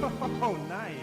Oh, nice.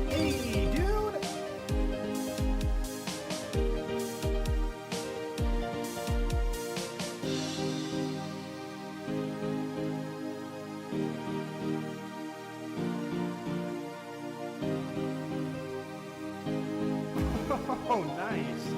Hey, dude. Oh, nice.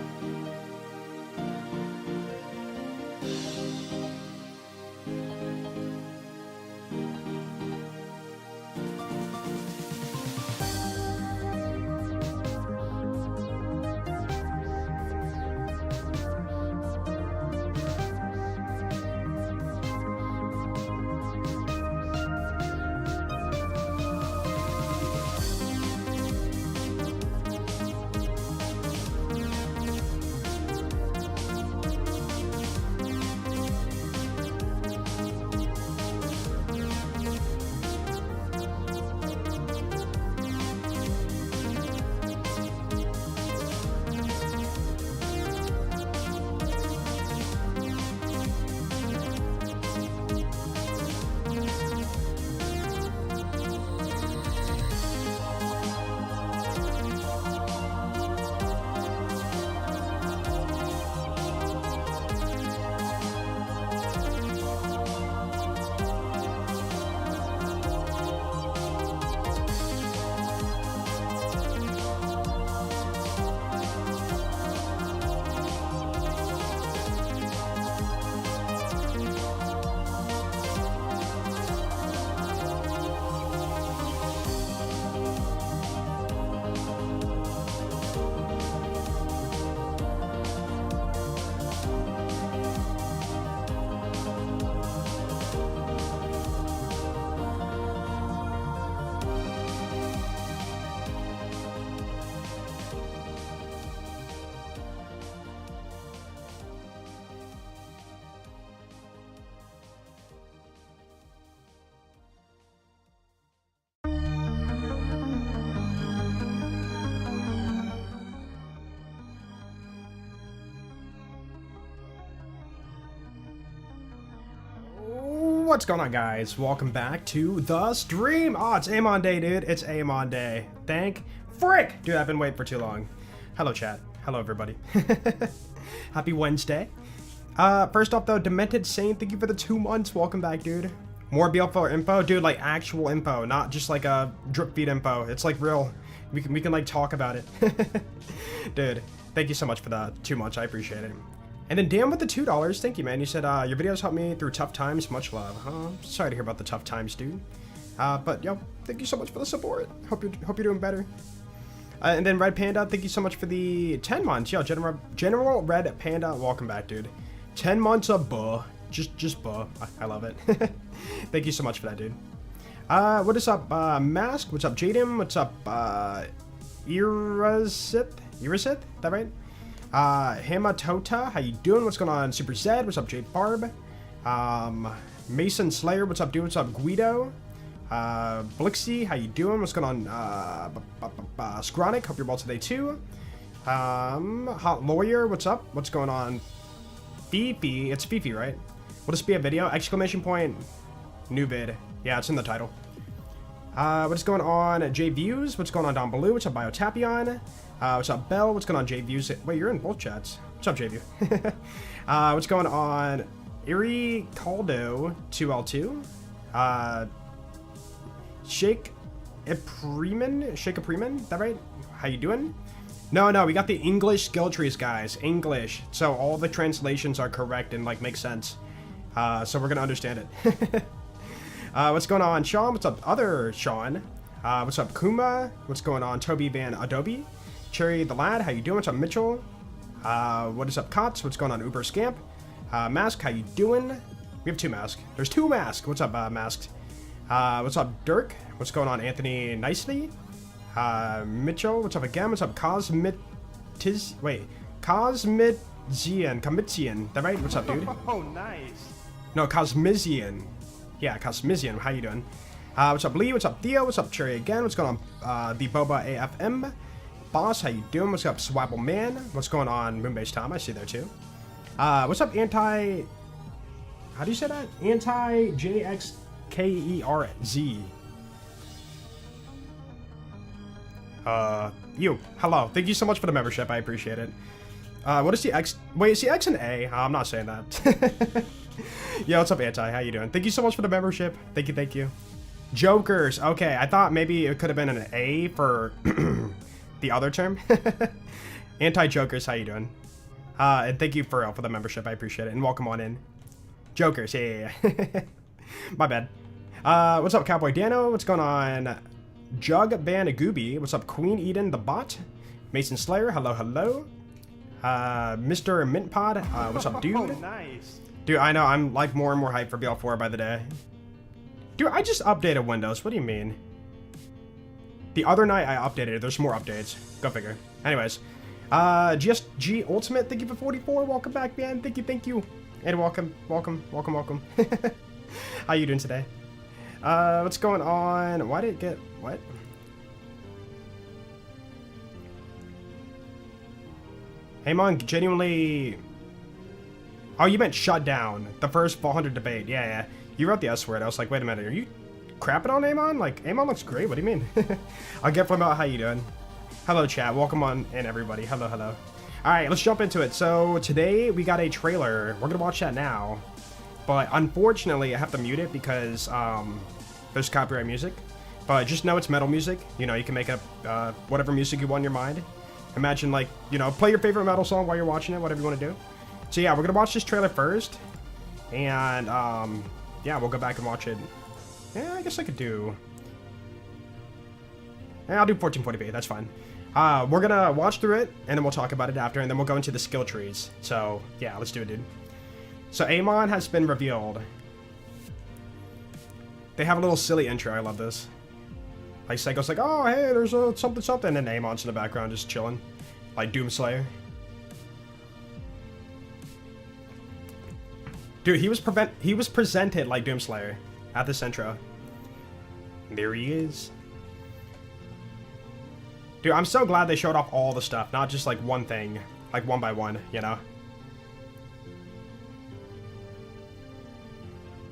What's going on, guys? Welcome back to the stream. Oh, it's Amon Day, dude. It's Amon Day. Thank frick. Dude, I've been waiting for too long. Hello, chat. Hello, everybody. Happy Wednesday. First off, though, Demented Saint, thank you for the 2 months. Welcome back, dude. More BL4 info? Dude, like actual info, not just like a drip feed info. It's like real. We can like talk about it. Dude, thank you so much for that. 2 months. I appreciate it. And then Dan with the $2, thank you, man. You said, your videos helped me through tough times. Much love. Sorry to hear about the tough times, dude. But, yo, thank you so much for the support. Hope you're doing better. And then Red Panda, thank you so much for the 10 months. Yo, General Red Panda, welcome back, dude. 10 months of buh. Just buh. I love it. Thank you so much for that, dude. What is up, Mask? What's up, Jaden? What's up, Irazith? Is that right? Hamatota, how you doing? What's going on, Super Zed? What's up, Jade Barb? Mason Slayer, what's up, dude? What's up, Guido? Blixie, how you doing? What's going on, Scronic? Hope you're well today, too. Hot Lawyer, what's up? What's going on? Fifi, it's Fifi, right? Will this be a video? Exclamation point, new vid. Yeah, it's in the title. What's going on, J Views? What's going on, Don Baloo? What's up, Biotapion? What's up, Bell? What's going on, J Views? Wait, you're in both chats. What's up, J View? What's going on, Erie Caldo 2L2? Shake Apreman? Shake Apreman? Is that right? How you doing? No, we got the English skill trees, guys. English. So all the translations are correct and, like, make sense. So we're gonna understand it. What's going on, Sean? What's up, other Sean? What's up, Kuma? What's going on, Toby Van Adobe? Cherry the Lad, how you doing? What's up, Mitchell? What is up, Cots? What's going on, Uber Scamp? Mask, how you doing? We have two Mask. There's two Mask. What's up, Masked? What's up, Dirk? What's going on, Anthony Nicely? Mitchell, what's up again? What's up, Cosmitzian? Is that right? What's up, dude? Oh, nice. No, Cosmizian. Yeah, Cosmizian. How you doing? What's up, Lee? What's up, Theo? What's up, Cherry again? What's going on, the Boba AFM? Boss, how you doing? What's up, Swabble Man? What's going on, Moonbase Tom? I see there, too. What's up, Anti... How do you say that? Anti-JXKERZ. You. Hello. Thank you so much for the membership. I appreciate it. What is the X? Wait, is the X and A? I'm not saying that. Yeah, what's up, Anti? How you doing? Thank you so much for the membership. Thank you, thank you. Jokers. Okay, I thought maybe it could have been an A for the other term. Anti-Jokers, how you doing? And thank you for the membership. I appreciate it. And welcome on in. Jokers, yeah. My bad. What's up, Cowboy Dano? What's going on? Jug Banagooby. What's up, Queen Eden the Bot? Mason Slayer. Hello, hello. Mr. Mintpod. What's up, dude? Oh, nice. Dude, I know. I'm like more and more hyped for BL4 by the day. Dude, I just updated Windows. What do you mean? The other night I updated it. There's more updates. Go figure. Anyways. GSG Ultimate. Thank you for 44. Welcome back, man. Thank you, thank you. And welcome. How you doing today? What's going on? Why did it get... What? Amon genuinely... Oh, you meant shut down. The first 400 debate. Yeah. You wrote the S word. I was like, wait a minute. Are you crapping on Amon? Like, Amon looks great. What do you mean? I'll get from out. How you doing? Hello, chat. Welcome on in, everybody. Hello. All right, let's jump into it. So today we got a trailer. We're going to watch that now. But unfortunately, I have to mute it because there's copyright music. But just know it's metal music. You know, you can make up whatever music you want in your mind. Imagine, like, you know, play your favorite metal song while you're watching it, whatever you want to do. So yeah, we're going to watch this trailer first. And, yeah, we'll go back and watch it. Yeah, I guess I could do... Yeah, I'll do 1440p. That's fine. We're going to watch through it, and then we'll talk about it after, and then we'll go into the skill trees. So, yeah, let's do it, dude. So, Amon has been revealed. They have a little silly intro. I love this. Like, Seiko's like, oh, hey, there's a something, and Amon's in the background just chilling. Like Doomslayer. Dude, he was presented like Doomslayer at this intro. There he is. Dude, I'm so glad they showed off all the stuff, not just like one thing, like one by one, you know?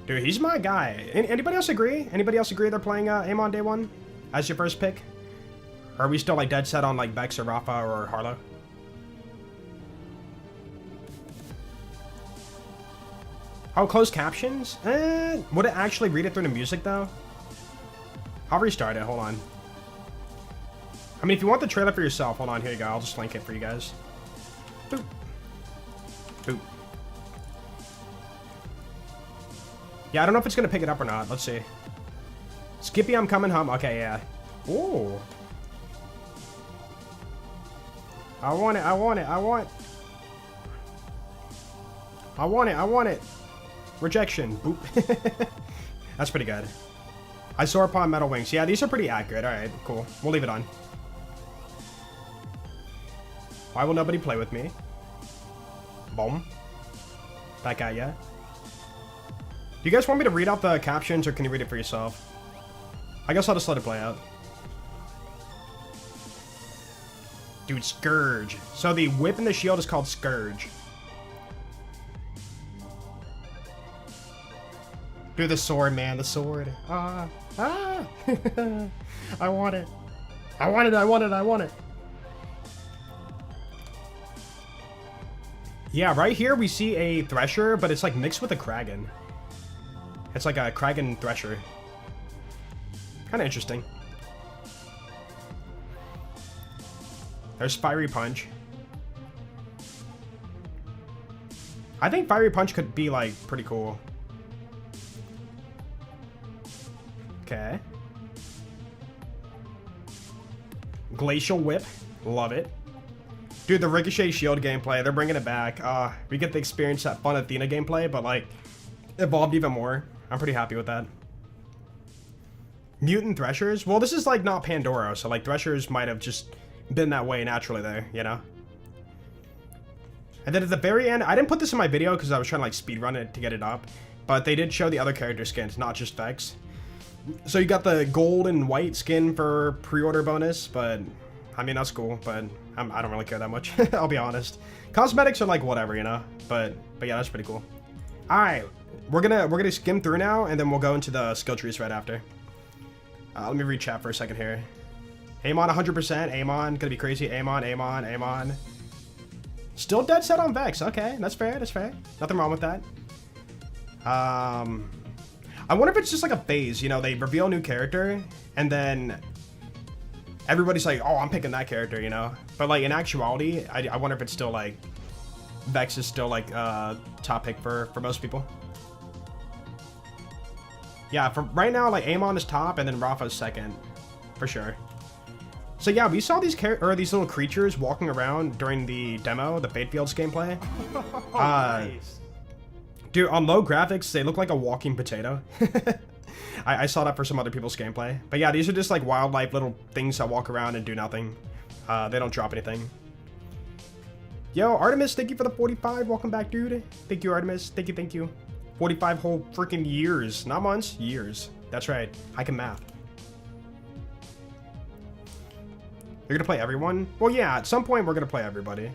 Dude, he's my guy. Anybody else agree? Anybody else agree they're playing Amon day one as your first pick? Or are we still like dead set on like Vex or Rafa or Harlow? Oh, closed captions? Would it actually read it through the music though? I'll restart it, hold on. I mean, if you want the trailer for yourself, hold on, here you go. I'll just link it for you guys. Boop. Boop. Yeah, I don't know if it's going to pick it up or not. Let's see. Skippy, I'm coming home. Okay, yeah. Ooh. I want it. Rejection. Boop. That's pretty good. I soar upon metal wings. Yeah, these are pretty accurate. All right, cool. We'll leave it on. Why will nobody play with me? Boom. That guy, yeah. Do you guys want me to read out the captions, or can you read it for yourself? I guess I'll just let it play out. Dude, Scourge. So the whip and the shield is called Scourge. Dude, the sword, man, the sword. I want it. I want it, I want it, I want it. Yeah, right here we see a Thresher, but it's like mixed with a Kraken. It's like a Kraken Thresher. Kind of interesting. There's Fiery Punch. I think Fiery Punch could be like pretty cool. Okay. Glacial Whip. Love it. Dude, the Ricochet Shield gameplay, they're bringing it back. We get to experience that fun Athena gameplay, but like, evolved even more. I'm pretty happy with that. Mutant Threshers? Well, this is like not Pandora, so like Threshers might have just been that way naturally there, you know? And then at the very end, I didn't put this in my video because I was trying to like speedrun it to get it up, but they did show the other character skins, not just Vex. So you got the gold and white skin for pre-order bonus, but I mean, that's cool, but I don't really care that much. I'll be honest. Cosmetics are like whatever, you know, but yeah, that's pretty cool. All right, we're gonna skim through now, and then we'll go into the skill trees right after. Let me read chat for a second here. Amon 100%. Amon gonna be crazy. Amon. Still dead set on Vex. Okay, that's fair. That's fair. Nothing wrong with that. I wonder if it's just like a phase. You know, they reveal a new character, and then everybody's like, oh, I'm picking that character, you know? But like in actuality, I wonder if it's still like Vex is still like top pick for most people. Yeah, for right now, like Amon is top and then Rafa's second, for sure. So yeah, we saw these these little creatures walking around during the demo, the Fate Fields gameplay. Nice. Dude, on low graphics, they look like a walking potato. I saw that for some other people's gameplay. But yeah, these are just like wildlife little things that walk around and do nothing. They don't drop anything. Yo, Artemis, thank you for the 45. Welcome back, dude. Thank you, Artemis. Thank you. 45 whole freaking years. Not months, years. That's right. I can math. You're gonna play everyone? Well, yeah, at some point we're gonna play everybody.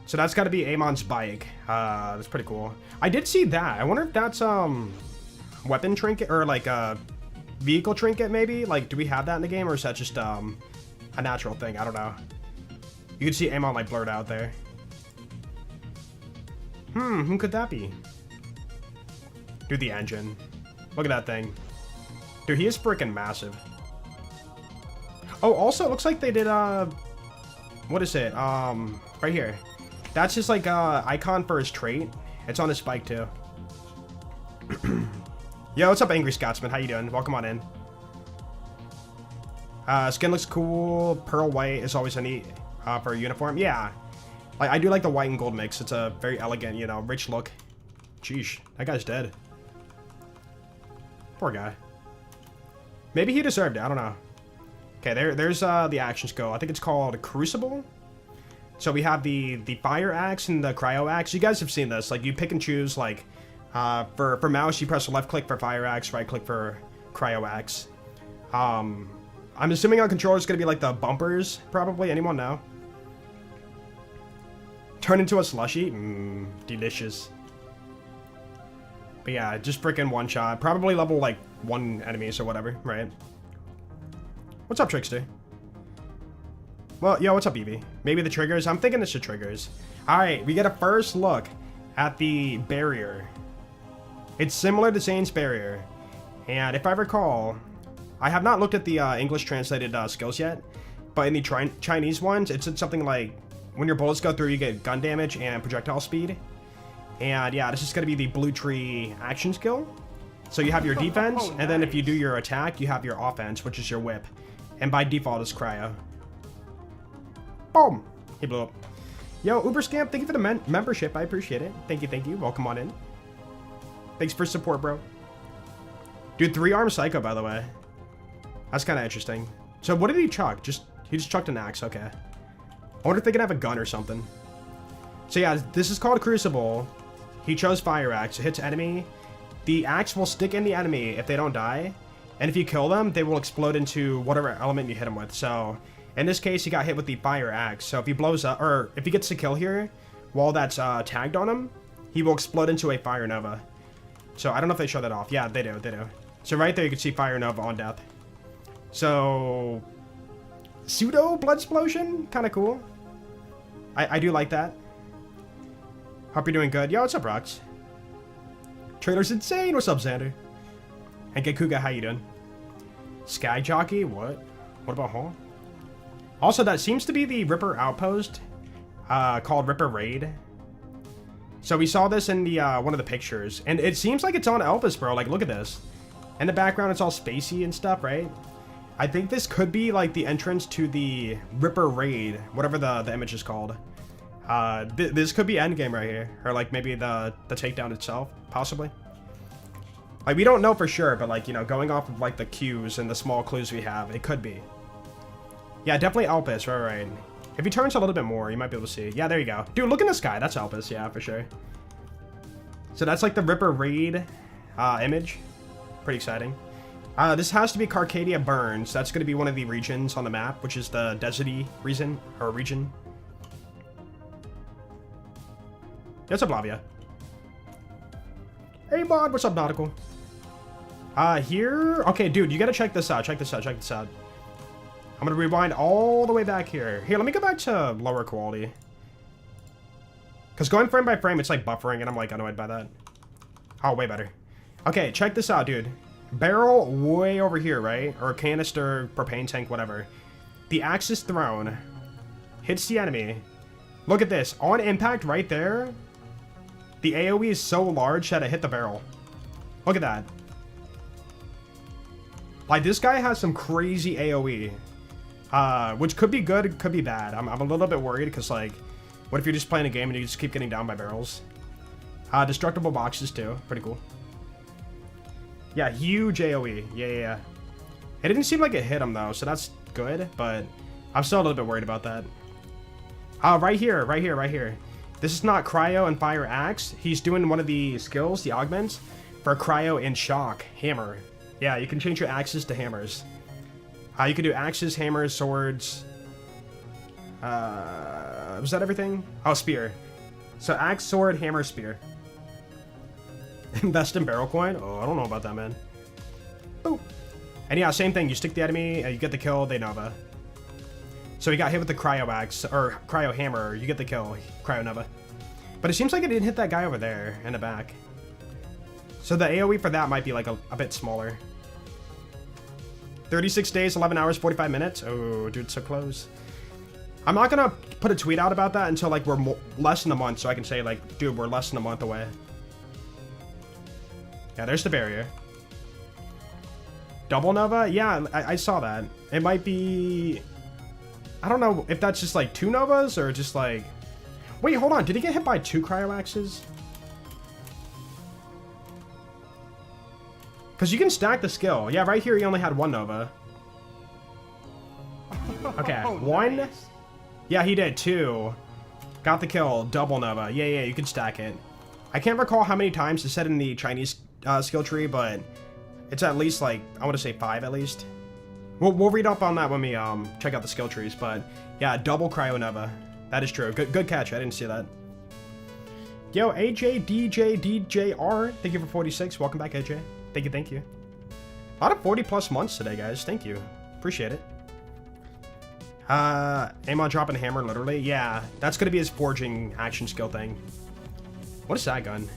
So that's gotta be Amon's bike. That's pretty cool. I did see that. I wonder if that's, weapon trinket or like a vehicle trinket maybe? Like, do we have that in the game, or is that just a natural thing? I don't know. You can see Amon like blurred out there. Who could that be? Dude, the engine. Look at that thing. Dude, he is freaking massive. Oh, also it looks like they did what is it? Right here. That's his like icon for his trait. It's on his bike too. Yo, what's up, Angry Scotsman? How you doing? Welcome on in. Skin looks cool. Pearl white is always a neat for a uniform. Yeah, I do like the white and gold mix. It's a very elegant, you know, rich look. Sheesh, that guy's dead. Poor guy. Maybe he deserved it. I don't know. Okay, there's the action skill. I think it's called Crucible. So we have the fire axe and the cryo axe. You guys have seen this. Like, you pick and choose, like, for mouse, you press left click for fire axe, right click for cryo axe. I'm assuming on controller it's gonna be like the bumpers, probably. Anyone know? Turn into a slushy? Delicious. But yeah, just freaking one shot. Probably level like 1 enemies or whatever, right? What's up, Trickster? Well, yo, what's up, Evie? Maybe the triggers? I'm thinking it's the triggers. Alright, we get a first look at the barrier. It's similar to Zane's barrier. And if I recall, I have not looked at the English translated skills yet, but in the Chinese ones, it said something like, when your bullets go through, you get gun damage and projectile speed. And yeah, this is going to be the blue tree action skill. So you have your defense, oh, nice. And then if you do your attack, you have your offense, which is your whip. And by default, it's cryo. Boom! He blew up. Yo, Uber Scamp, thank you for the membership. I appreciate it. Thank you. Welcome on in. Thanks for support, bro. Dude, 3-arm Psycho, by the way. That's kind of interesting. So what did he chuck? He just chucked an axe. Okay. I wonder if they can have a gun or something. So yeah, this is called Crucible. He chose Fire Axe. It hits enemy. The axe will stick in the enemy if they don't die. And if you kill them, they will explode into whatever element you hit them with. So in this case, he got hit with the Fire Axe. So if he blows up, or if he gets a kill here, while that's tagged on him, he will explode into a Fire Nova. So I don't know if they show that off. Yeah, they do. So right there, you can see Fire Nova on death. So pseudo blood explosion, kind of cool. I do like that. Hope you're doing good. Yo, what's up, Rox? Trailer's insane. What's up, Xander? And Gekuga, how you doing? Sky Jockey, what? What about Hall? Also, that seems to be the Ripper outpost, called Ripper Raid. So we saw this in the one of the pictures, and it seems like it's on Elpis, bro. Like, look at this. In the background, it's all spacey and stuff, right? I think this could be like the entrance to the Ripper Raid, whatever the image is called. This could be endgame right here, or like maybe the takedown itself, possibly. Like, we don't know for sure, but like, you know, going off of like the cues and the small clues we have, it could be. Yeah, definitely Elpis, right. If he turns a little bit more, you might be able to see. Yeah, there you go. Dude, look in the sky. That's Elpis, yeah, for sure. So that's like the Ripper Raid image. Pretty exciting. This has to be Carcadia Burns. That's going to be one of the regions on the map, which is the deserty region. What's up, Lavia? Hey, Mod. What's up, Nautical? Here. Okay, dude, you got to check this out. Check this out. I'm going to rewind all the way back here. Here, let me go back to lower quality. Because going frame by frame, it's like buffering, and I'm like annoyed by that. Oh, way better. Okay, check this out, dude. Barrel way over here, right? Or canister, propane tank, whatever. The axe is thrown. Hits the enemy. Look at this. On impact right there, the AoE is so large that it hit the barrel. Look at that. Like, this guy has some crazy AoE. Which could be good, could be bad. I'm a little bit worried because, like, what if you're just playing a game and you just keep getting down by barrels? Destructible boxes, too. Pretty cool. Yeah, huge AoE. Yeah. It didn't seem like it hit him, though, so that's good, but I'm still a little bit worried about that. Right here. This is not Cryo and Fire Axe. He's doing one of the skills, the augments, for Cryo and Shock Hammer. Yeah, you can change your axes to hammers. You can do axes, hammers, swords. Was that everything? Oh, spear. So axe, sword, hammer, spear. Invest in barrel coin? Oh, I don't know about that, man. Oh. And yeah, same thing. You stick the enemy, you get the kill, they Nova. So he got hit with the Cryo Axe, or Cryo Hammer, you get the kill, Cryo Nova. But it seems like it didn't hit that guy over there in the back. So the AoE for that might be like a bit smaller. 36 days, 11 hours, 45 minutes. Oh, dude, so close. I'm not gonna put a tweet out about that until like we're less than a month, so I can say like, dude, we're less than a month away. Yeah, there's the barrier. Double Nova? Yeah, I saw that. It might be... I don't know if that's just like 2 Novas or just like... Wait, hold on. Did he get hit by 2 Cryo Axes? Because you can stack the skill. Yeah, right here he only had 1 Nova. Okay, 1. Nice. Yeah, he did 2. Got the kill. Double Nova. Yeah, you can stack it. I can't recall how many times it said in the Chinese skill tree, but it's at least like, I want to say 5 at least. We'll read up on that when we check out the skill trees, but yeah, double Cryo Nova. That is true. Good catch. I didn't see that. Yo, AJ, DJ, DJR. Thank you for 46. Welcome back, AJ. Thank you. A lot of 40+ months today, guys. Thank you. Appreciate it. Amon dropping a hammer, literally. Yeah, that's gonna be his forging action skill thing. What is that gun?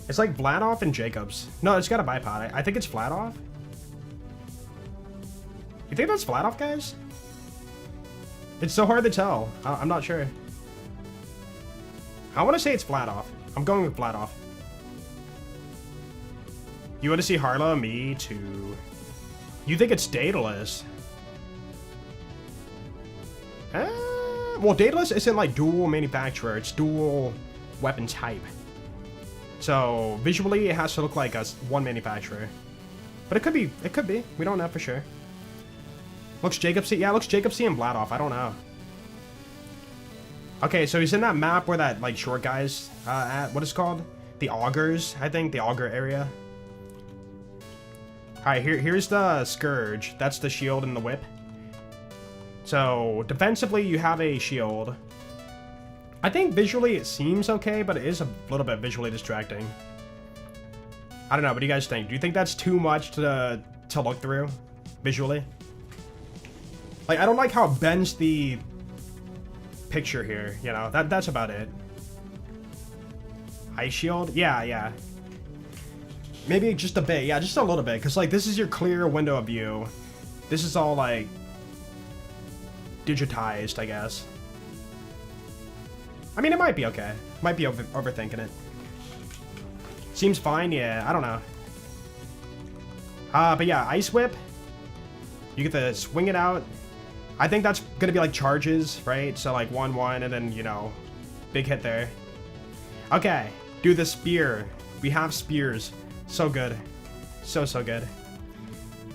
It's like Vladoff and Jacobs. No, it's got a bipod. I think it's Vladoff. You think that's Vladoff, guys? It's so hard to tell. I'm not sure. I want to say it's Vladoff. I'm going with Vladoff. You want to see Harlow? Me too. You think it's Daedalus? Well, Daedalus isn't like dual manufacturer. It's dual weapon type. So visually, it has to look like one manufacturer. But it could be. It could be. We don't know for sure. Looks Jacobs. Yeah, looks Jacobs and Bladoff. I don't know. Okay, so he's in that map where that like short guy's at. What is it called? The augers, I think. The auger area. All right, here's the Scourge. That's the shield and the whip. So defensively, you have a shield. I think visually it seems okay, but it is a little bit visually distracting. I don't know. What do you guys think? Do you think that's too much to look through visually? Like, I don't like how it bends the picture here. You know, that's about it. Ice shield? Yeah. Maybe just a bit. Yeah, just a little bit. Because, like, this is your clear window of view. This is all, like, digitized, I guess. I mean, it might be okay. Might be overthinking it. Seems fine, yeah. I don't know. But yeah, Ice Whip. You get to swing it out. I think that's gonna be like charges, right? So like 1-1 and then, you know, big hit there. Okay, do the spear. We have spears. So good. So good.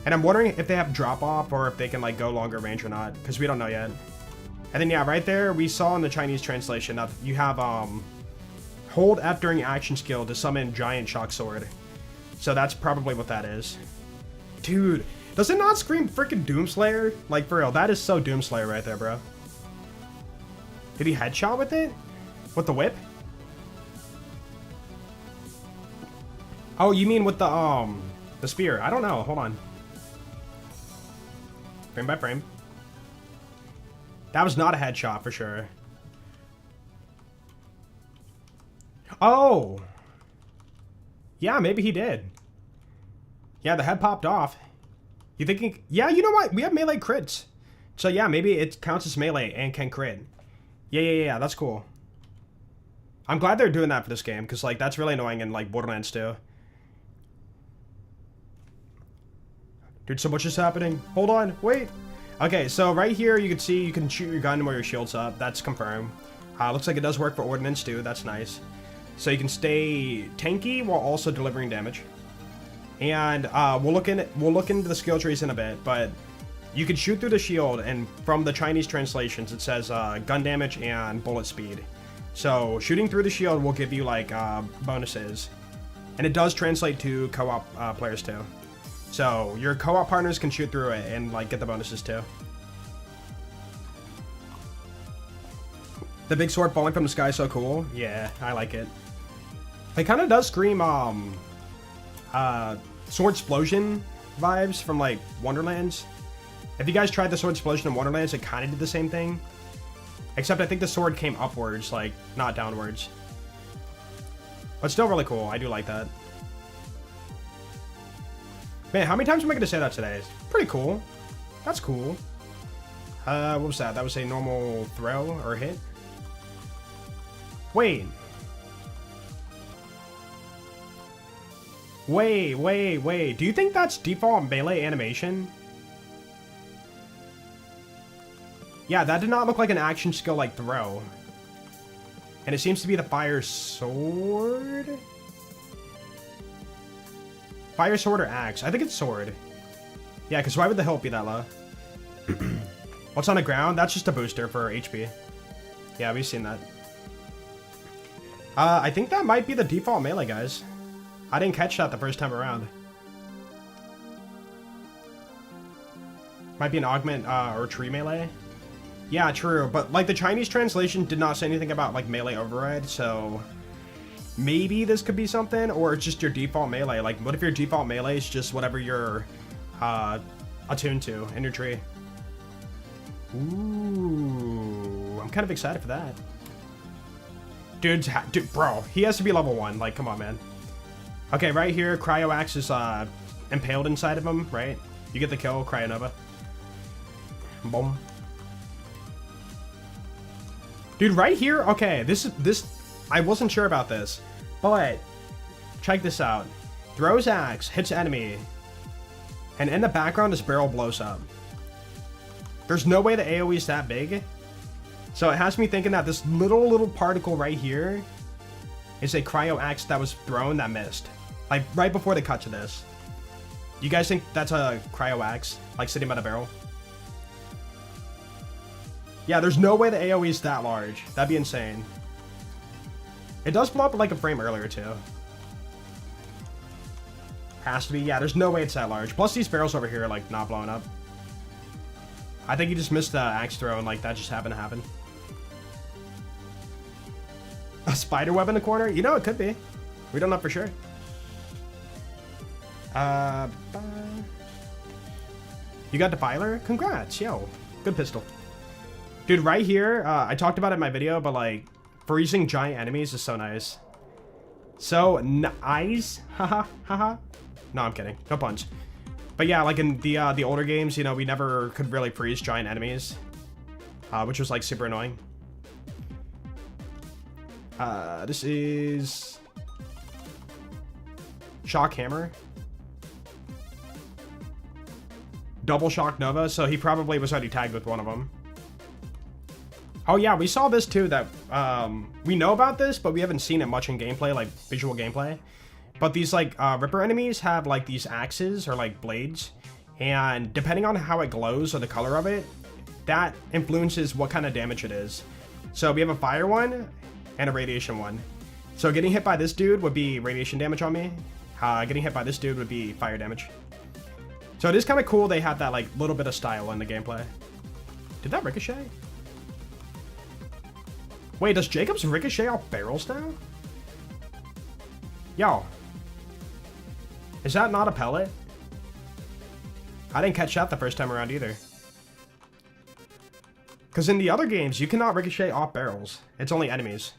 And I'm wondering if they have drop off or if they can like go longer range or not, because we don't know yet. And then yeah, right there we saw in the Chinese translation that you have hold F during action skill to summon giant shock sword. So that's probably what that is. Dude, does it not scream freaking Doomslayer? Like for real, that is so Doomslayer right there, bro. Did he headshot with it? With the whip? Oh, you mean with the spear? I don't know. Hold on. Frame by frame. That was not a headshot for sure. Oh! Yeah, maybe he did. Yeah, the head popped off. You thinking? Yeah, you know what? We have melee crits. So yeah, maybe it counts as melee and can crit. Yeah, that's cool. I'm glad they're doing that for this game, because like that's really annoying in like Borderlands 2. Dude, so much is happening. Hold on, wait. Okay, so right here you can see you can shoot your gun while your shield's up. That's confirmed. Looks like it does work for Ordnance too. That's nice. So you can stay tanky while also delivering damage. And we'll look into the skill trees in a bit, but you can shoot through the shield, and from the Chinese translations it says gun damage and bullet speed. So shooting through the shield will give you like bonuses, and it does translate to co-op players too. So your co-op partners can shoot through it and like get the bonuses too. The big sword falling from the sky is so cool. Yeah, I like it. It kind of does scream sword explosion vibes from like Wonderlands. If you guys tried the sword explosion in Wonderlands, it kind of did the same thing. Except I think the sword came upwards, like not downwards. But still really cool. I do like that. Man, how many times am I going to say that today? It's pretty cool. That's cool. What was that? That was a normal throw or hit? Wait. Wait. Do you think that's default melee animation? Yeah, that did not look like an action skill like throw. And it seems to be the fire sword? Fire sword or axe? I think it's sword. Yeah, because why would the health be that low? What's on the ground? That's just a booster for HP. Yeah, we've seen that. I think that might be the default melee, guys. I didn't catch that the first time around. Might be an augment or tree melee. Yeah, true. But like the Chinese translation did not say anything about like melee override, so maybe this could be something, or it's just your default melee. Like, what if your default melee is just whatever you're attuned to in your tree? Ooh, I'm kind of excited for that. Dude, bro, he has to be level 1. Like, come on, man. Okay, right here, Cryo Axe is impaled inside of him, right? You get the kill, Cryonova. Boom. Dude, right here, okay, this, I wasn't sure about this, but check this out. Throws axe, hits enemy, and in the background, his barrel blows up. There's no way the AoE is that big. So it has me thinking that this little particle right here is a cryo axe that was thrown that missed. Like, right before they cut to this. You guys think that's a cryo axe? Like, sitting by the barrel? Yeah, there's no way the AoE is that large. That'd be insane. It does blow up like a frame earlier, too. Has to be. Yeah, there's no way it's that large. Plus, these barrels over here are, like, not blowing up. I think he just missed the axe throw and, like, that just happened to happen. A spider web in the corner? You know, it could be. We don't know for sure. You got Defiler? Congrats, yo. Good pistol. Dude, right here, I talked about it in my video, but, like, freezing giant enemies is so nice. So nice. Haha, haha. No, I'm kidding. No puns. But yeah, like in the older games, you know, we never could really freeze giant enemies, which was like super annoying. This is Shock Hammer. Double Shock Nova, so he probably was already tagged with one of them. Oh yeah, we saw this too, that we know about this, but we haven't seen it much in gameplay, like visual gameplay. But these like Ripper enemies have like these axes or like blades, and depending on how it glows or the color of it, that influences what kind of damage it is. So we have a fire one and a radiation one. So getting hit by this dude would be radiation damage on me. Getting hit by this dude would be fire damage. So it is kind of cool they have that like little bit of style in the gameplay. Did that ricochet? Wait, does Jacobs ricochet off barrels now? Yo. Is that not a pellet? I didn't catch that the first time around either. Because in the other games, you cannot ricochet off barrels. It's only enemies.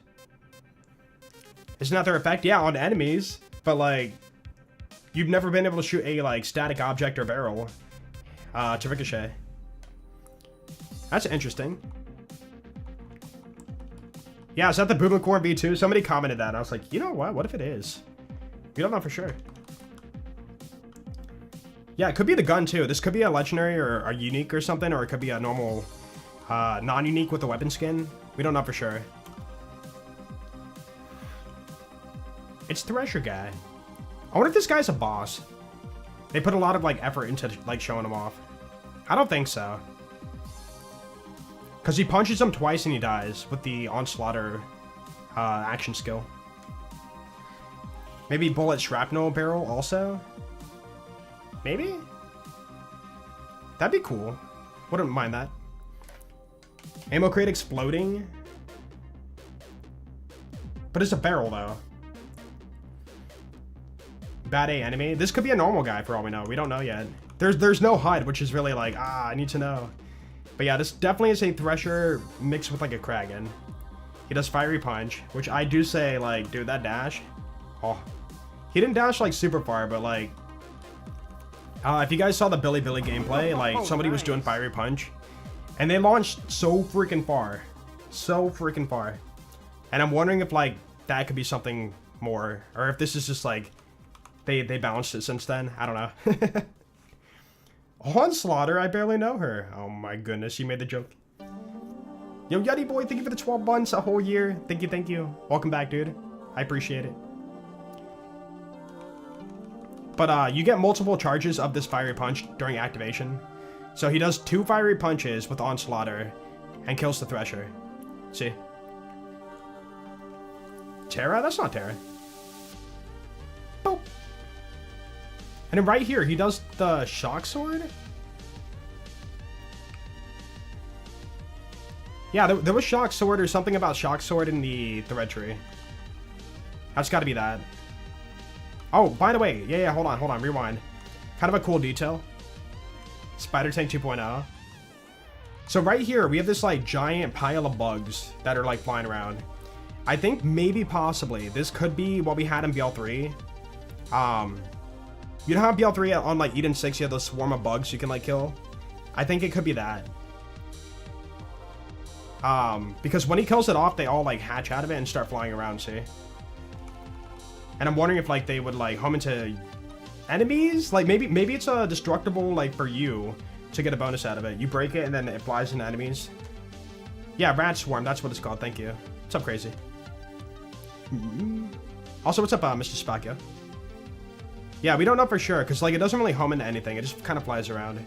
Isn't that their effect? Yeah, on enemies. But like, you've never been able to shoot a like static object or barrel to ricochet. That's interesting. Yeah, is that the Boomlicorn V2? Somebody commented that. I was like, you know what? What if it is? We don't know for sure. Yeah, it could be the gun too. This could be a legendary or a unique or something, or it could be a normal non-unique with a weapon skin. We don't know for sure. It's Thresher guy. I wonder if this guy's a boss. They put a lot of like effort into like showing him off. I don't think so. Because he punches him twice and he dies with the Onslaughter action skill. Maybe bullet shrapnel barrel also? Maybe? That'd be cool. Wouldn't mind that. Ammo crate exploding. But it's a barrel though. Bad A enemy. This could be a normal guy for all we know. We don't know yet. There's no HUD, which is really like, I need to know. But yeah, this definitely is a Thresher mixed with like a Kraken. He does Fiery Punch, which I do say like, dude, that dash. Oh, he didn't dash like super far, but like, if you guys saw the Billy gameplay, like somebody was doing Fiery Punch, and they launched so freaking far, and I'm wondering if like that could be something more, or if this is just like they balanced it since then. I don't know. Onslaughter, I barely know her. Oh my goodness, you made the joke. Yo, Yeti boy, thank you for the 12 months, a whole year. Thank you. Welcome back, dude. I appreciate it. But you get multiple charges of this Fiery Punch during activation. So he does 2 Fiery Punches with Onslaughter and kills the Thresher. See? Terra? That's not Terra. Boop. And then right here, he does the Shock Sword? Yeah, there was Shock Sword or something about Shock Sword in the Thread Tree. That's gotta be that. Oh, by the way, yeah, hold on, rewind. Kind of a cool detail. Spider Tank 2.0. So right here, we have this like giant pile of bugs that are like flying around. I think maybe possibly this could be what we had in BL3. You know how BL3 on like Eden 6 you have those swarm of bugs you can like kill? I think it could be that. Because when he kills it off, they all like hatch out of it and start flying around, see? And I'm wondering if like they would like home into enemies? Like maybe it's a destructible like for you to get a bonus out of it. You break it and then it flies into enemies. Yeah, Rat Swarm, that's what it's called, thank you. What's up, Crazy? Also, what's up, Mr. Spacchio? Yeah, we don't know for sure, because, like, it doesn't really home into anything. It just kind of flies around.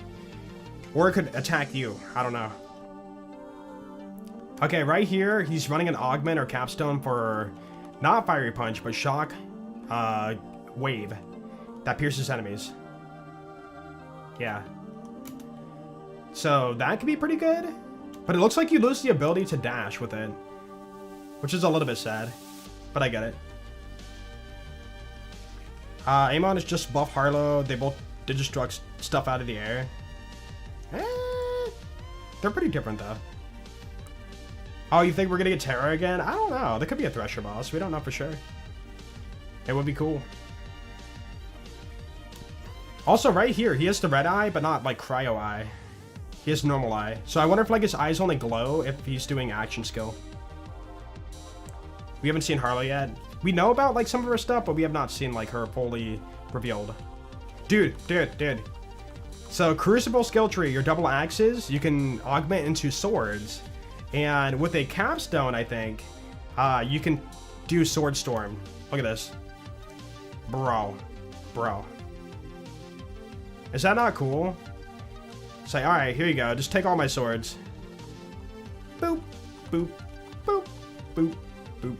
Or it could attack you. I don't know. Okay, right here, he's running an augment or capstone for not fiery punch, but shock wave that pierces enemies. Yeah. So that could be pretty good. But it looks like you lose the ability to dash with it, which is a little bit sad, but I get it. Amon is just buff Harlow. They both destruct stuff out of the air. They're pretty different, though. Oh, you think we're gonna get Terra again? I don't know. There could be a Thresher boss. We don't know for sure. It would be cool. Also, right here, he has the red eye, but not, like, cryo eye. He has normal eye. So I wonder if, like, his eyes only glow if he's doing action skill. We haven't seen Harlow yet. We know about, like, some of her stuff, but we have not seen, like, her fully revealed. Dude. So, Crucible skill tree, your double axes, you can augment into swords. And with a capstone, I think, you can do Sword Storm. Look at this. Bro. Is that not cool? Say, alright, here you go. Just take all my swords. Boop, boop, boop, boop, boop,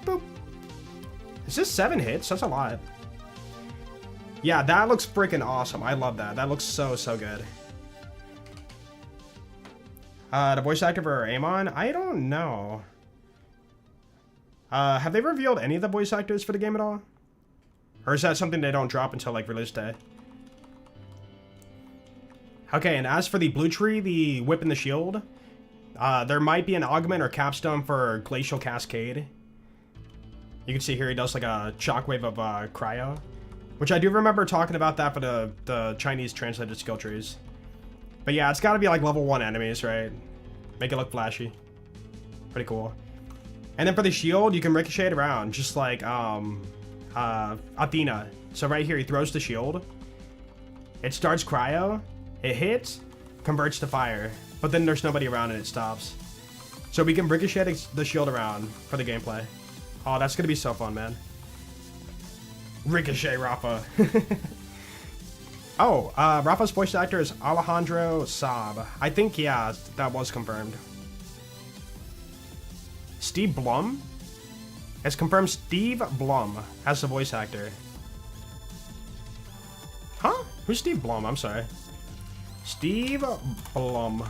boop. Is this 7 hits? That's a lot. Yeah, that looks freaking awesome. I love that. That looks so good. The voice actor for Amon? I don't know. Have they revealed any of the voice actors for the game at all? Or is that something they don't drop until, like, release day? Okay, and as for the blue tree, the whip and the shield, there might be an augment or capstone for Glacial Cascade. You can see here he does, like, a shockwave of cryo. Which I do remember talking about that for the Chinese translated skill trees. But yeah, it's got to be like level 1 enemies, right? Make it look flashy. Pretty cool. And then for the shield, you can ricochet it around, just like Athena. So right here, he throws the shield. It starts cryo. It hits, converts to fire. But then there's nobody around and it stops. So we can ricochet the shield around for the gameplay. Oh, that's going to be so fun, man. Ricochet Rafa. Oh, Rafa's voice actor is Alejandro Saab. I think, yeah, that was confirmed. Steve Blum? It's confirmed Steve Blum as the voice actor. Huh? Who's Steve Blum? I'm sorry. Steve Blum.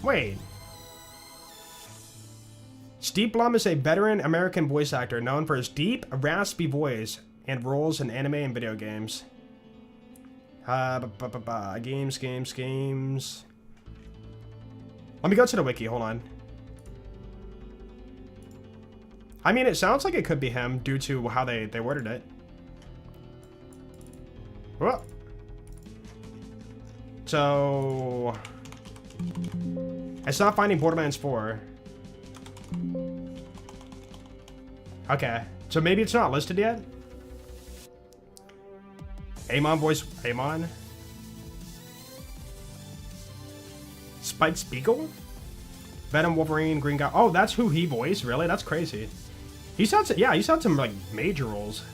Wait. Steve Blum is a veteran American voice actor known for his deep, raspy voice and roles in anime and video games. Games. Let me go to the wiki, hold on. I mean, it sounds like it could be him due to how they worded it. Whoa. So... it's not finding Borderlands 4. Okay, so maybe it's not listed yet? Amon voice, Amon? Spike Spiegel? Venom, Wolverine, Green Guy. Oh, that's who he voiced? Really? That's crazy. He's had some, yeah, he's had some, like, major roles.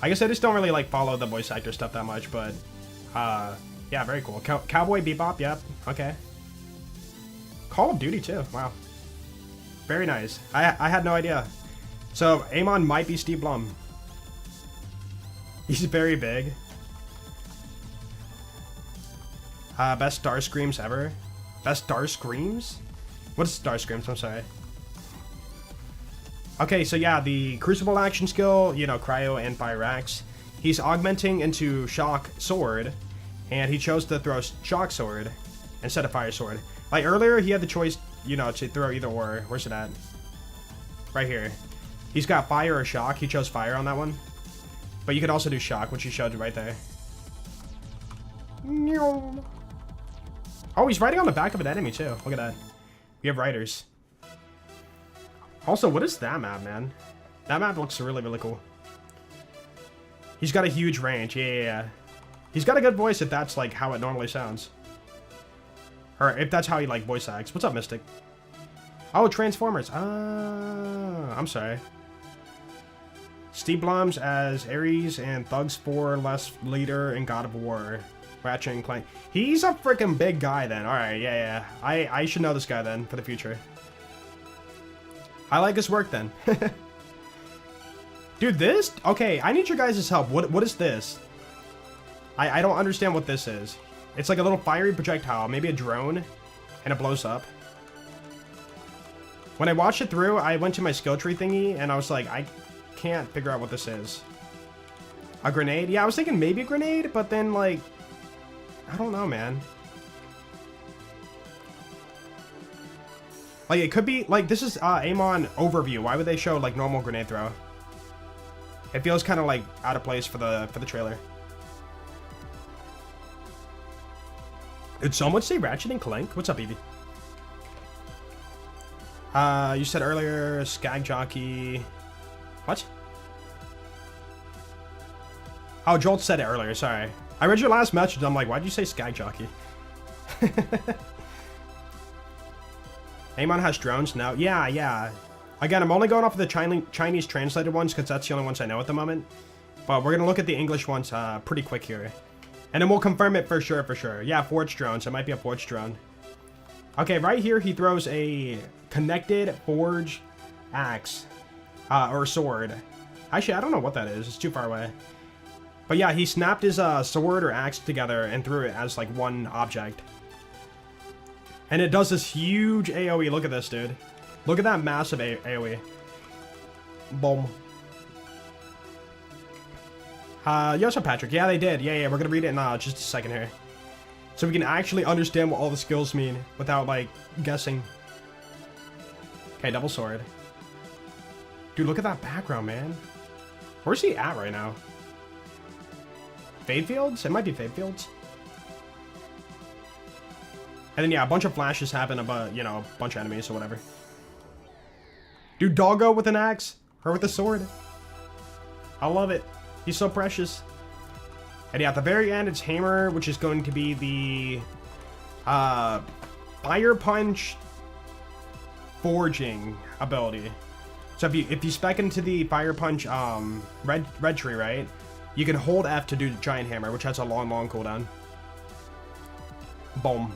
I guess I just don't really, like, follow the voice actor stuff that much, but, yeah, very cool. Cowboy Bebop, yep, okay. Call of Duty, too, wow. Very nice. I had no idea. So, Amon might be Steve Blum. He's very big. Best Star Screams ever. Best Star Screams? What is Star Screams? I'm sorry. Okay, so yeah, the Crucible action skill, you know, Cryo and Fire Axe. He's augmenting into Shock Sword, and he chose to throw Shock Sword instead of Fire Sword. Like earlier, he had the choice, you know, to throw either or. Where's it at? Right here. He's got Fire or Shock. He chose Fire on that one. But you could also do Shock, which he showed right there. Oh, he's riding on the back of an enemy, too. Look at that. We have riders. Also, what is that map, man? That map looks really, really cool. He's got a huge range. Yeah. He's got a good voice if that's, like, how it normally sounds. Or if that's how he, like, voice acts. What's up, Mystic? Oh, Transformers. I'm sorry. Steve Blum's as Ares and Thugs 4 less leader in God of War. Ratchet and Clank. He's a freaking big guy then. Alright, yeah. I should know this guy then for the future. I like his work then. Dude, this? Okay, I need your guys' help. What is this? I don't understand what this is. It's like a little fiery projectile, maybe a drone, and it blows up. When I watched it through, I went to my skill tree thingy, and I was like, I can't figure out what this is. A grenade? Yeah, I was thinking maybe a grenade, but then, like, I don't know, man. Like, it could be, like, this is Amon overview. Why would they show, like, normal grenade throw? It feels kind of, like, out of place for the trailer. Did someone say Ratchet and Clank? What's up, Evie? You said earlier, Skag Jockey. What? Oh, Jolt said it earlier, sorry. I read your last message, I'm like, why'd you say Skag Jockey? Amon has drones now? Yeah. Again, I'm only going off of the Chinese translated ones, because that's the only ones I know at the moment. But we're going to look at the English ones pretty quick here. And then we'll confirm it for sure. Yeah, Forge drones. It might be a Forge drone. Okay, right here he throws a connected Forge axe. Or sword. Actually, I don't know what that is. It's too far away. But yeah, he snapped his sword or axe together and threw it as like one object. And it does this huge AoE. Look at this, dude. Look at that massive AoE. Boom. Yo, so Patrick. Yeah, they did. Yeah. We're gonna read it in just a second here. So we can actually understand what all the skills mean without, like, guessing. Okay, double sword. Dude, look at that background, man. Where's he at right now? Fade Fields? It might be Fade Fields. And then, yeah, a bunch of flashes happen about, you know, a bunch of enemies or whatever. Dude, Doggo with an axe. Her with a sword. I love it. He's so precious. And yeah, at the very end, it's Hammer, which is going to be the Fire Punch forging ability. So if you spec into the Fire Punch red tree, right? You can hold F to do the Giant Hammer, which has a long cooldown. Boom.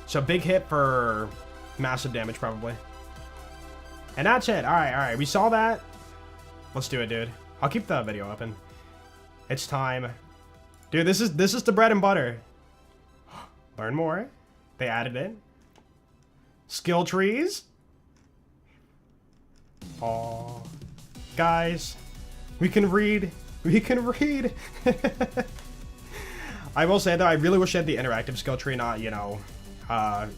So big hit for massive damage, probably. And that's it. All right. We saw that. Let's do it, dude. I'll keep the video open. It's time. Dude, this is the bread and butter. Learn more. They added it. Skill trees. Aw. Guys, we can read. I will say, though, I really wish I had the interactive skill tree, not, you know, a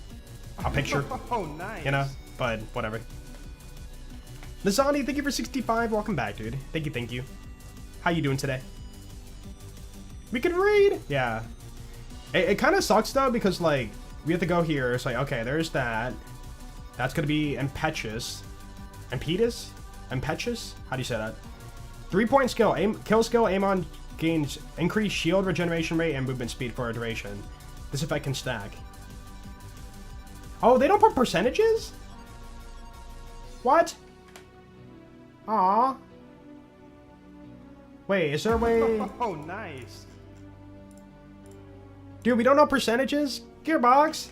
picture. Oh, nice. You know, but whatever. Nazani, thank you for 65. Welcome back, dude. Thank you. How you doing today? We can read. Yeah. It kind of sucks, though, because, like, we have to go here. It's like, okay, there's that. That's going to be impetuous. Impetus? Impetuous? How do you say that? 3-point skill. Kill skill. Amon gains increased shield regeneration rate and movement speed for a duration. This effect can stack. Oh, they don't put percentages? What? Aw. Wait, is there a way? Oh, nice. Dude, we don't know percentages? Gearbox?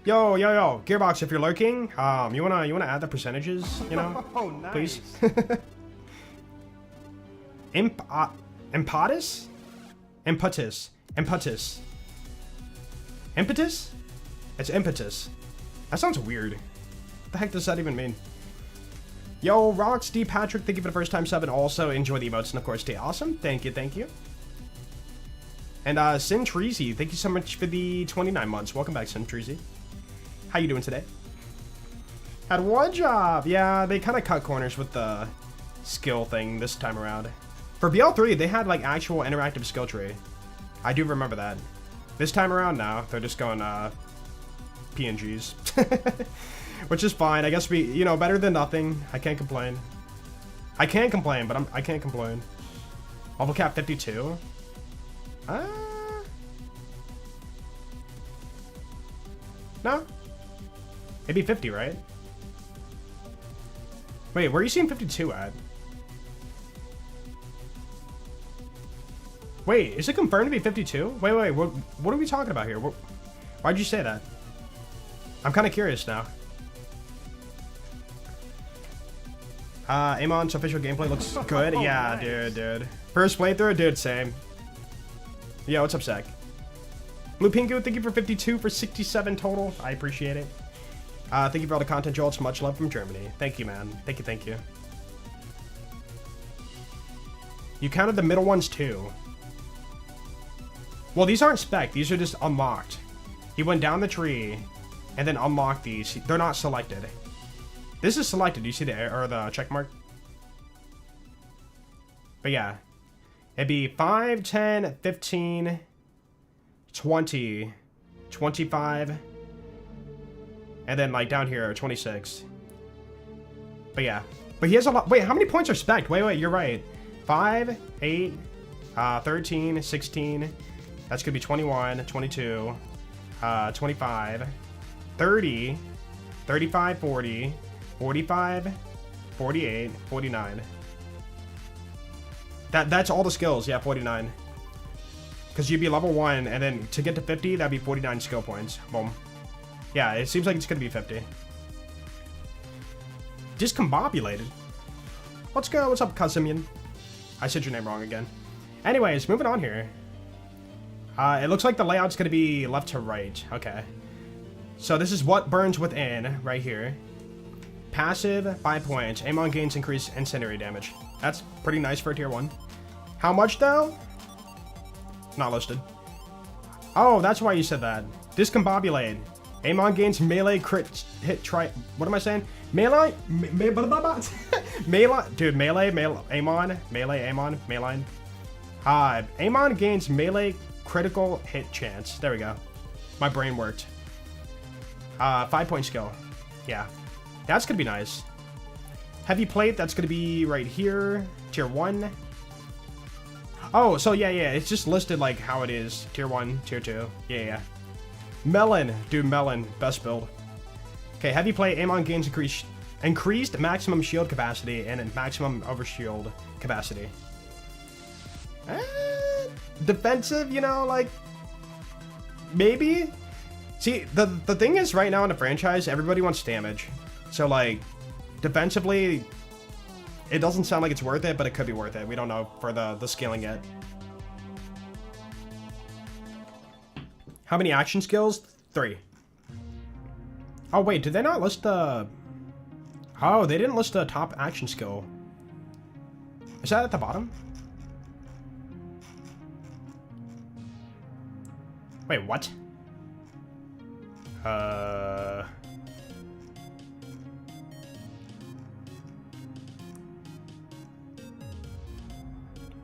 Yo, Gearbox, if you're lurking, you wanna add the percentages, you know? Oh, nice. Please. Impetus? Impetus. It's impetus. That sounds weird. What the heck does that even mean? Yo, Rocks D Patrick, thank you for the first time sub, and also enjoy the emotes, and of course stay awesome. Thank you. And Sin Treasy, thank you so much for the 29 months. Welcome back, Sin Treasy. How you doing today? Had one job. Yeah, they kind of cut corners with the skill thing this time around. For BL3, they had like actual interactive skill tree. I do remember that. This time around now, they're just going PNGs. Which is fine. I guess we, you know, better than nothing. I can't complain. I can't complain, but I can't complain. Level cap 52. No? Maybe 50, right? Wait, where are you seeing 52 at? Wait, is it confirmed to be 52? Wait, what are we talking about here? Why'd you say that? I'm kind of curious now. Amon's official gameplay looks good. Yeah, nice. Dude. First playthrough, dude, same. Yo, what's up, Zach? Blue Pingu, thank you for 52 for 67 total. I appreciate it. Thank you for all the content, Joel. It's much love from Germany. Thank you, man. Thank you. You counted the middle ones, too. Well, these aren't spec. These are just unlocked. He went down the tree and then unlocked these. They're not selected. This is selected. Do you see the check mark? But yeah. It'd be 5, 10, 15, 20, 25, and then like down here, 26. But yeah. But he has a lot. Wait, how many points are spec'd? Wait, you're right. 5, 8, 13, 16. That's gonna be 21, 22, 25, 30, 35, 40, 45, 48, 49. That's all the skills, yeah, 49. Because you'd be level 1, and then to get to 50, that'd be 49 skill points. Boom. Yeah, it seems like it's gonna be 50. Discombobulated. Let's go. What's up, Kazimian? I said your name wrong again. Anyways, moving on here. It looks like the layout's gonna be left to right. Okay. So this is what burns within, right here. Passive, 5 points. Amon gains increased incendiary damage. That's pretty nice for a tier 1. How much, though? Not listed. Oh, that's why you said that. Discombobulate. Amon gains melee crit hit what am I saying? Melee? Melee? Dude, melee, Amon, melee. Amon gains melee critical hit chance. There we go. My brain worked. 5-point skill. Yeah. That's gonna be nice. Heavy plate, that's gonna be right here. Tier 1. Oh, so yeah, it's just listed like how it is. Tier 1, tier 2. Yeah. Melon. Dude, melon. Best build. Okay, heavy plate, Amon gains increased maximum shield capacity and maximum overshield capacity. Defensive, you know, like, maybe? See, the thing is, right now in the franchise, everybody wants damage. So, like, defensively, it doesn't sound like it's worth it, but it could be worth it. We don't know for the scaling yet. How many action skills? 3. Oh, wait, did they not list the... Oh, they didn't list the top action skill. Is that at the bottom? Wait, what?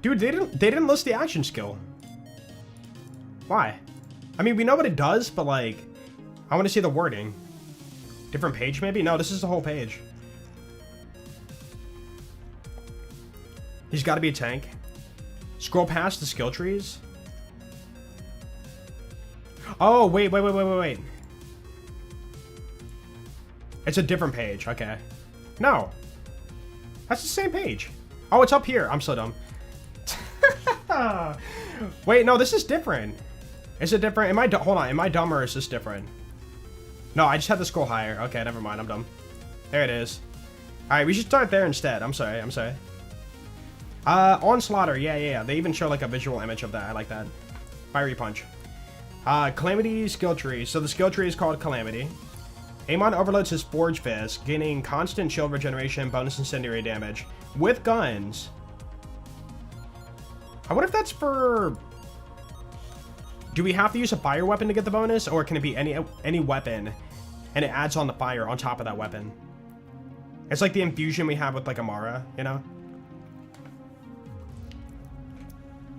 Dude, they didn't list the action skill. Why? I mean, we know what it does, but like, I want to see the wording. Different page, maybe? No, this is the whole page. He's got to be a tank. Scroll past the skill trees. Oh, wait. It's a different page. Okay. No. That's the same page. Oh, it's up here. I'm so dumb. Wait, no, this is different. Is it different? Hold on. Am I dumb or is this different? No, I just had to scroll higher. Okay, never mind. I'm dumb. There it is. All right, we should start there instead. I'm sorry. Onslaughter. Yeah. They even show like a visual image of that. I like that. Fiery punch. Calamity skill tree. So the skill tree is called Calamity. Amon overloads his Forge Fist, gaining constant shield regeneration, bonus incendiary damage with guns. I wonder if that's for... Do we have to use a fire weapon to get the bonus, or can it be any weapon, and it adds on the fire on top of that weapon? It's like the infusion we have with like Amara, you know?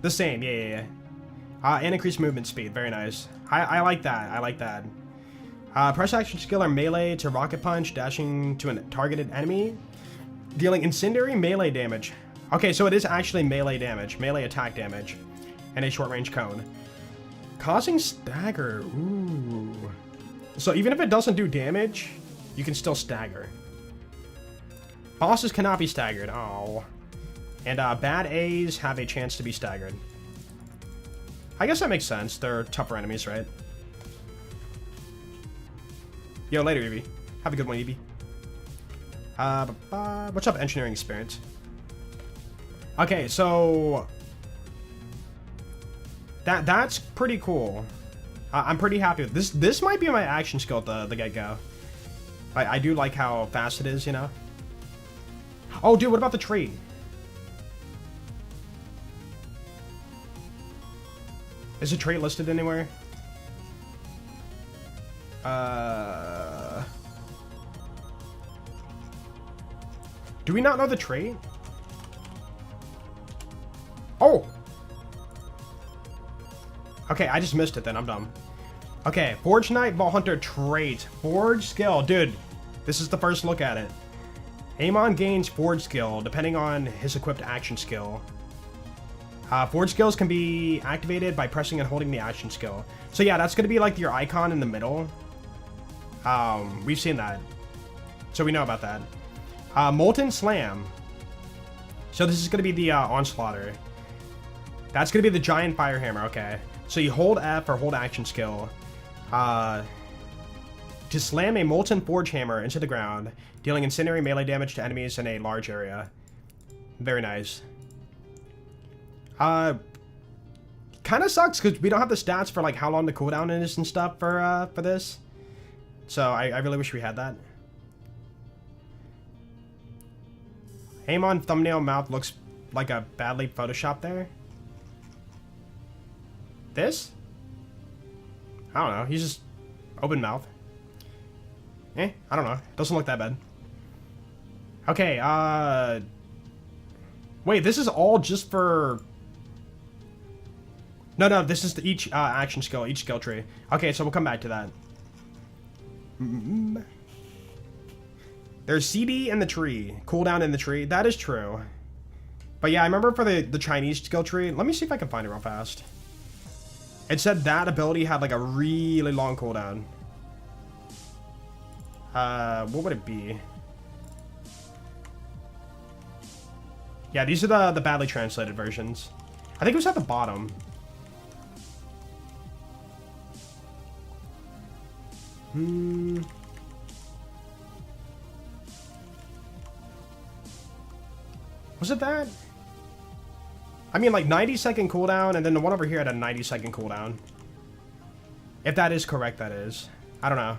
The same, yeah. And increased movement speed, very nice. I like that. Press action skill are melee to rocket punch, dashing to a targeted enemy, dealing incendiary melee damage. Okay, so it is actually melee damage, melee attack damage, and a short range cone. Causing stagger, ooh. So even if it doesn't do damage, You can still stagger. Bosses cannot be staggered. Oh. And bad A's have a chance to be staggered. I guess that makes sense. They're tougher enemies, right? Yo, later, Evie. Have a good one, Evie. What's up, engineering experience? Okay, so that's pretty cool. I'm pretty happy with this. This might be my action skill at the get-go. I do like how fast it is, you know? Oh, dude, what about the tree? Is the trait listed anywhere? Do we not know the trait? Oh! Okay, I just missed it then. I'm dumb. Okay, Forgeknight, Vault Hunter trait. Forge skill. Dude, this is the first look at it. Amon gains Forge skill depending on his equipped action skill. Forge skills can be activated by pressing and holding the action skill. So yeah, that's going to be like your icon in the middle. We've seen that. So we know about that. Molten Slam. So this is going to be the Onslaughter. That's going to be the giant fire hammer, okay. So you hold F or hold action skill to slam a molten forge hammer into the ground, dealing incendiary melee damage to enemies in a large area. Very nice. Kind of sucks because we don't have the stats for like how long the cooldown is and stuff for this. So I really wish we had that. Amon thumbnail mouth looks like a badly photoshopped there. This? I don't know. He's just open mouth. I don't know. Doesn't look that bad. Okay, wait, this is all just for... No, this is each action skill, each skill tree. Okay, so we'll come back to that. There's CD in the tree. Cooldown in the tree. That is true. But yeah, I remember for the Chinese skill tree. Let me see if I can find it real fast. It said that ability had like a really long cooldown. What would it be? Yeah, these are the badly translated versions. I think it was at the bottom. Was it that? I mean, like 90-second cooldown, and then the one over here had a 90-second cooldown. If that is correct, that is. I don't know.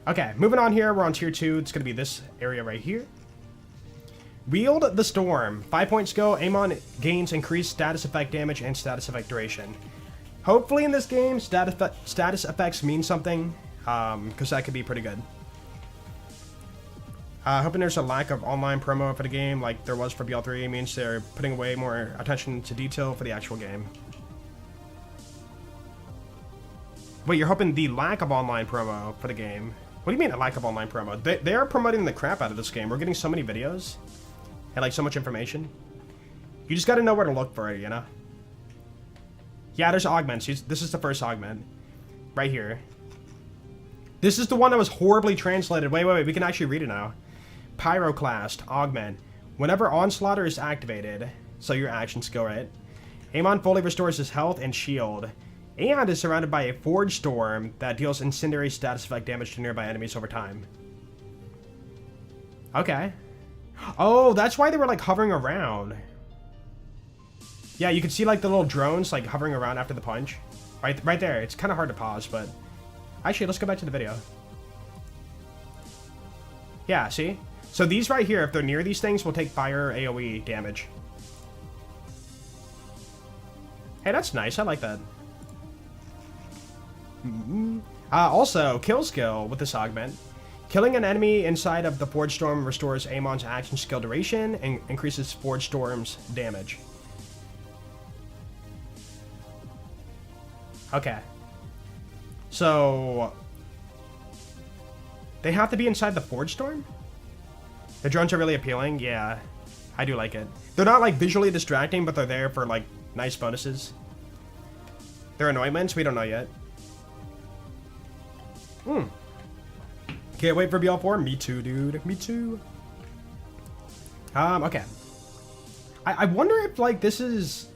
Okay, moving on here. We're on tier 2. It's going to be this area right here. Wield the Storm. 5-point skill. Amon gains increased status effect damage and status effect duration. Hopefully in this game, status effects mean something, because that could be pretty good. Hoping there's a lack of online promo for the game like there was for BL3. It means they're putting way more attention to detail for the actual game. Wait, you're hoping the lack of online promo for the game? What do you mean a lack of online promo? They are promoting the crap out of this game. We're getting so many videos and like so much information. You just got to know where to look for it, you know? Yeah, there's augments. This is the first augment. Right here. This is the one that was horribly translated. Wait. We can actually read it now. Pyroclast. Augment. Whenever Onslaughter is activated, so your action skill, right? Amon fully restores his health and shield. And is surrounded by a Forge Storm that deals incendiary status effect damage to nearby enemies over time. Okay. Oh, that's why they were like hovering around. Yeah, you can see like the little drones like hovering around after the punch. Right there. It's kind of hard to pause, but... Actually, let's go back to the video. Yeah, see? So these right here, if they're near these things, will take fire AoE damage. Hey, that's nice. I like that. Also, kill skill with this augment. Killing an enemy inside of the Forge Storm restores Amon's action skill duration and increases Forge Storm's damage. Okay. So... they have to be inside the Forge Storm? The drones are really appealing? Yeah. I do like it. They're not, like, visually distracting, but they're there for, like, nice bonuses. They're anointments? We don't know yet. Can't wait for BL4. Me too, dude. Me too. Okay. I wonder if, like, this is...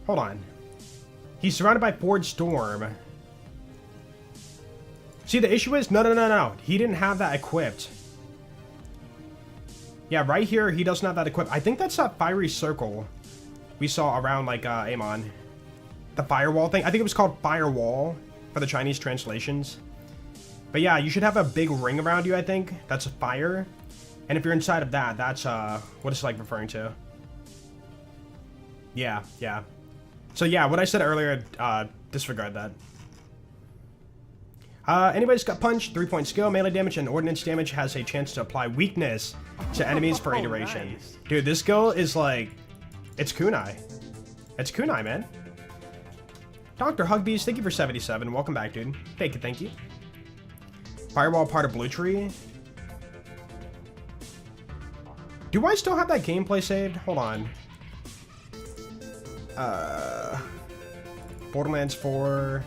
Hold on. He's surrounded by Forge Storm. See, the issue is... No. He didn't have that equipped. Yeah, right here, he doesn't have that equipped. I think that's that fiery circle we saw around, like, Amon. The firewall thing. I think it was called Firewall for the Chinese translations. But yeah, you should have a big ring around you, I think. That's a fire. And if you're inside of that, that's, what it's, like, referring to. Yeah. So yeah, what I said earlier, disregard that. Anyways, Gut Punch, 3-point skill, melee damage, and ordnance damage has a chance to apply weakness to enemies for a duration. Nice. Dude, this skill is like, it's kunai. It's kunai, man. Dr. Hugbees, thank you for 77. Welcome back, dude. Thank you. Firewall, part of Blue Tree. Do I still have that gameplay saved? Hold on. Borderlands 4.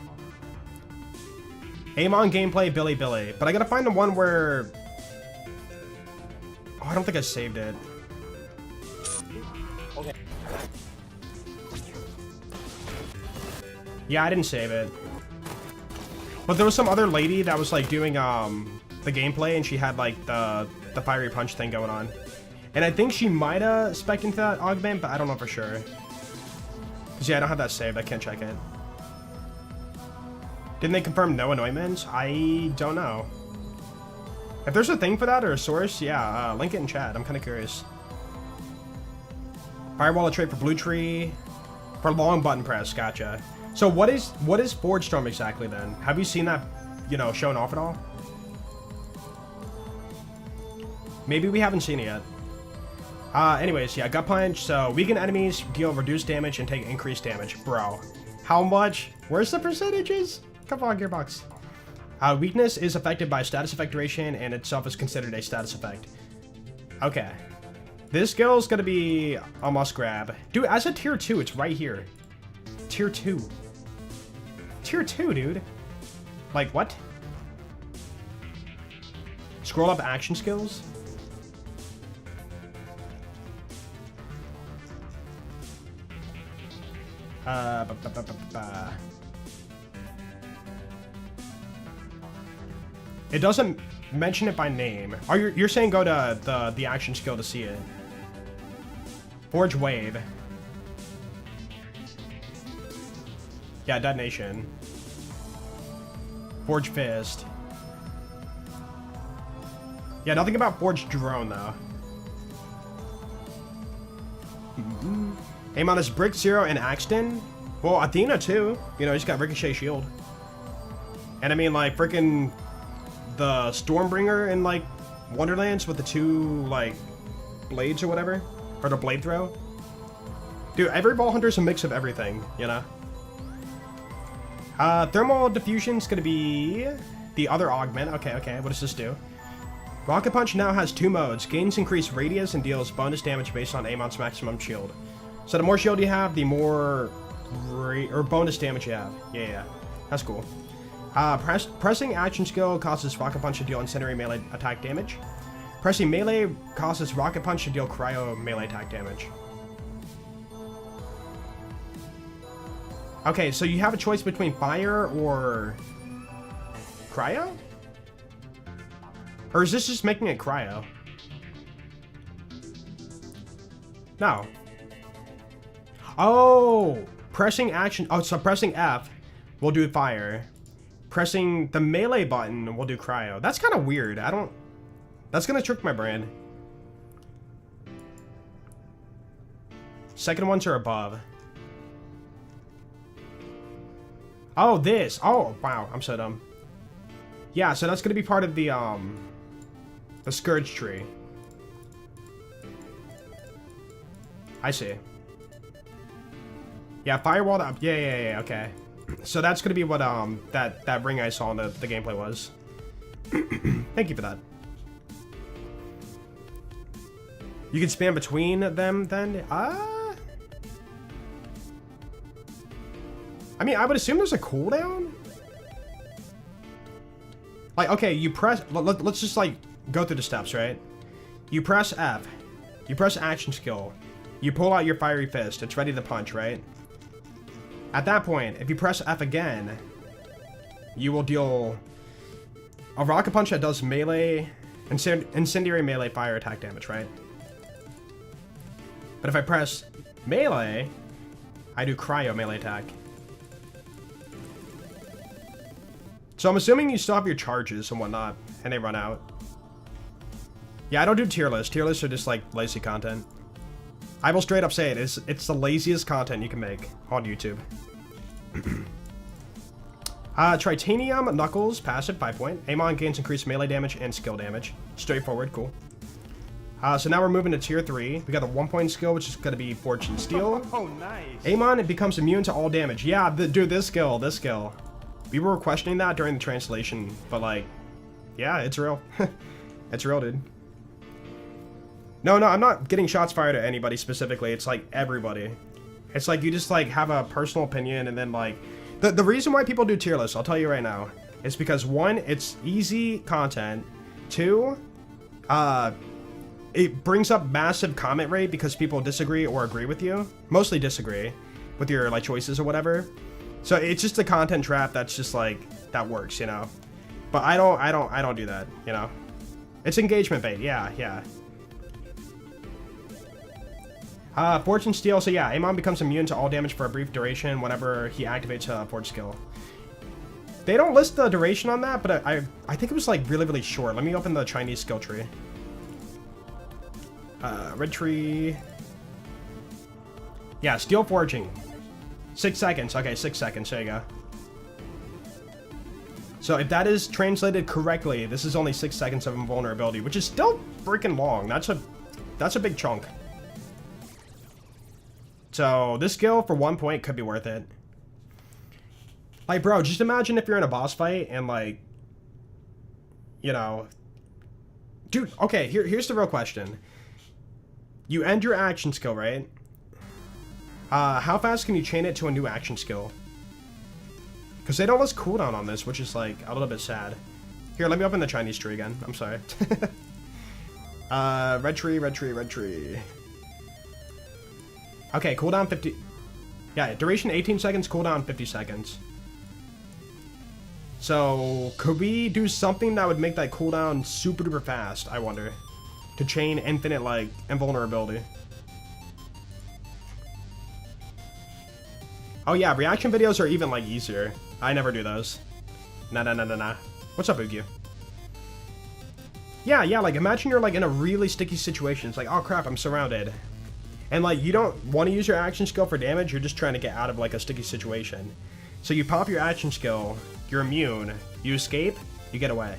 Amon gameplay, Billy. But I gotta find the one where... Oh, I don't think I saved it. Okay. Yeah, I didn't save it. But there was some other lady that was, like, doing, the gameplay, and she had, like, the fiery punch thing going on. And I think she might have spec'd into that augment, but I don't know for sure. Because, yeah, I don't have that saved. I can't check it. Didn't they confirm no anointments? I don't know. If there's a thing for that or a source, yeah, link it in chat. I'm kind of curious. Firewall a trait for Blue Tree. For long button press, gotcha. So what is Forge Storm exactly then? Have you seen that, you know, shown off at all? Maybe we haven't seen it yet. Anyways, yeah, Gut Punch. So weaken enemies, deal reduced damage, and take increased damage. Bro, how much? Where's the percentages? Come on, Gearbox. Weakness is affected by status effect duration, and itself is considered a status effect. Okay. This skill is gonna be a must grab. Dude, as a tier 2, it's right here. Tier 2. Tier 2, dude. Like, what? Scroll up action skills. It doesn't mention it by name. Oh, you're saying go to the action skill to see it. Forge Wave. Yeah, Detonation. Forge Fist. Yeah, nothing about Forge Drone, though. Amon is Brick, Zero, and Axton. Well, Athena, too. You know, he's got Ricochet Shield. And I mean, like, freaking the Stormbringer in, like, Wonderlands with the two, like, blades or whatever. Or the blade throw. Dude, every Ball Hunter's a mix of everything, you know? Thermal Diffusion's gonna be the other augment. Okay, what does this do? Rocket Punch now has 2 modes. Gains increased radius and deals bonus damage based on Amon's maximum shield. So the more shield you have, the more bonus damage you have. Yeah. That's cool. Pressing action skill causes Rocket Punch to deal incendiary melee attack damage. Pressing melee causes Rocket Punch to deal cryo melee attack damage. Okay, so you have a choice between fire or cryo? Or is this just making it cryo? No. Oh, pressing action. Oh, so pressing F will do fire. Pressing the melee button will do cryo. That's kind of weird. That's going to trick my brain. Second ones are above. Oh, this. Oh, wow. I'm so dumb. Yeah, so that's going to be part of the Scourge tree. I see. Yeah, firewall up. Yeah, okay. So that's going to be what that ring I saw in the gameplay was. Thank you for that. You can spam between them then? I mean, I would assume there's a cooldown? Like, okay, you press, let's just like go through the steps, right? You press F, you press action skill, you pull out your fiery fist, it's ready to punch, right? At that point, if you press F again, you will deal a rocket punch that does melee, incendiary melee fire attack damage, right? But if I press melee, I do cryo melee attack. So I'm assuming you still have your charges and whatnot, and they run out. Yeah, I don't do tier lists. Tier lists are just like lazy content. I will straight up say it, it's the laziest content you can make on YouTube. Tritanium Knuckles, passive, 5 point. Amon gains increased melee damage and skill damage. Straightforward, cool. So now we're moving to tier 3. We got a 1 point skill, which is going to be Fortune Steel. Oh, nice. Amon, it becomes immune to all damage. Yeah, dude, this skill. We were questioning that during the translation, but like, yeah, it's real. It's real, dude. No, I'm not getting shots fired at anybody specifically. It's like everybody. It's like you just like have a personal opinion, and then like, the reason why people do tier lists, I'll tell you right now, is because 1, it's easy content. 2, it brings up massive comment rate because people disagree or agree with you. Mostly disagree with your like choices or whatever. So it's just a content trap that's just like, that works, you know? But I don't do that, you know? It's engagement bait, yeah. Fortune Steel, so yeah, Amon becomes immune to all damage for a brief duration whenever he activates a Forge skill. They don't list the duration on that, but I think it was like really short. Let me open the Chinese skill tree. Red tree. Yeah, Steel Forging. 6 seconds. Okay, 6 seconds. There you go. So if that is translated correctly, this is only 6 seconds of invulnerability, which is still freaking long. That's a big chunk. So this skill for 1 point could be worth it. Like, bro, just imagine if you're in a boss fight and like, you know, dude. Okay, here's the real question. You end your action skill, right? How fast can you chain it to a new action skill? Because they don't list cooldown on this, which is like a little bit sad. Here, let me open the Chinese tree again. I'm sorry. Red tree. Okay, cooldown 50. Yeah, duration 18 seconds, cooldown 50 seconds. So, could we do something that would make that cooldown super duper fast, I wonder? To chain infinite, like, invulnerability. Oh yeah, reaction videos are even, like, easier. I never do those. Nah. What's up, Ugu? Yeah, like, imagine you're, like, in a really sticky situation. It's like, oh crap, I'm surrounded. And, like, you don't want to use your action skill for damage, you're just trying to get out of, like, a sticky situation. So you pop your action skill, you're immune, you escape, you get away.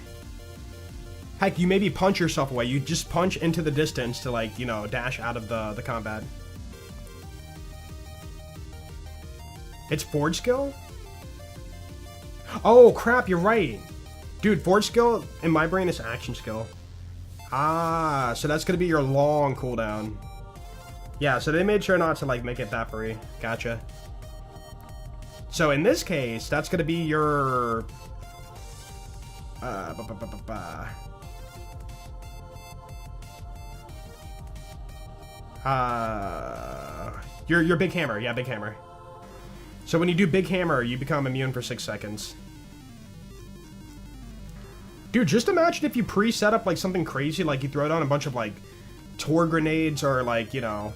Heck, you maybe punch yourself away. You just punch into the distance to, like, you know, dash out of the combat. It's Forge skill? Oh, crap, you're right. Dude, Forge skill, in my brain, is action skill. Ah, so that's going to be your long cooldown. Yeah, so they made sure not to, like, make it that free. Gotcha. So in this case, that's going to be your... Your big hammer. Yeah, big hammer. So when you do big hammer, you become immune for 6 seconds. Dude, just imagine if you pre-set up, like, something crazy, like you throw down a bunch of, like, Tor grenades or, like, you know...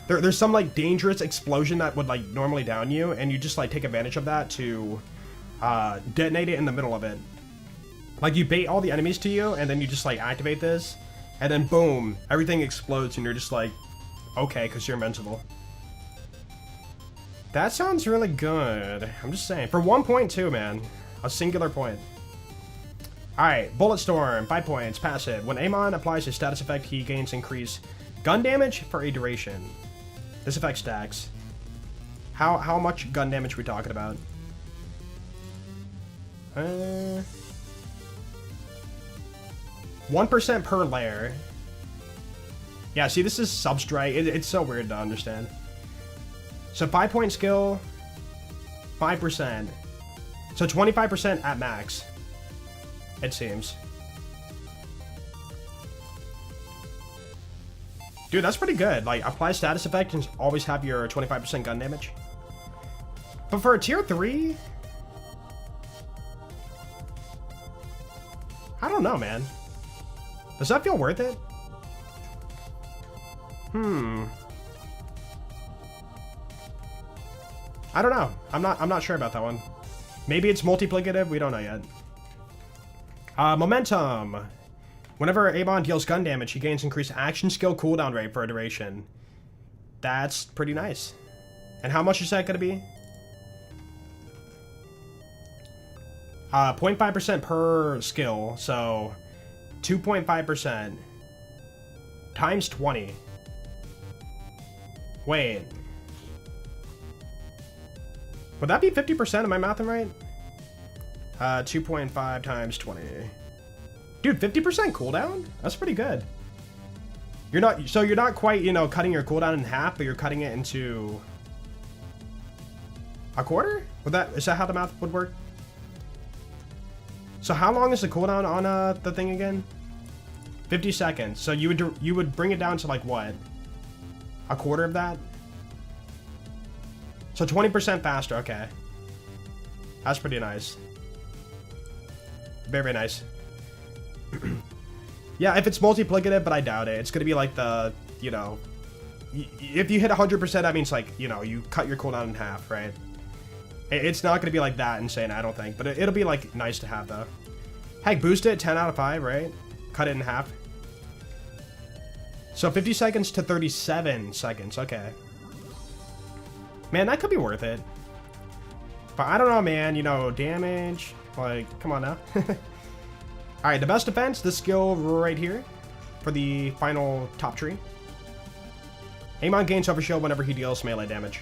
There's some, like, dangerous explosion that would, like, normally down you, and you just, like, take advantage of that to detonate it in the middle of it. Like, you bait all the enemies to you, and then you just, like, activate this, and then boom, everything explodes, and you're just like, okay, because you're invincible. That sounds really good. I'm just saying. For 1 point too, man. A singular point. Alright, Bullet Storm, 5 points, passive. When Amon applies his status effect, he gains increased gun damage for a duration. This effect stacks. How much gun damage are we talking about? 1% per layer. Yeah, see, this is substrate. It's so weird to understand. So 5 point skill, 5%. So 25% at max. It seems. Dude, that's pretty good. Like, apply status effect and always have your 25% gun damage. But for a tier 3... I don't know, man. Does that feel worth it? I don't know. I'm not sure about that one. Maybe it's multiplicative, we don't know yet. Momentum. Whenever Amon deals gun damage, he gains increased action skill cooldown rate for a duration. That's pretty nice. And how much is that going to be? 0.5% per skill, so 2.5% times 20. Wait. Would that be 50%? Am I mathing right? 2.5 times 20. Dude, 50% cooldown? That's pretty good. You're not quite, you know, cutting your cooldown in half, but you're cutting it into a quarter? Is that how the math would work? So how long is the cooldown on the thing again? 50 seconds. So you would bring it down to like what? A quarter of that? So 20% faster, okay. That's pretty nice. Very, very nice. Yeah, if it's multiplicative, but I doubt it. It's gonna be like the, you know, if you hit 100%, that means like, you know, you cut your cooldown in half, right? It's not gonna be like that insane, I don't think, but it'll be like nice to have though. Heck, boost it 10 out of 5, right? Cut it in half. So 50 seconds to 37 seconds, okay. Man, that could be worth it. But I don't know, man, you know, damage, like, come on now. Alright, the best defense, this skill right here, for the final top tree. Amon gains overshield whenever he deals melee damage.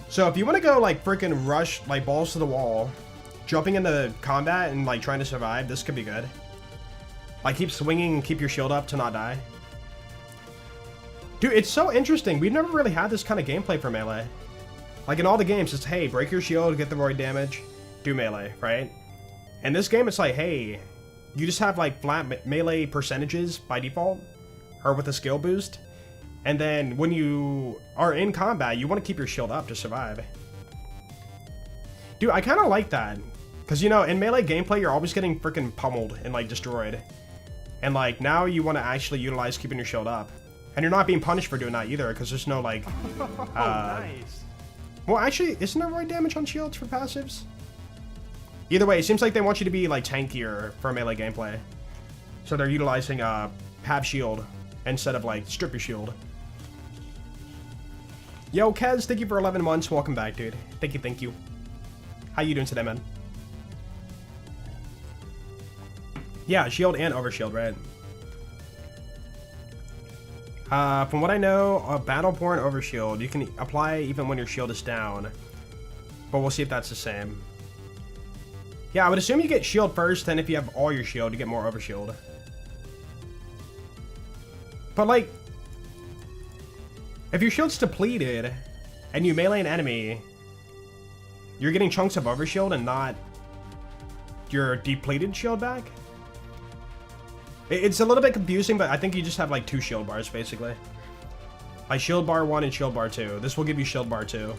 So if you want to go, like, freaking rush, like, balls to the wall, jumping into combat and, like, trying to survive, this could be good. Like, keep swinging and keep your shield up to not die. Dude, it's so interesting. We've never really had this kind of gameplay for melee. Like, in all the games, it's, hey, break your shield, get the void damage, do melee, right? In this game, it's like, hey, you just have, like, flat melee percentages by default, or with a skill boost. And then when you are in combat, you want to keep your shield up to survive. Dude, I kind of like that. Because, you know, in melee gameplay, you're always getting freaking pummeled and, like, destroyed. And, like, now you want to actually utilize keeping your shield up. And you're not being punished for doing that either, because there's no, like... nice. Well, actually, isn't there void damage on shields for passives? Either way, it seems like they want you to be, like, tankier for melee gameplay. So they're utilizing, have shield instead of, like, strip your shield. Yo, Kez, thank you for 11 months. Welcome back, dude. Thank you. How you doing today, man? Yeah, shield and overshield, right? From what I know, a Battleborn overshield, you can apply even when your shield is down. But we'll see if that's the same. Yeah, I would assume you get shield first, then if you have all your shield, you get more overshield. But, like, if your shield's depleted, and you melee an enemy, you're getting chunks of overshield and not your depleted shield back? It's a little bit confusing, but I think you just have, like, 2 shield bars, basically. Like, shield bar 1 and shield bar 2. This will give you shield bar 2.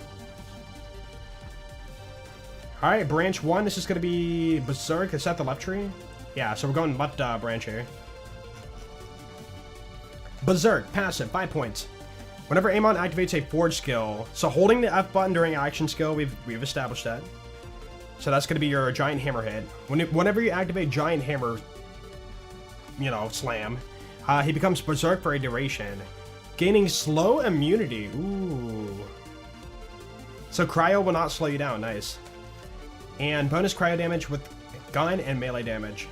Alright, branch 1, this is going to be Berserk. Is that the left tree? Yeah, so we're going left branch here. Berserk, passive, 5 points. Whenever Amon activates a forge skill, so holding the F button during action skill, we've established that. So that's going to be your giant hammer hit. Whenever you activate giant hammer, you know, slam, he becomes Berserk for a duration, gaining slow immunity. Ooh. So cryo will not slow you down. Nice. And bonus cryo damage with gun and melee damage.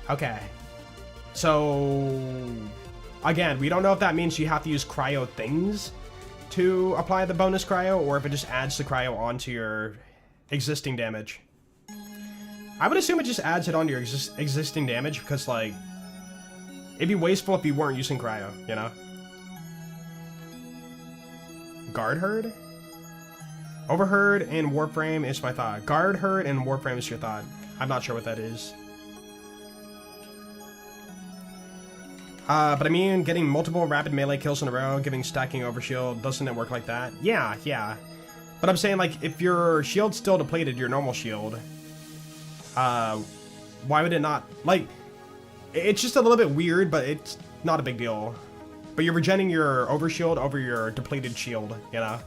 Okay. So, again, we don't know if that means you have to use cryo things to apply the bonus cryo, or if it just adds the cryo onto your existing damage. I would assume it just adds it onto your existing damage, because, like, it'd be wasteful if you weren't using cryo, you know? Guard herd? Overheard and Warframe is my thought. Guard heard and Warframe is your thought. I'm not sure what that is. But I mean, getting multiple rapid melee kills in a row, giving stacking overshield, doesn't it work like that? Yeah, yeah. But I'm saying, like, if your shield's still depleted, your normal shield, why would it not? Like, it's just a little bit weird, but it's not a big deal. But you're regenerating your overshield over your depleted shield, you know?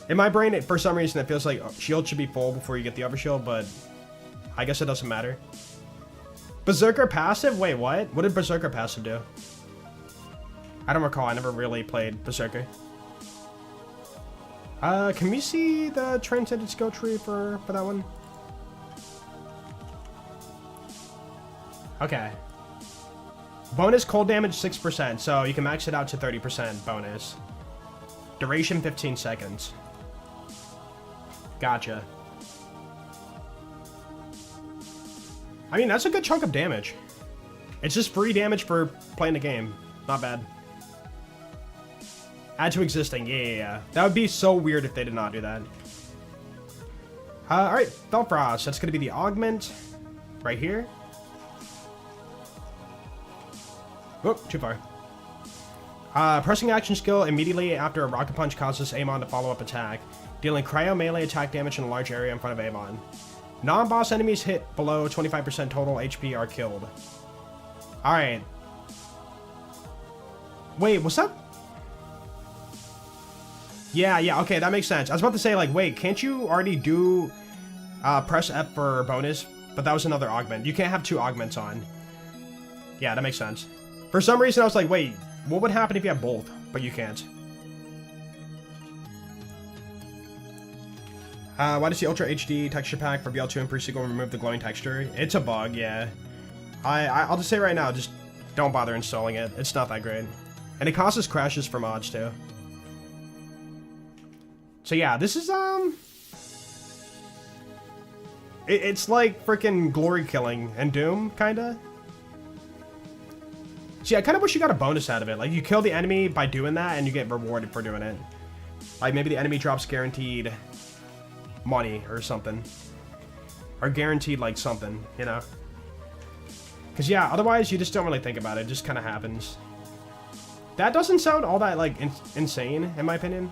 In my brain, for some reason, it feels like shield should be full before you get the overshield, but I guess it doesn't matter. Berserker passive? Wait, what? What did Berserker passive do? I don't recall. I never really played Berserker. Can we see the transcended skill tree for that one? Okay. Bonus cold damage 6%, so you can max it out to 30% bonus. Duration 15 seconds. Gotcha. I mean, that's a good chunk of damage. It's just free damage for playing the game. Not bad. Add to existing. Yeah. That would be so weird if they did not do that. Alright, Felfrost. That's going to be the augment right here. Whoop, too far. Pressing action skill immediately after a rocket punch causes Amon to follow up attack, dealing cryo melee attack damage in a large area in front of Amon. Non-boss enemies hit below 25% total HP are killed. Alright. Wait, what's that? Yeah, okay, that makes sense. I was about to say, like, wait, can't you already do press F for bonus? But that was another augment. You can't have two augments on. Yeah, that makes sense. For some reason, I was like, wait, what would happen if you have both? But you can't. Why does the Ultra HD texture pack for BL2 and Pre-Sequel remove the glowing texture? It's a bug, yeah. I'll just say right now, just don't bother installing it. It's not that great. And it causes crashes for mods, too. So yeah, this is, it's like freaking glory killing in Doom, kinda. See, I kind of wish you got a bonus out of it. Like, you kill the enemy by doing that, and you get rewarded for doing it. Like, maybe the enemy drops guaranteed money or something. Or guaranteed, like, something, you know? Because, yeah, otherwise, you just don't really think about it. It just kind of happens. That doesn't sound all that, like, insane, in my opinion.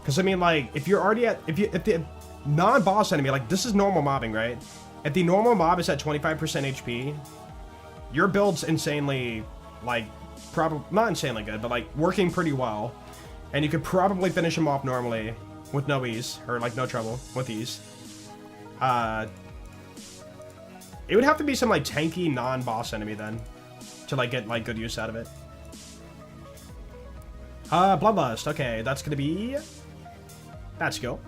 Because, I mean, like, if you're already at... If the non-boss enemy, like, this is normal mobbing, right? If the normal mob is at 25% HP... Your build's insanely, like, probably, not insanely good, but, like, working pretty well. And you could probably finish him off normally with no ease, or, like, no trouble with ease. It would have to be some, like, tanky non-boss enemy, then, to, like, get, like, good use out of it. Bloodlust. Okay, that's gonna be that skill.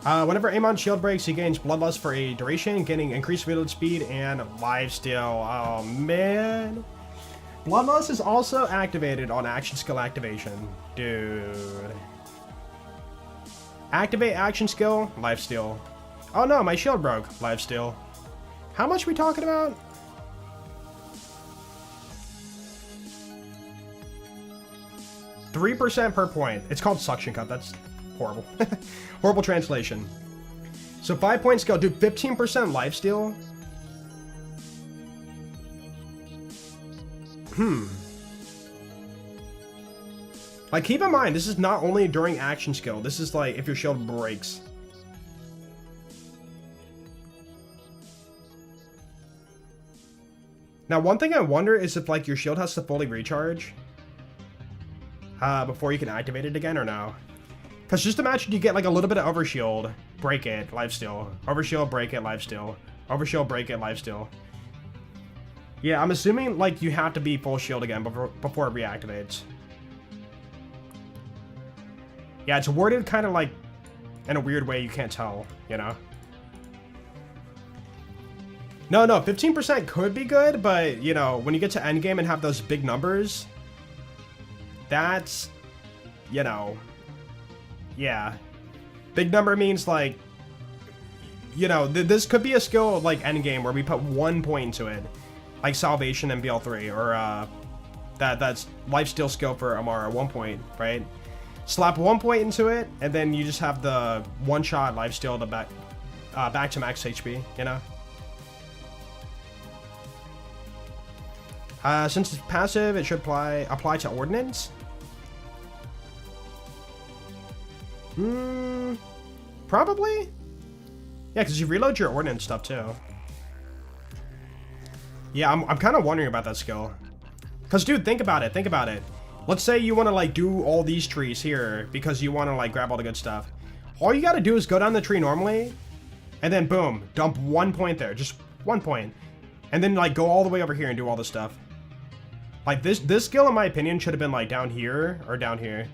Whenever Amon's shield breaks, he gains Bloodlust for a duration, gaining increased reload speed and lifesteal. Oh, man. Bloodlust is also activated on action skill activation. Dude. Activate action skill, lifesteal. Oh, no, my shield broke. Lifesteal. How much are we talking about? $3% per point. It's called suction cup. That's horrible. Horrible translation. So 5-point skill. Dude, 15% lifesteal? Like, keep in mind, this is not only during action skill. This is, like, if your shield breaks. Now, one thing I wonder is if, like, your shield has to fully recharge before you can activate it again, or no? Because just imagine you get, like, a little bit of overshield, break it, lifesteal. Overshield, break it, lifesteal. Overshield, break it, lifesteal. Yeah, I'm assuming, like, you have to be full shield again before it reactivates. Yeah, it's worded kind of, like, in a weird way you can't tell, you know? No, 15% could be good, but, you know, when you get to endgame and have those big numbers, that's, you know... Yeah. Big number means, like, you know, this could be a skill, like, endgame, where we put 1 point into it. Like Salvation and BL3, or, that's lifesteal skill for Amara, 1 point, right? Slap 1 point into it, and then you just have the one-shot lifesteal to back to max HP, you know? Since it's passive, it should apply to ordnance. Probably? Yeah, because you reload your ordnance stuff too. Yeah, I'm kind of wondering about that skill. Because, dude, think about it. Let's say you want to, like, do all these trees here because you want to, like, grab all the good stuff. All you got to do is go down the tree normally, and then, boom, dump 1 point there. Just 1 point. And then, like, go all the way over here and do all this stuff. Like, this skill, in my opinion, should have been, like, down here or down here.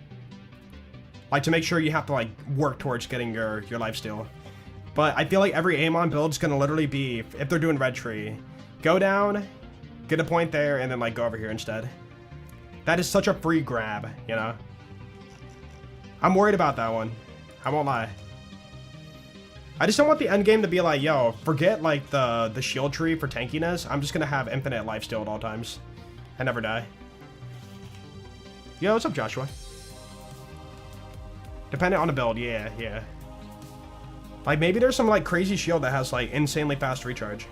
Like, to make sure you have to, like, work towards getting your lifesteal. But I feel like every Amon build is going to literally be, if they're doing red tree, go down, get a point there, and then, like, go over here instead. That is such a free grab, you know? I'm worried about that one. I won't lie. I just don't want the end game to be like, yo, forget, like, the shield tree for tankiness. I'm just going to have infinite lifesteal at all times. I never die. Yo, what's up, Joshua? Depending on the build, yeah. Like, maybe there's some, like, crazy shield that has, like, insanely fast recharge.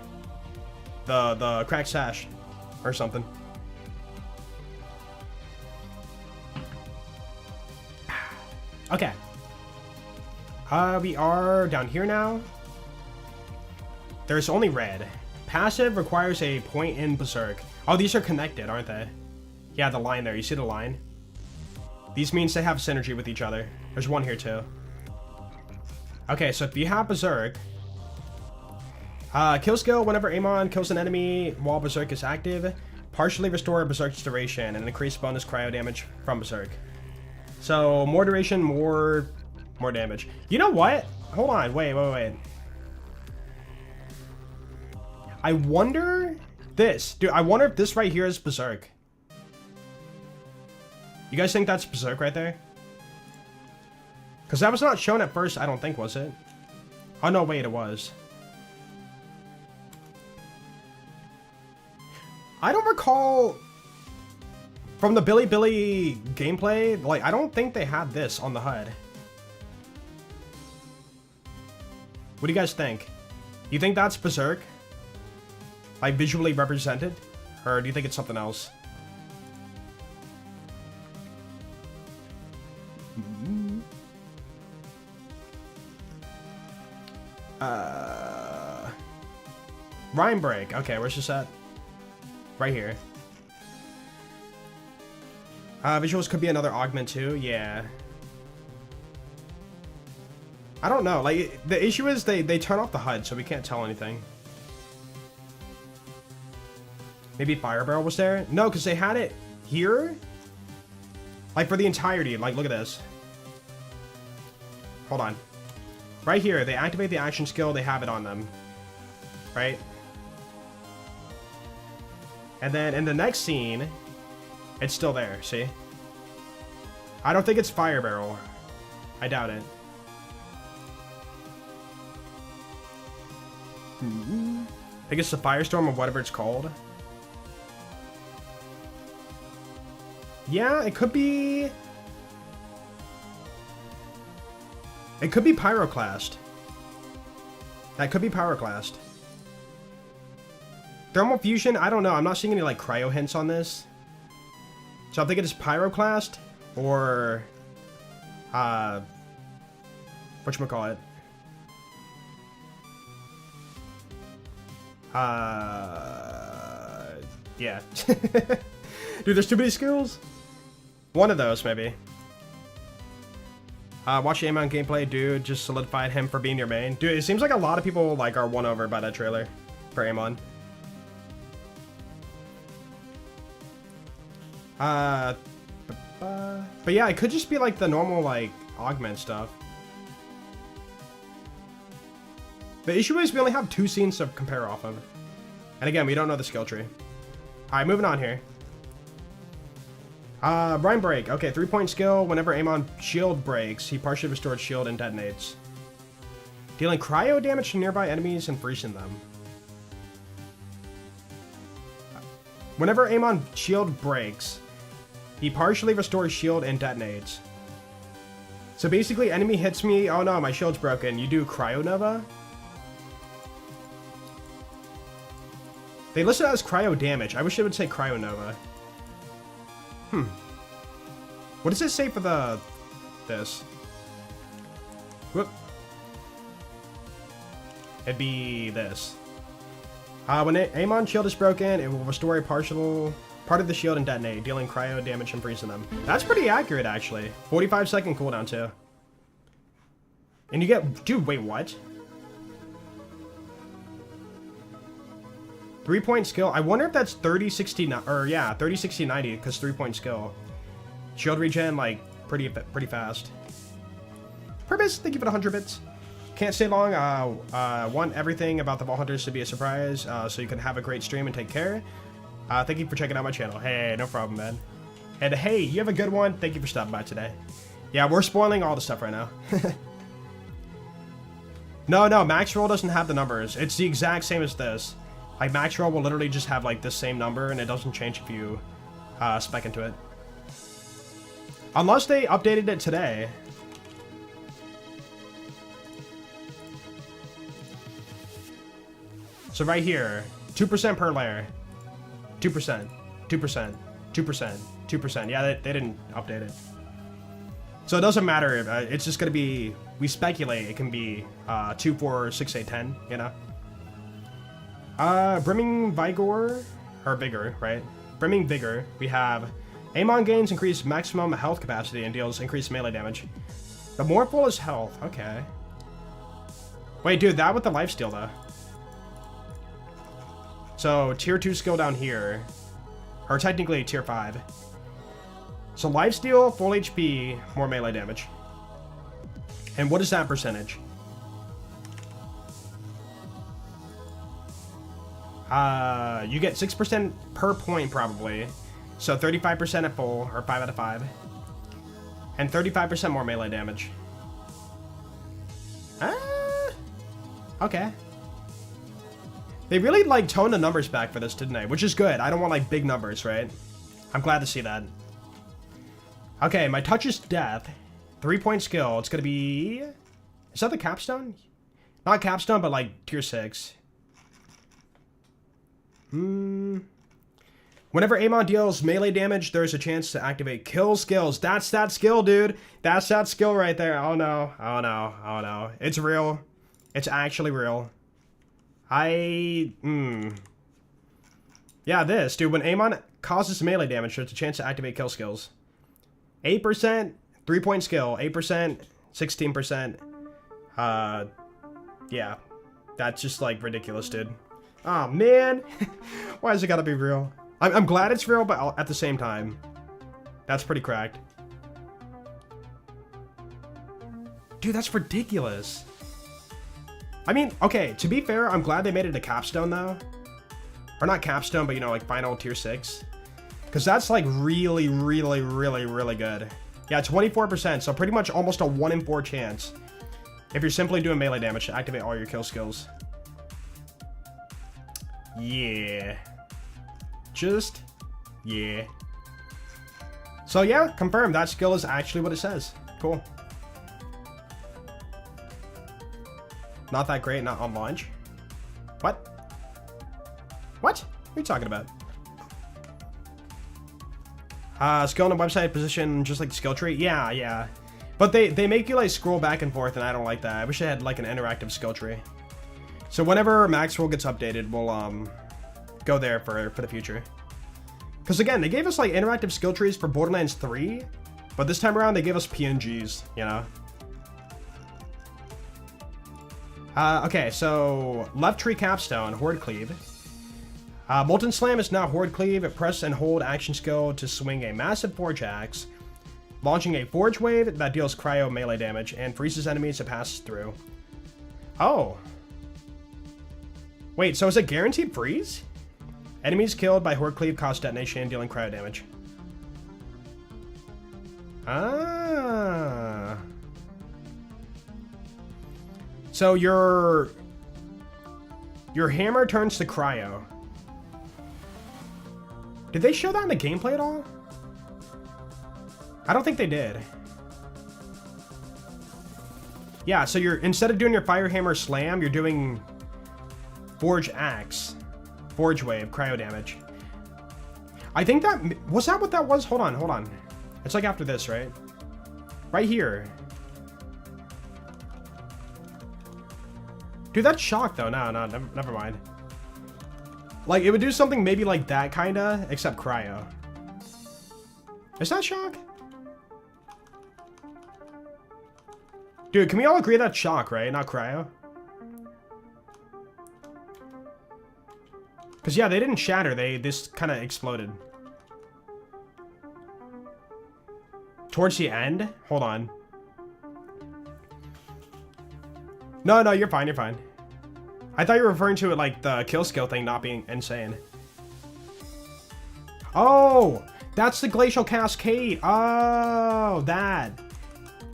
The cracked sash or something. Okay. We are down here now. There's only red. Passive requires a point in Berserk. Oh, these are connected, aren't they? Yeah, the line there. You see the line? These means they have synergy with each other. There's one here too. Okay, so if you have Berserk, kill skill whenever Amon kills an enemy while Berserk is active, partially restore Berserk's duration and increase bonus cryo damage from Berserk. So more duration, more damage. You know what? Hold on, wait. I wonder this, dude. I wonder if this right here is Berserk. You guys think that's Berserk right there? Because that was not shown at first, I don't think, was it? Oh, no, wait, it was. I don't recall from the Billy gameplay, like, I don't think they had this on the HUD. What do you guys think? You think that's Berserk? Like, visually represented? Or do you think it's something else? Rhyme break. Okay, where's this at? Right here. Visuals could be another augment too. Yeah. I don't know. Like, the issue is they turn off the HUD, so we can't tell anything. Maybe Fire Barrel was there? No, because they had it here. Like, for the entirety. Like, look at this. Hold on. Right here, they activate the action skill, they have it on them. Right? And then in the next scene, it's still there, see? I don't think it's Fire Barrel. I doubt it. I think it's the Firestorm or whatever it's called. Yeah, it could be... It could be Pyroclast. That could be Pyroclast. Thermal Fusion, I don't know. I'm not seeing any, like, cryo hints on this. So I think it is Pyroclast or... whatchamacallit? Yeah. Dude, there's too many skills. One of those, maybe. Watch the Amon gameplay, dude. Just solidified him for being your main. Dude, it seems like a lot of people, like, are won over by that trailer for Amon. But yeah, it could just be, like, the normal, like, augment stuff. The issue is we only have 2 scenes to compare off of. And again, we don't know the skill tree. Alright, moving on here. Brine Break. Okay, 3-point skill. Whenever Amon shield breaks, he partially restores shield and detonates. Dealing cryo damage to nearby enemies and freezing them. Whenever Amon shield breaks, he partially restores shield and detonates. So basically, enemy hits me. Oh no, my shield's broken. You do Cryo Nova? They listed it as Cryo Damage. I wish it would say Cryo Nova. What does it say for this? Whoop. It'd be this. When Amon shield is broken, it will restore a part of the shield and detonate, dealing cryo damage and freezing them. That's pretty accurate, actually. 45-second cooldown, too. And you get... Dude, wait, what? 3-point skill. I wonder if that's 30, 60... Or, yeah, 30, 60, 90, because 3-point skill. Shield regen, like, pretty fast. Purpose, thank you for the 100 bits. Can't stay long. Want everything about the Vault Hunters to be a surprise, so you can have a great stream and take care. Thank you for checking out my channel. Hey, no problem, man. And hey, you have a good one. Thank you for stopping by today. Yeah, we're spoiling all the stuff right now. No, Max Roll doesn't have the numbers. It's the exact same as this. Like, Max Roll will literally just have, like, the same number, and it doesn't change if you spec into it. Unless they updated it today. So right here, 2% per layer. 2%, 2%, 2%, 2%. Yeah, they didn't update it. So it doesn't matter. It's just going to be, we speculate it can be 2, 4, 6, 8, 10, you know? Brimming Vigor, or Vigor, right? Brimming Vigor, we have Amon gains increased maximum health capacity and deals increased melee damage. The more full is health, okay. Wait, dude, that with the lifesteal, though. So, tier 2 skill down here. Or technically, tier 5. So, lifesteal, full HP, more melee damage. And what is that percentage? You get 6% per point, probably. So, 35% at full, or 5 out of 5. And 35% more melee damage. Okay. They really, like, toned the numbers back for this, didn't they? Which is good. I don't want, like, big numbers, right? I'm glad to see that. Okay, my touch is death. 3-point skill. It's gonna be... Is that the capstone? Not capstone, but, like, tier 6. Whenever Amon deals melee damage, there's a chance to activate kill skills. That's that skill, dude. That's that skill right there. Oh, no. Oh, no. Oh, no. It's real. It's actually real. Yeah, this, dude. When Amon causes melee damage, there's a chance to activate kill skills. 8%, 3-point skill. 8%, 16%. Yeah. That's just, like, ridiculous, dude. Oh, man. Why has it gotta be real? I'm glad it's real, but at the same time, that's pretty cracked. Dude, that's ridiculous. I mean, okay, to be fair, I'm glad they made it a capstone, though. Or not capstone, but, you know, like, final tier 6. Because that's, like, really, really, really, really good. Yeah, 24%, so pretty much almost a 1 in 4 chance. If you're simply doing melee damage to activate all your kill skills. Yeah. Just, yeah. So, yeah, confirmed. That skill is actually what it says. Cool. Not that great, not on launch. What? What? What are you talking about? Skill on the website position just like the skill tree? Yeah, yeah. But they make you like scroll back and forth and I don't like that. I wish they had like an interactive skill tree. So whenever Max Roll gets updated, we'll go there for the future. Because again, they gave us like interactive skill trees for Borderlands 3, but this time around they gave us PNGs, you know? Okay, so left tree capstone, Horde Cleave. Molten Slam is now Horde Cleave. Press and hold action skill to swing a massive Forge Axe, launching a Forge Wave that deals cryo melee damage and freezes enemies it passes through. Oh. Wait, so is it guaranteed freeze? Enemies killed by Horde Cleave cause detonation, dealing cryo damage. Ah. So your hammer turns to cryo. Did they show that in the gameplay at all? I don't think they did. Yeah, so you're, instead of doing your Fire Hammer Slam, you're doing Forge Axe. Forge Wave, cryo damage. I think that, was that what that was? Hold on, hold on. It's like after this, right? Right here. Dude, that's shock though. No, never mind. Like, it would do something maybe like that, kinda, except cryo. Is that shock? Dude, can we all agree that's shock, right? Not cryo? Because, yeah, they didn't shatter. This kind of exploded. Towards the end? Hold on. No, you're fine, you're fine. I thought you were referring to it like the kill skill thing not being insane. Oh! That's the Glacial Cascade! Oh, that.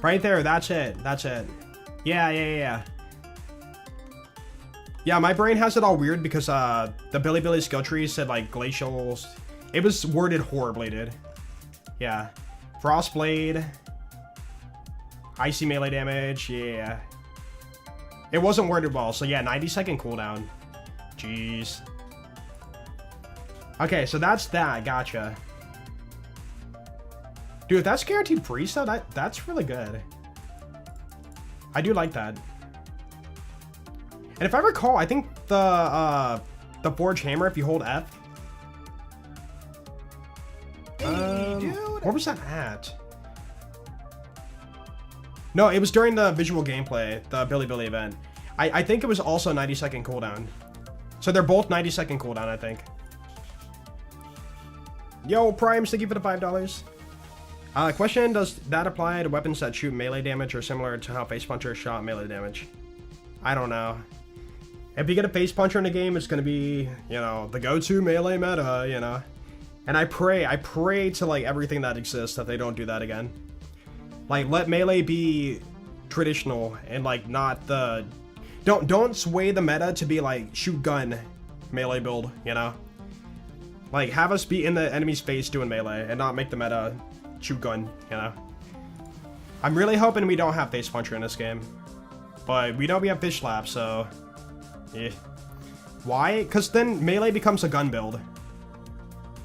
Right there, that's it. That's it. Yeah. Yeah, my brain has it all weird because the Billy skill tree said like glacials. It was worded horribly, dude. Yeah. Frostblade. Icy melee damage, yeah. It wasn't worded well, so yeah, 90-second cooldown. Jeez. Okay, so that's that, gotcha. Dude, if that's guaranteed freeze though, that's really good. I do like that. And if I recall, I think the Forge Hammer, if you hold F. Where was that at? No, it was during the visual gameplay, the Billy event. I think it was also 90-second cooldown. So they're both 90-second cooldown, I think. Yo, Primes, thank you for the $5. Question, does that apply to weapons that shoot melee damage or similar to how Face Puncher shot melee damage? I don't know. If you get a Face Puncher in the game, it's gonna be, you know, the go-to melee meta, you know. And I pray to, like, everything that exists that they don't do that again. Like, let melee be traditional and, like, not the... Don't sway the meta to be, like, shoot gun melee build, you know? Like, have us be in the enemy's face doing melee and not make the meta shoot gun, you know? I'm really hoping we don't have Face Puncher in this game. But we know we have Fish Slap, so... yeah. Why? Because then melee becomes a gun build.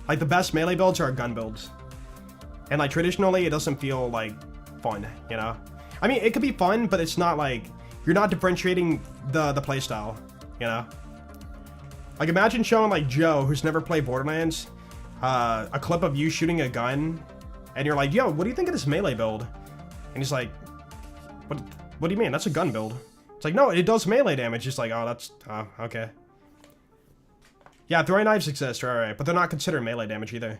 Like, the best melee builds are gun builds. And, like, traditionally, it doesn't feel, like, fun, you know? I mean, it could be fun, but it's not, like... You're not differentiating the playstyle, you know? Like, imagine showing, like, Joe, who's never played Borderlands, a clip of you shooting a gun, and you're like, yo, what do you think of this melee build? And he's like, what do you mean? That's a gun build. It's like, no, it does melee damage. He's like, oh, that's... oh, okay. Yeah, throwing knives exist, alright, but they're not considered melee damage either.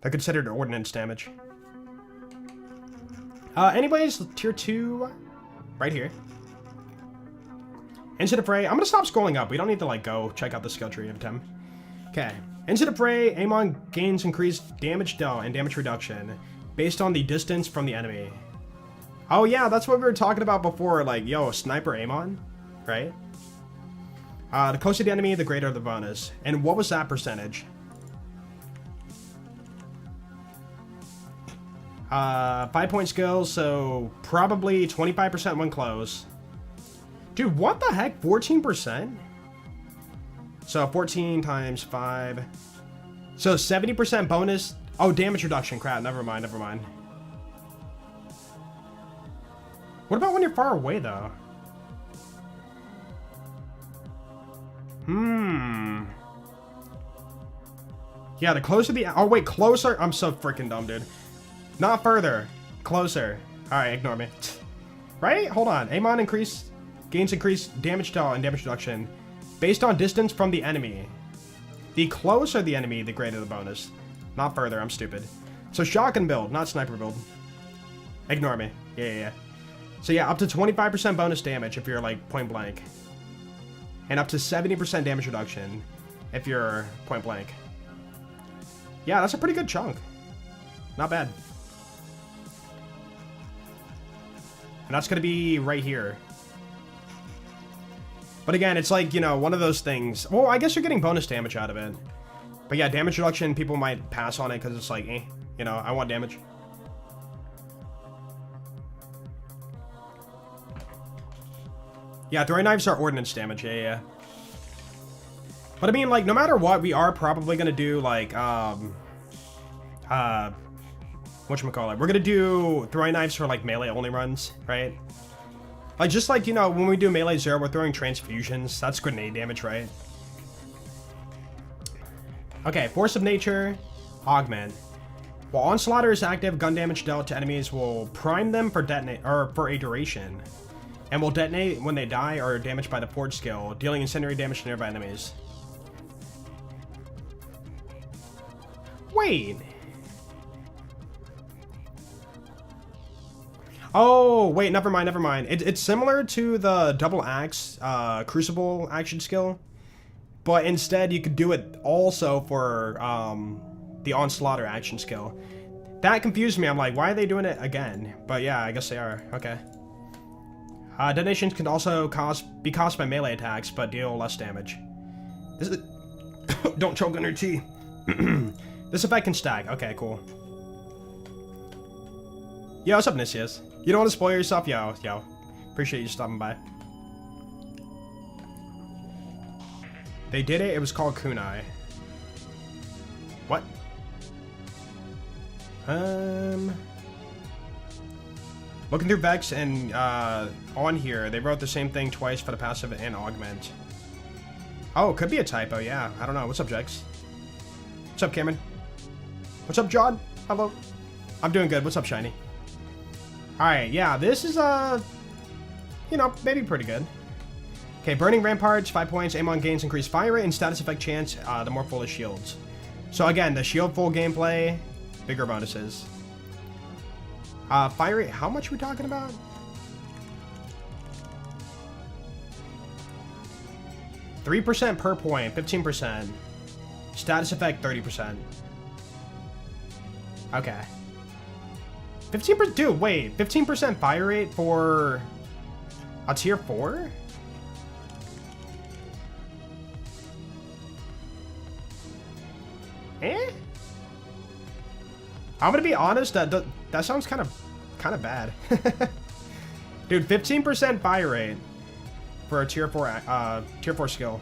They're considered ordnance damage. Anyways, tier 2, right here. Into the Fray. I'm gonna stop scrolling up. We don't need to, like, go check out the skill tree every time. Okay. Into the Fray, Amon gains increased damage dealt and damage reduction based on the distance from the enemy. Oh, yeah, that's what we were talking about before, like, yo, Sniper Amon, right? The closer the enemy, the greater the bonus. And what was that percentage? 5-point skills, so probably 25% when close. Dude, what the heck? 14%? So 14 times 5. So 70% bonus. Oh, damage reduction. Crap, never mind. What about when you're far away, though? Yeah, the closer the... oh, wait, closer? I'm so freaking dumb, dude. Not further. Closer. Alright, ignore me. Right? Hold on. Amon gains increased damage dealt and damage reduction based on distance from the enemy. The closer the enemy, the greater the bonus. Not further, I'm stupid. So shotgun build, not sniper build. Ignore me. Yeah. So yeah, up to 25% bonus damage if you're, like, point blank. And up to 70% damage reduction if you're point blank. Yeah, that's a pretty good chunk. Not bad. And that's gonna be right here. But again, it's like, you know, one of those things. Well, I guess you're getting bonus damage out of it. But yeah, damage reduction, people might pass on it because it's like, you know, I want damage. Yeah, throwing knives are ordnance damage. Yeah, yeah. But I mean, like, no matter what, we are probably gonna do like whatchamacallit, we're gonna do throwing knives for like melee only runs, right? Like, just like, you know, when we do melee 0, we're throwing transfusions. That's grenade damage, right? Okay, force of nature, augment. While onslaughter is active, gun damage dealt to enemies will prime them for detonate or for a duration, and will detonate when they die or are damaged by the forge skill, dealing incendiary damage to nearby enemies. Wait. Oh, wait, never mind, never mind. It's similar to the double axe crucible action skill, but instead you could do it also for the onslaughter action skill. That confused me. I'm like, why are they doing it again? But yeah, I guess they are. Okay. Detonations can also be caused by melee attacks, but deal less damage. This is don't choke on your tea. This effect can stack. Okay, cool. Yo, what's up, Nicias? You don't want to spoil yourself? Yo. Appreciate you stopping by. They did it. It was called kunai. What? Looking through Vex and on here, they wrote the same thing twice for the passive and augment. Oh, could be a typo. Yeah, I don't know. What's up, Jex? What's up, Cameron? What's up, John? Hello. I'm doing good. What's up, Shiny? Alright, yeah, this is, you know, maybe pretty good. Okay, Burning Ramparts, 5 points. Amon gains increased fire rate and status effect chance, the more full of shields. So again, the shield full gameplay, bigger bonuses. Fire rate, how much are we talking about? %3 per point, 15%. Status effect, 30%. Okay. 15%, dude, wait, 15% fire rate for a tier 4? Eh? I'm gonna be honest, that sounds kind of bad. Dude, 15% fire rate for a tier 4 skill.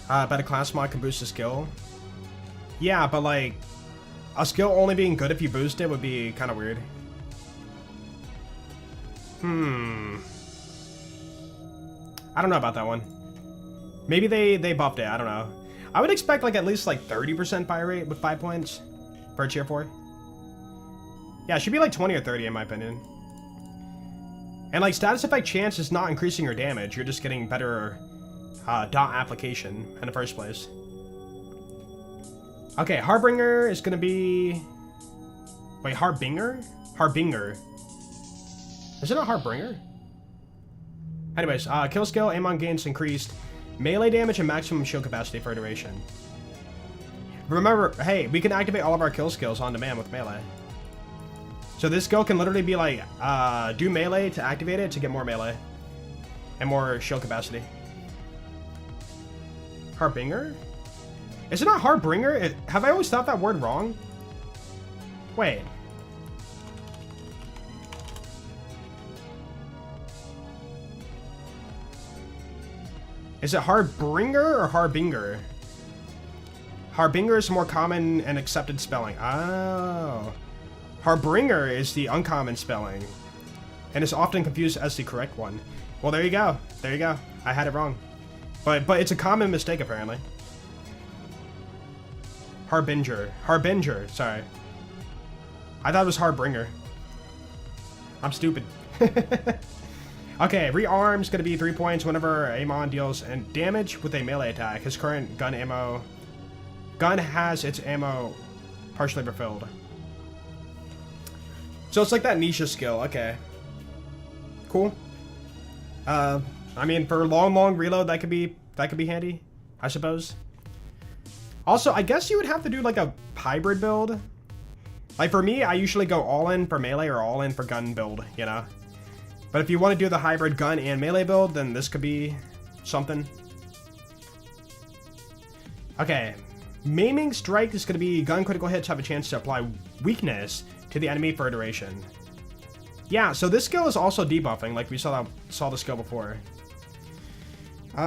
Bet a class mod can boost the skill. Yeah, but like, a skill only being good if you boost it would be kind of weird. I don't know about that one. Maybe they buffed it, I don't know. I would expect like at least like 30% fire rate with 5 points for a tier 4. Yeah, it should be like 20 or 30 in my opinion. And like status effect chance is not increasing your damage, you're just getting better dot application in the first place. Okay, Harbinger is gonna be... Wait, Harbinger? Harbinger. Is it a Harbinger? Anyways, kill skill, Amon gains increased melee damage and maximum shield capacity for a duration. Remember, hey, we can activate all of our kill skills on demand with melee. So this skill can literally be like, do melee to activate it to get more melee. And more shield capacity. Harbinger? Is it not Harbinger? Have I always thought that word wrong? Wait. Is it Harbinger or Harbinger? Harbinger is more common and accepted spelling. Oh. Harbinger is the uncommon spelling. And is often confused as the correct one. Well, there you go. There you go. I had it wrong. But it's a common mistake, apparently. Harbinger, sorry. I thought it was Harbinger. I'm stupid. Okay, rearm's gonna be 3 points whenever Amon deals damage with a melee attack. His current gun has its ammo partially refilled. So it's like that niche skill, okay. Cool. I mean, for long reload, that could be handy, I suppose. Also, I guess you would have to do like a hybrid build. Like for me, I usually go all in for melee or all in for gun build, you know? But if you want to do the hybrid gun and melee build, then this could be something. Okay. Maiming Strike is going to be gun critical hits have a chance to apply weakness to the enemy for a duration. Yeah, so this skill is also debuffing, like we saw the skill before.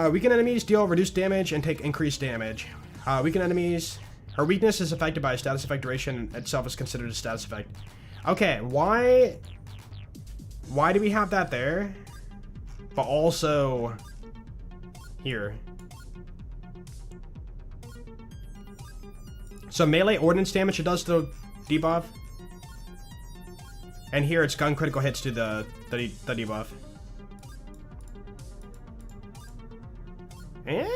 Weakened enemies deal reduced damage and take increased damage. Weakened enemies... Her weakness is affected by a status effect duration itself is considered a status effect. Okay, why do we have that there? But also here. So melee ordnance damage it does the debuff. And here it's gun critical hits to the debuff. Eh?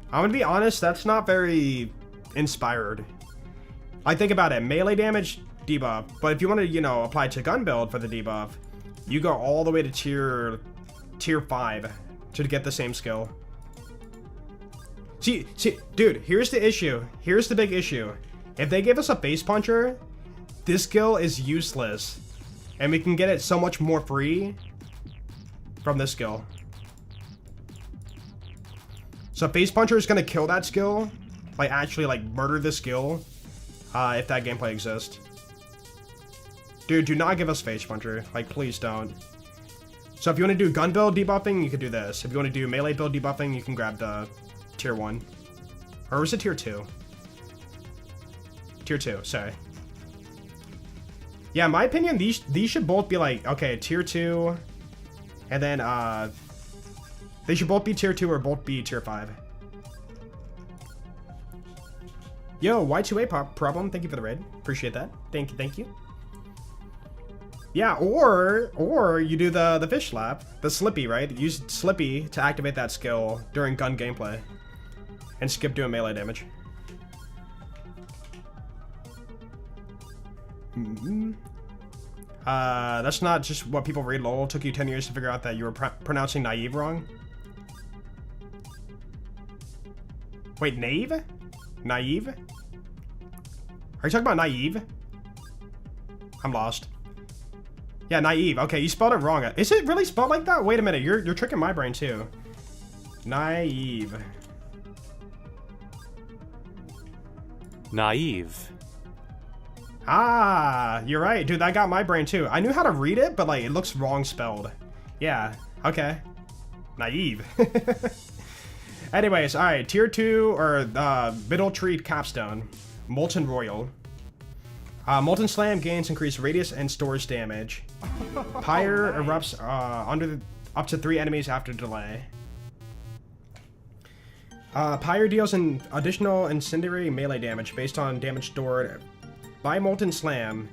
I'm gonna be honest, that's not very inspired. Like, think about it, melee damage, debuff. But if you want to, you know, apply to gun build for the debuff, you go all the way to tier 5 to get the same skill. See, dude, here's the issue. Here's the big issue. If they give us a face puncher, this skill is useless. And we can get it so much more free from this skill. So face puncher is gonna kill that skill, like actually like murder this skill, if that gameplay exists. Dude, do not give us face puncher, like please don't. So if you want to do gun build debuffing, you could do this. If you want to do melee build debuffing, you can grab the tier 1. Or was it tier 2? Tier 2, sorry. Yeah, in my opinion, these should both be like, okay, tier 2, and then they should both be tier 2 or both be tier 5. Yo, Y2A problem. Thank you for the raid. Appreciate that. Thank you. Yeah, or you do the fish slap, the Slippy, right? Use Slippy to activate that skill during gun gameplay, and skip doing melee damage. That's not just what people read. LOL. It took you 10 years to figure out that you were pronouncing naive wrong. Wait, naive? Naive? Are you talking about naive? I'm lost. Yeah, naive. Okay, you spelled it wrong. Is it really spelled like that? Wait a minute, you're tricking my brain too. Naive. Naive. Ah, you're right. Dude, that got my brain too. I knew how to read it, but like it looks wrong spelled. Yeah, okay. Naive. Anyways, alright, tier 2 or middle tree capstone. Molten Royal. Molten Slam gains increased radius and stores damage. Pyre erupts up to 3 enemies after delay. Pyre deals an additional incendiary melee damage based on damage stored by Molten Slam,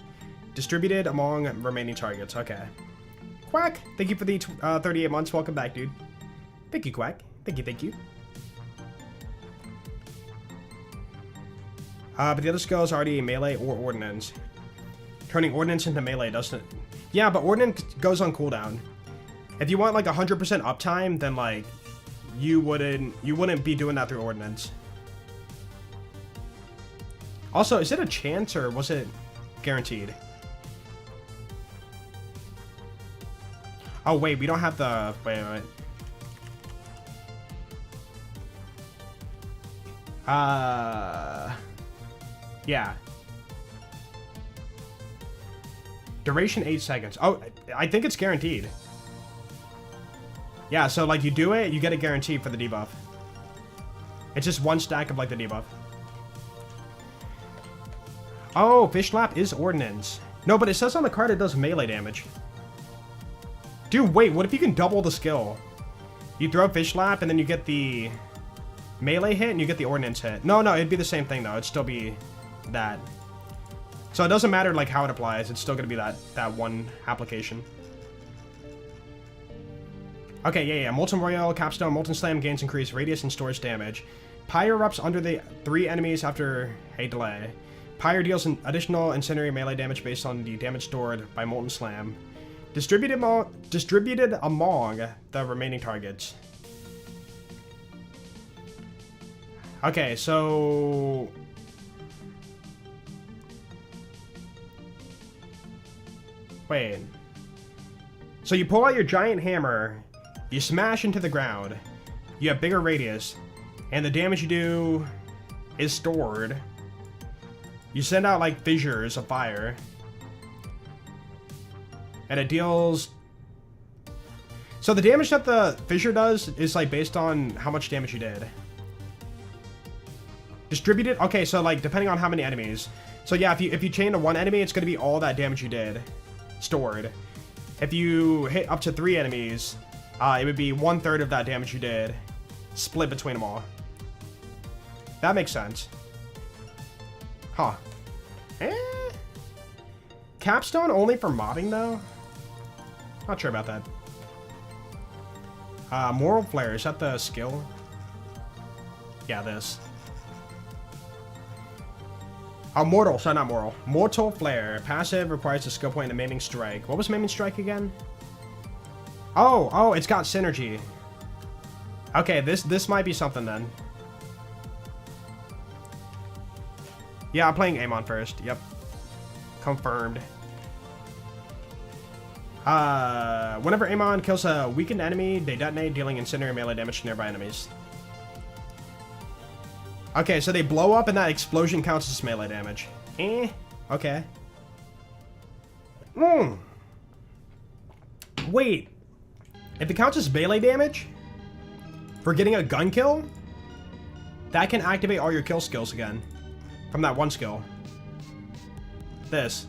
distributed among remaining targets. Okay. Quack, thank you for the 38 months. Welcome back, dude. Thank you, Quack. Thank you. But the other skill is already melee or ordnance. Turning ordnance into melee doesn't... Yeah, but ordnance goes on cooldown. If you want like 100% uptime, then like you wouldn't be doing that through ordnance. Also, is it a chance or was it guaranteed? Oh wait, we don't have the... Wait. Yeah. Duration 8 seconds. Oh, I think it's guaranteed. Yeah, so like you do it, you get a guarantee for the debuff. It's just one stack of like the debuff. Oh, Fish Slap is ordnance. No, but it says on the card it does melee damage. Dude, wait, what if you can double the skill? You throw Fish Slap and then you get the melee hit and you get the ordnance hit. No, it'd be the same thing though. It'd still be that. So it doesn't matter like how it applies. It's still gonna be that one application. Okay, yeah. Molten Royale, Capstone, Molten Slam gains increased radius and stores damage. Pyre erupts under the 3 enemies after a delay. Pyre deals an additional incendiary melee damage based on the damage stored by Molten Slam. Distributed among the remaining targets. Okay, so... Wait. So you pull out your giant hammer, you smash into the ground, you have bigger radius, and the damage you do is stored. You send out like fissures of fire. And it deals... So the damage that the fissure does is like based on how much damage you did. Distributed? Okay, so like depending on how many enemies. So yeah, if you chain to one enemy, it's going to be all that damage you did stored. If you hit up to 3 enemies, it would be 1/3 of that damage you did split between them all. That makes sense. Huh. Capstone only for modding though? Not sure about that. Moral Flare, is that the skill? Yeah, this. Mortal, sorry, not moral. Mortal Flare. Passive requires a skill point and a maiming strike. What was maiming strike again? Oh, it's got synergy. Okay, this might be something then. Yeah, I'm playing Amon first. Yep. Confirmed. Whenever Amon kills a weakened enemy, they detonate, dealing incendiary melee damage to nearby enemies. Okay, so they blow up and that explosion counts as melee damage. Okay. Wait. If it counts as melee damage for getting a gun kill, that can activate all your kill skills again from that one skill. This.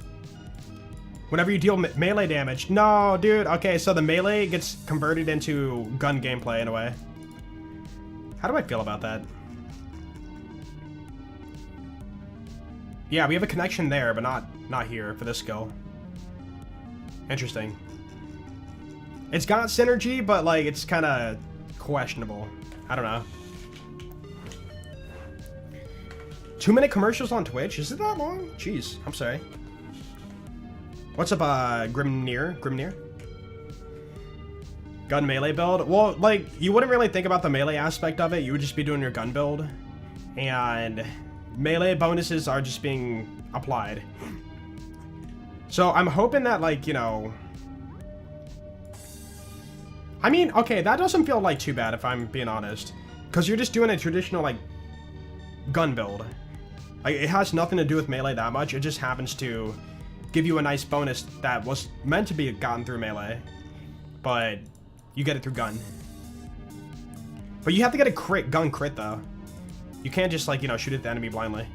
Whenever you deal melee damage. No, dude. Okay, so the melee gets converted into gun gameplay in a way. How do I feel about that? Yeah, we have a connection there, but not here for this skill. Interesting. It's got synergy, but like it's kind of questionable. I don't know. 2-minute commercials on Twitch? Is it that long? Jeez, I'm sorry. What's up, Grimnir? Gun melee build? Well, like, you wouldn't really think about the melee aspect of it. You would just be doing your gun build. And melee bonuses are just being applied. So I'm hoping that, like, you know... I mean, okay, that doesn't feel like too bad if I'm being honest. Because you're just doing a traditional, like, gun build. Like, it has nothing to do with melee that much. It just happens to give you a nice bonus that was meant to be gotten through melee. But you get it through gun. But you have to get a gun crit, though. You can't just, like, you know, shoot at the enemy blindly.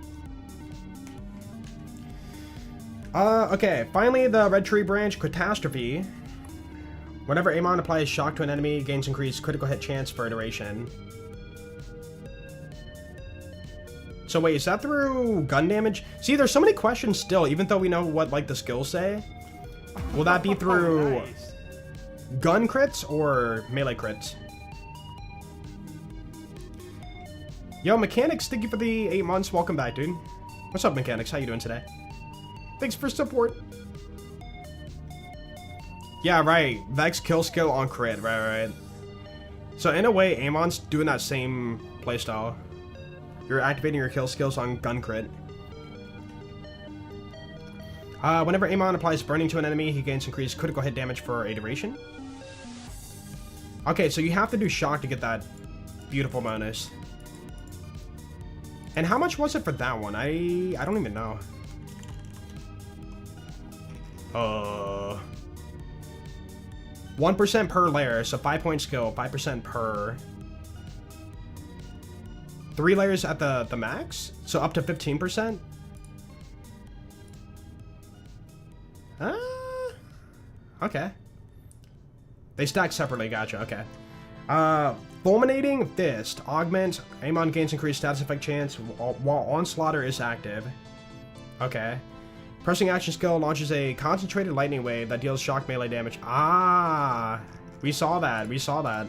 Okay. Finally, the Red Tree Branch Catastrophe. Whenever Amon applies shock to an enemy, gains increased critical hit chance for a duration. So wait, is that through gun damage? See, there's so many questions still, even though we know what, like, the skills say. Will that be through gun crits or melee crits? Yo, Mechanics, thank you for the 8 months. Welcome back, dude. What's up, Mechanics? How you doing today? Thanks for support. Yeah, right. Vex kill skill on crit. Right. So in a way, Amon's doing that same playstyle. You're activating your kill skills on gun crit. Whenever Amon applies burning to an enemy, he gains increased critical hit damage for a duration. Okay, so you have to do shock to get that beautiful bonus. And how much was it for that one? I don't even know. 1% per layer, so 5-point skill, 5% per 3 layers at the max, so up to 15%. Okay. They stack separately, gotcha, okay. Fulminating Fist. Augment. Amon gains increased status effect chance while Onslaughter is active. Okay. Pressing action skill launches a concentrated lightning wave that deals shock melee damage. Ah! We saw that. We saw that.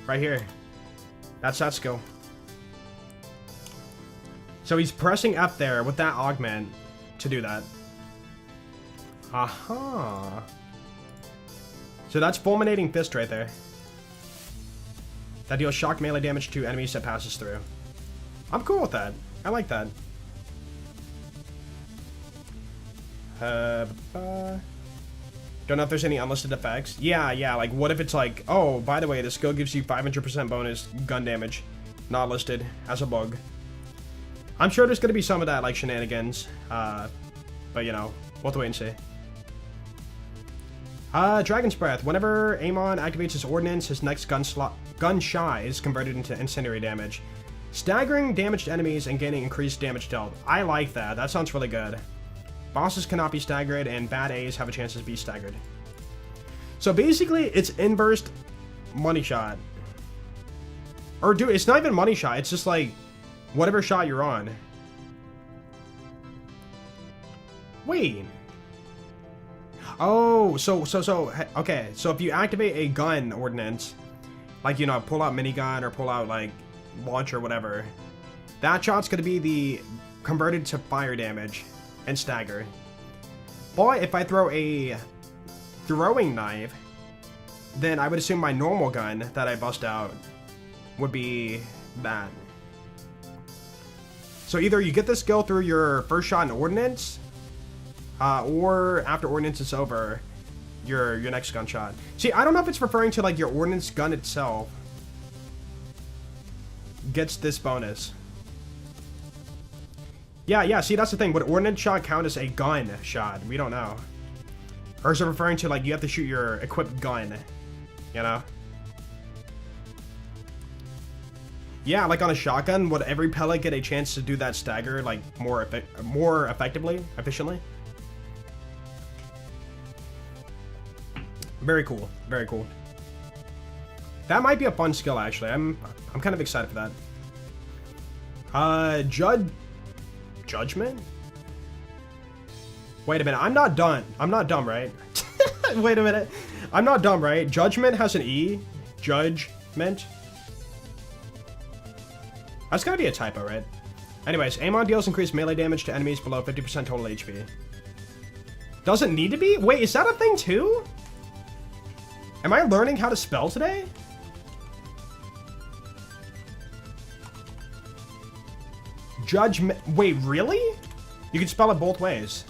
Right here. That's that skill. So he's pressing F there with that augment to do that. Aha. So that's Fulminating Fist right there. That deals shock melee damage to enemies that passes through. I'm cool with that. I like that. Don't know if there's any unlisted effects. Yeah, like what if it's like, oh, by the way, this skill gives you 500% bonus gun damage. Not listed as a bug. I'm sure there's going to be some of that, like, shenanigans. But, you know, we'll have to wait and see. Dragon's Breath. Whenever Amon activates his ordnance, his next gun shy is converted into incendiary damage. Staggering damaged enemies and gaining increased damage dealt. I like that. That sounds really good. Bosses cannot be staggered, and bad A's have a chance to be staggered. So basically, it's inverse money shot. Or, dude, it's not even money shot. It's just like whatever shot you're on. Wait. Oh, okay. So if you activate a gun ordnance, like, you know, pull out minigun or pull out, like, launch or whatever, that shot's going to be the converted to fire damage and stagger. But if I throw a throwing knife, then I would assume my normal gun that I bust out would be that. So either you get this skill through your first shot in ordnance, or after ordnance is over, your next gunshot. See, I don't know if it's referring to, like, your ordnance gun itself gets this bonus. Yeah, see, that's the thing. Would ordnance shot count as a gun shot? We don't know. Or is it referring to, like, you have to shoot your equipped gun? You know? Yeah, like on a shotgun, would every pellet get a chance to do that stagger, like, more efficiently? Very cool. Very cool. That might be a fun skill, actually. I'm kind of excited for that. Judgment? Wait a minute. I'm not done. I'm not dumb, right? Wait a minute. I'm not dumb, right? Judgment has an E. Judgment. That's gotta be a typo, right? Anyways, Amon deals increased melee damage to enemies below 50% total HP. Doesn't need to be? Wait, is that a thing too? Am I learning how to spell today? Judgment. Wait, really? You can spell it both ways.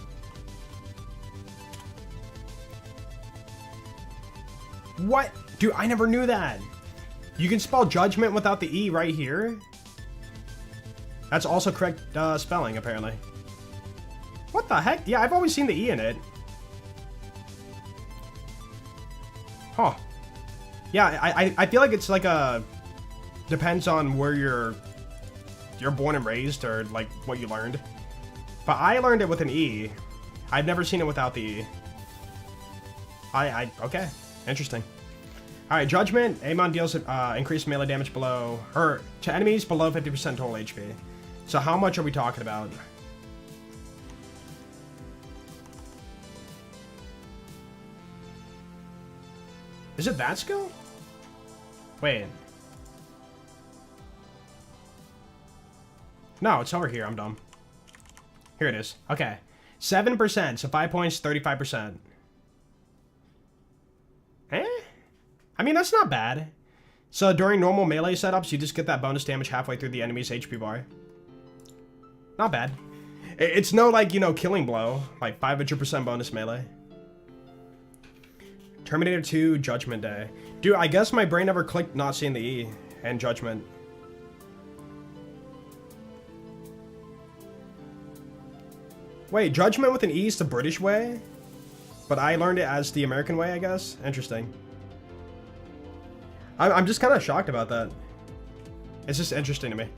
What? Dude, I never knew that. You can spell judgment without the E right here. That's also correct spelling, apparently. What the heck? Yeah, I've always seen the E in it. Huh. Yeah, I feel like it's like a... Depends on where you're born and raised, or like what you learned. But I learned it with an E. I've never seen it without the E. Okay. Interesting. Alright, Judgment. Amon deals increased melee damage below... Or to enemies below 50% total HP. So how much are we talking about? Is it that skill? Wait. No, it's over here. I'm dumb. Here it is. Okay. 7%. So 5 points, 35%. Eh? I mean, that's not bad. So during normal melee setups, you just get that bonus damage halfway through the enemy's HP bar. Not bad. It's no, like, you know, killing blow. Like 500% bonus melee. Terminator 2, Judgment Day. Dude, I guess my brain never clicked not seeing the E and Judgment. Wait, Judgment with an E is the British way? But I learned it as the American way, I guess? Interesting. I'm just kind of shocked about that. It's just interesting to me.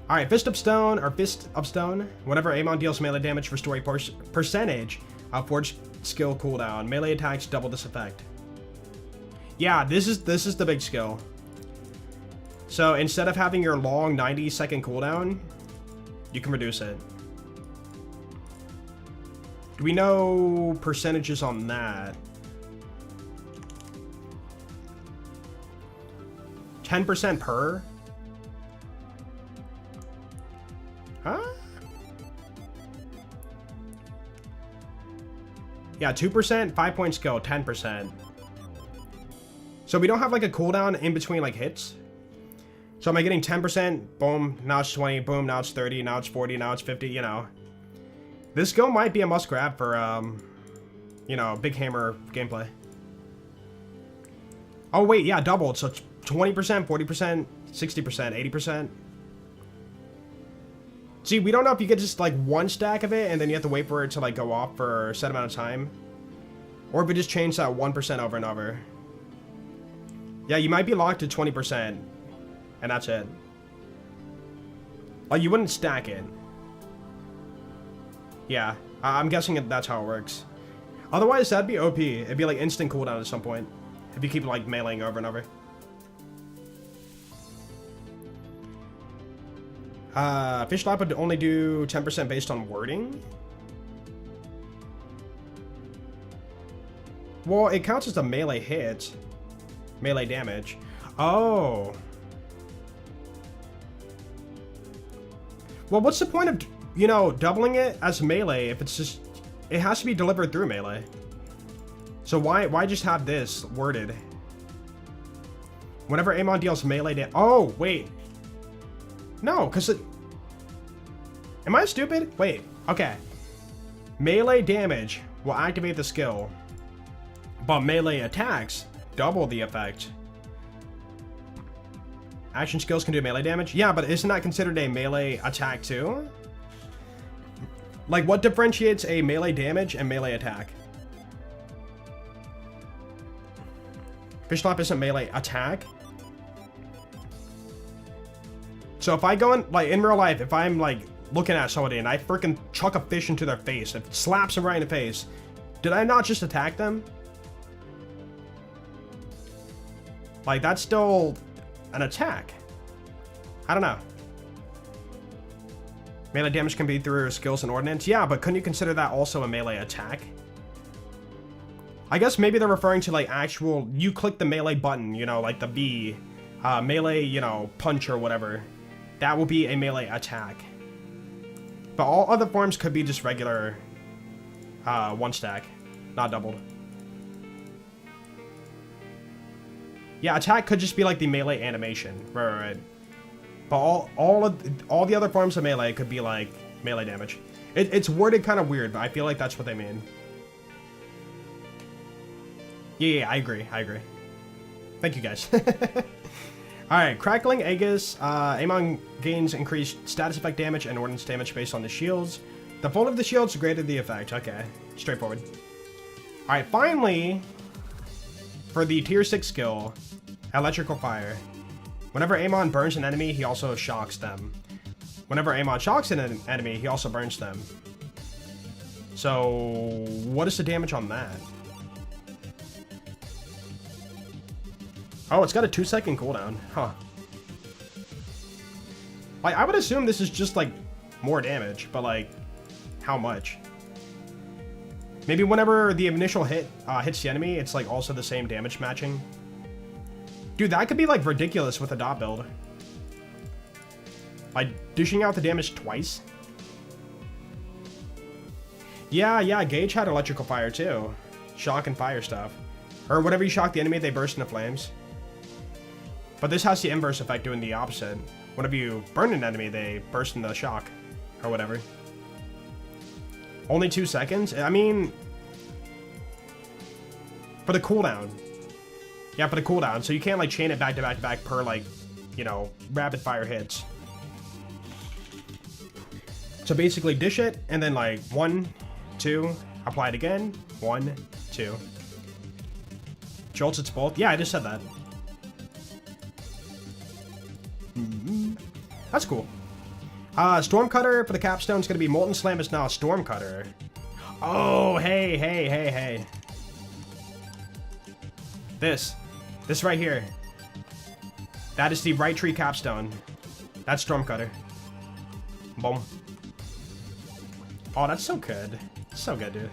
Alright, Fist of Stone, or Fist of Stone. Whenever Amon deals melee damage, restore a percentage of Forge skill cooldown. Melee attacks double this effect. Yeah, this is the big skill. So instead of having your long 90-second cooldown, you can reduce it. Do we know percentages on that? 10% per? Huh? Yeah, 2%, 5-point skill, 10%. So we don't have like a cooldown in between like hits. So am I getting 10%? Boom, now it's 20, boom, now it's 30, now it's 40, now it's 50, you know. This skill might be a must grab for, you know, big hammer gameplay. Oh wait, yeah, doubled. So 20%, 40%, 60%, 80%. See, we don't know if you get just like one stack of it and then you have to wait for it to like go off for a set amount of time. Or if we just change that 1% over and over. Yeah, you might be locked to 20%. And that's it. Like, you wouldn't stack it. Yeah, I'm guessing that's how it works. Otherwise, that'd be OP. It'd be like instant cooldown at some point. If you keep like meleeing over and over. Fish Lap would only do 10% based on wording. Well, it counts as a melee hit. Melee damage. Oh. Well, what's the point of, you know, doubling it as melee if it's just... It has to be delivered through melee. So why just have this worded? Whenever Amon deals melee damage... Oh, wait. No, because it... Am I stupid? Wait, okay. Melee damage will activate the skill. But melee attacks double the effect. Action skills can do melee damage? Yeah, but isn't that considered a melee attack too? Like, what differentiates a melee damage and melee attack? Fish Slap isn't melee attack? So if I go in, like, in real life, if I'm, like, looking at somebody and I freaking chuck a fish into their face, it slaps them right in the face, did I not just attack them? Like, that's still an attack. I don't know. Melee damage can be through skills and ordnance. Yeah, but couldn't you consider that also a melee attack? I guess maybe they're referring to, like, actual... You click the melee button, you know, like the B. Melee, you know, punch or whatever. That will be a melee attack. But all other forms could be just regular one stack, not doubled. Yeah, attack could just be like the melee animation, right. But all the other forms of melee could be like melee damage. It's worded kind of weird, but I feel like that's what they mean. Yeah, I agree. Thank you guys. Alright, Crackling Aegis. Amon gains increased status effect damage and ordnance damage based on the shields. The fold of the shields greater the effect. Okay, straightforward. Alright, finally, for the tier 6 skill, Electrical Fire. Whenever Amon burns an enemy, he also shocks them. Whenever Amon shocks an enemy, he also burns them. So, what is the damage on that? Oh, it's got a 2-second cooldown. Huh. Like, I would assume this is just, like, more damage, but, like, how much? Maybe whenever the initial hit hits the enemy, it's, like, also the same damage matching. Dude, that could be, like, ridiculous with a dot build. Like, dishing out the damage twice? Yeah, Gage had Electrical Fire, too. Shock and fire stuff. Or whenever you shock the enemy, they burst into flames. But this has the inverse effect, doing the opposite. Whenever you burn an enemy, they burst into shock. Or whatever. Only 2 seconds? I mean... For the cooldown. Yeah, for the cooldown. So you can't, like, chain it back to back to back per, like, you know, rapid fire hits. So basically dish it, and then, like, 1, 2, apply it again. 1, 2. Jolts, it's both. Yeah, I just said that. That's cool. Stormcutter for the capstone is going to be Molten Slam is now a Stormcutter. Oh, hey. This right here. That is the right tree capstone. That's Stormcutter. Boom. Oh, that's so good. So good, dude.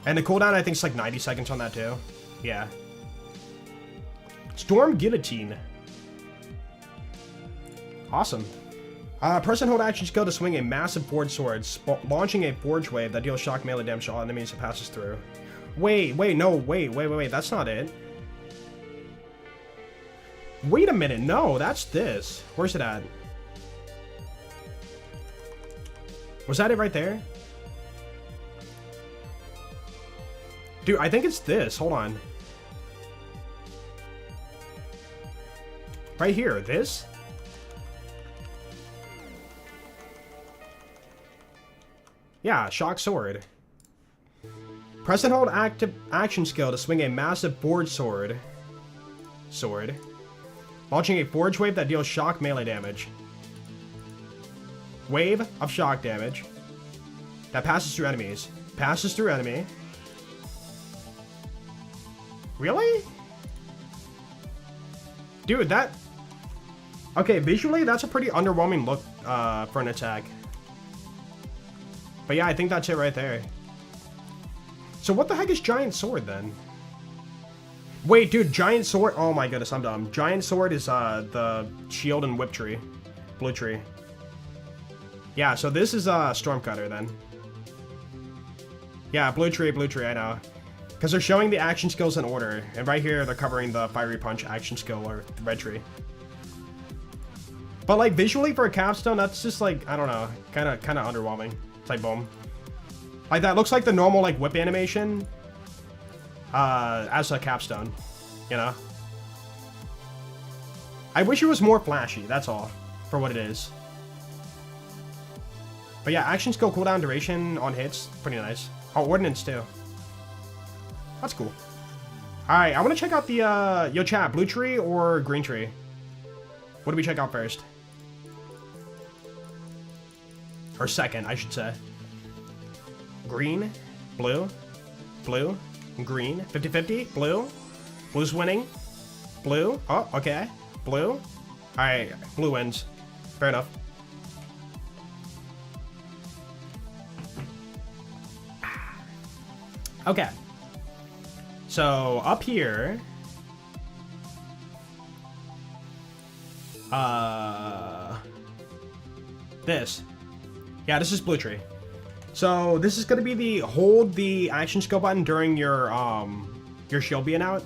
And the cooldown, I think, is like 90 seconds on that, too. Yeah. Storm Guillotine. Awesome. Press and hold action skill to swing a massive forged sword, launching a forge wave that deals shock melee damage to all enemies it passes through. Wait, that's not it. Wait a minute, no, that's this. Where's it at? Was that it right there? Dude, I think it's this. Hold on. Right here, this? Yeah, shock sword. Press and hold active action skill to swing a massive forge sword. Launching a forge wave that deals shock melee damage. Wave of shock damage. That passes through enemies. Passes through enemy. Really? Dude, that... Okay, visually, that's a pretty underwhelming look for an attack. But yeah, I think that's it right there. So what the heck is Giant Sword, then? Wait, dude, Giant Sword... Oh my goodness, I'm dumb. Giant Sword is the shield and whip tree. Blue tree. Yeah, so this is Stormcutter, then. Yeah, blue tree, I know. Because they're showing the action skills in order. And right here, they're covering the Fiery Punch action skill, or red tree. But, like, visually for a capstone, that's just, like, I don't know. Kind of underwhelming. It's like, boom. Like, that looks like the normal, like, whip animation. As a capstone. You know? I wish it was more flashy, that's all. For what it is. But yeah, action skill cooldown duration on hits. Pretty nice. Oh, ordnance, too. That's cool. Alright, I want to check out the, yo, chat, blue tree or green tree? What do we check out first? Or second, I should say. Green, blue, blue, green, 50-50, blue. Blue's winning. Blue, oh, okay. Blue. Alright, blue wins. Fair enough. Okay. So, up here... This. Yeah, this is blue tree. So, this is gonna be the hold the action skill button during your shield being out.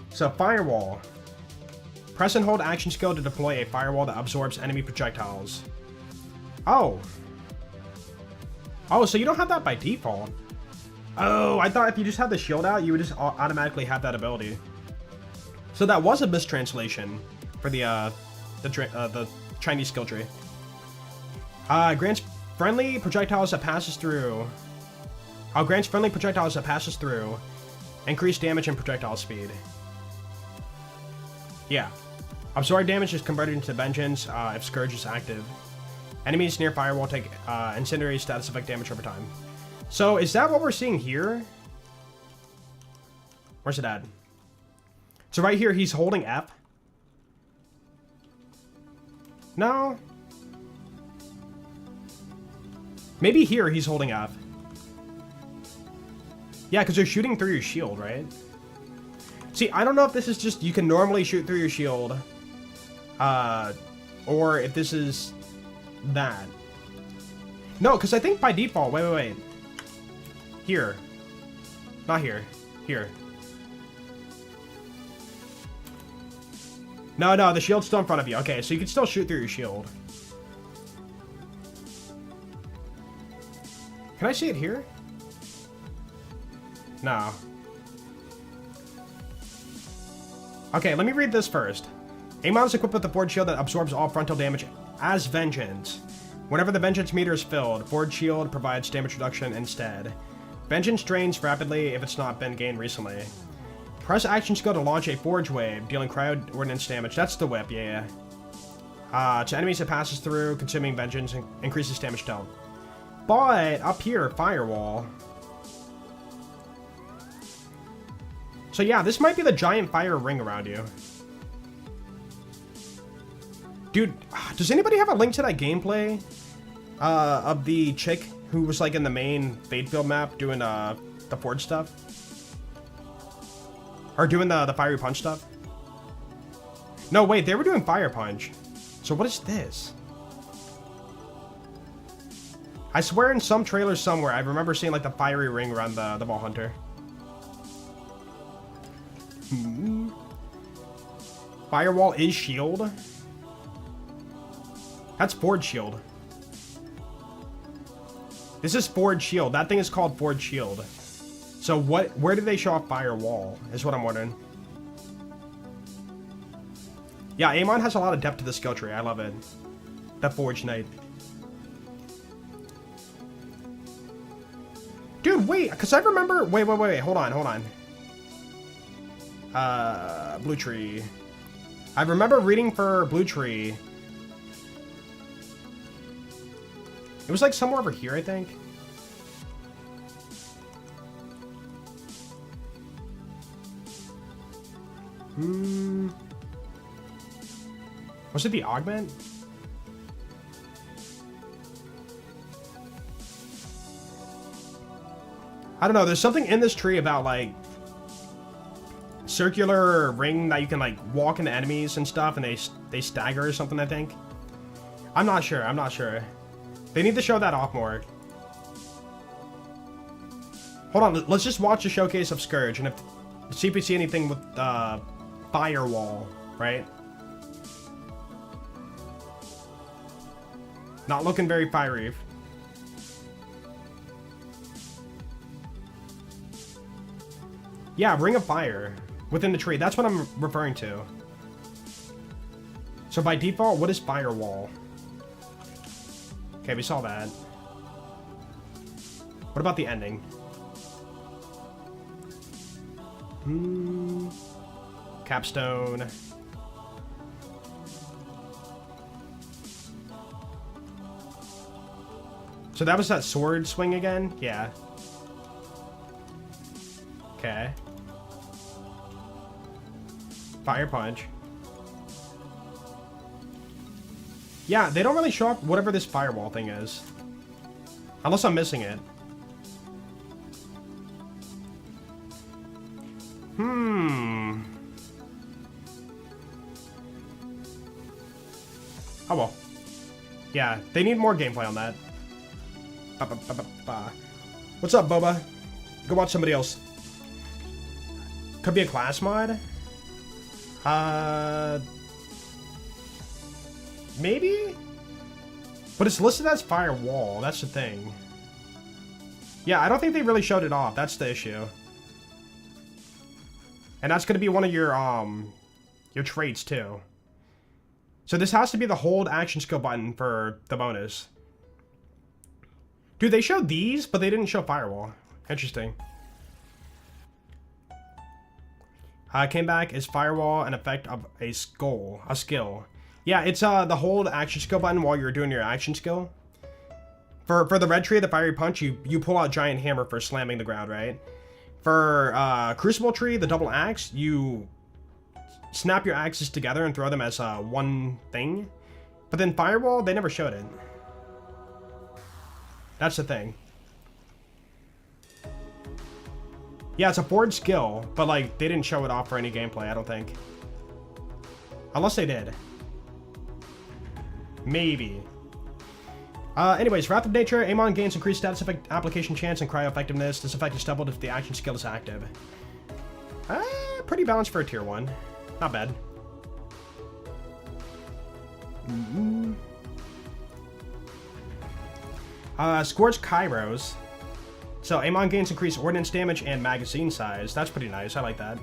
So, firewall. Press and hold action skill to deploy a firewall that absorbs enemy projectiles. Oh. Oh, so you don't have that by default. Oh, I thought if you just had the shield out, you would just automatically have that ability. So that was a mistranslation for the Chinese skill tree. Grants friendly projectiles that passes through. Grants friendly projectiles that passes through. Increased damage and projectile speed. Yeah. Absorb damage is converted into vengeance if Scourge is active. Enemies near firewall take incendiary status effect damage over time. So, is that what we're seeing here? Where's it at? So right here, he's holding F. No. Maybe here he's holding F. Yeah, because they're shooting through your shield, right? See, I don't know if this is just, you can normally shoot through your shield. Or if this is that. No, because I think by default, wait. Here. Not here. Here. No, the shield's still in front of you. Okay, so you can still shoot through your shield. Can I see it here? No. Okay, let me read this first. Amon is equipped with a Forge Shield that absorbs all frontal damage as Vengeance. Whenever the Vengeance meter is filled, Forge Shield provides damage reduction instead. Vengeance drains rapidly if it's not been gained recently. Press action skill to launch a Forge Wave, dealing cryo ordnance damage. That's the whip, yeah. To enemies it passes through, consuming Vengeance, and increases damage dealt. But, up here, Firewall. So yeah, this might be the giant fire ring around you. Dude, does anybody have a link to that gameplay? Of the chick who was like in the main Fadefield map doing the Forge stuff? Or doing the Fiery Punch stuff? No, wait, they were doing Fire Punch. So what is this? I swear in some trailers somewhere, I remember seeing like the fiery ring around the Ball Hunter. Firewall is shield? That's Forge Shield. This is Forge Shield. That thing is called Forge Shield. So where did they show off Firewall, is what I'm wondering. Yeah, Amon has a lot of depth to the skill tree. I love it. The Forgeknight. Dude, wait, because I remember... Wait, hold on. Blue tree. I remember reading for blue tree. It was like somewhere over here, I think. Was it the augment? I don't know, there's something in this tree about like circular ring that you can like walk into enemies and stuff and they stagger or something, I think. I'm not sure. They need to show that off more. Hold on, let's just watch a showcase of Scourge and see if we see anything with firewall, right? Not looking very fiery. Yeah, Ring of Fire within the tree. That's what I'm referring to. So by default, what is firewall? Okay, we saw that. What about the ending? Capstone. So that was that sword swing again? Yeah. Okay. Fire punch. Yeah, they don't really show up whatever this firewall thing is. Unless I'm missing it. Oh well. Yeah, they need more gameplay on that. What's up, Boba? Go watch somebody else. Could be a class mod? Maybe? But it's listed as firewall, that's the thing. Yeah, I don't think they really showed it off, that's the issue. And that's gonna be one of your traits too. So this has to be the hold action skill button for the bonus. Dude, they showed these, but they didn't show firewall. Interesting. Came back is firewall, an effect of a skill. Yeah, it's the hold action skill button while you're doing your action skill. For the red tree, the fiery punch, you pull out giant hammer for slamming the ground, right? For crucible tree, the double axe, you snap your axes together and throw them as one thing. But then firewall, they never showed it. That's the thing. Yeah, it's a forward skill, but like they didn't show it off for any gameplay, I don't think. Unless they did. Maybe. Anyways, Wrath of Nature, Amon gains increased status effect application chance and cryo effectiveness. This effect is doubled if the action skill is active. Pretty balanced for a tier 1. Not bad. Scorch Kairos. So Amon gains increased ordnance damage and magazine size. That's pretty nice. I like that.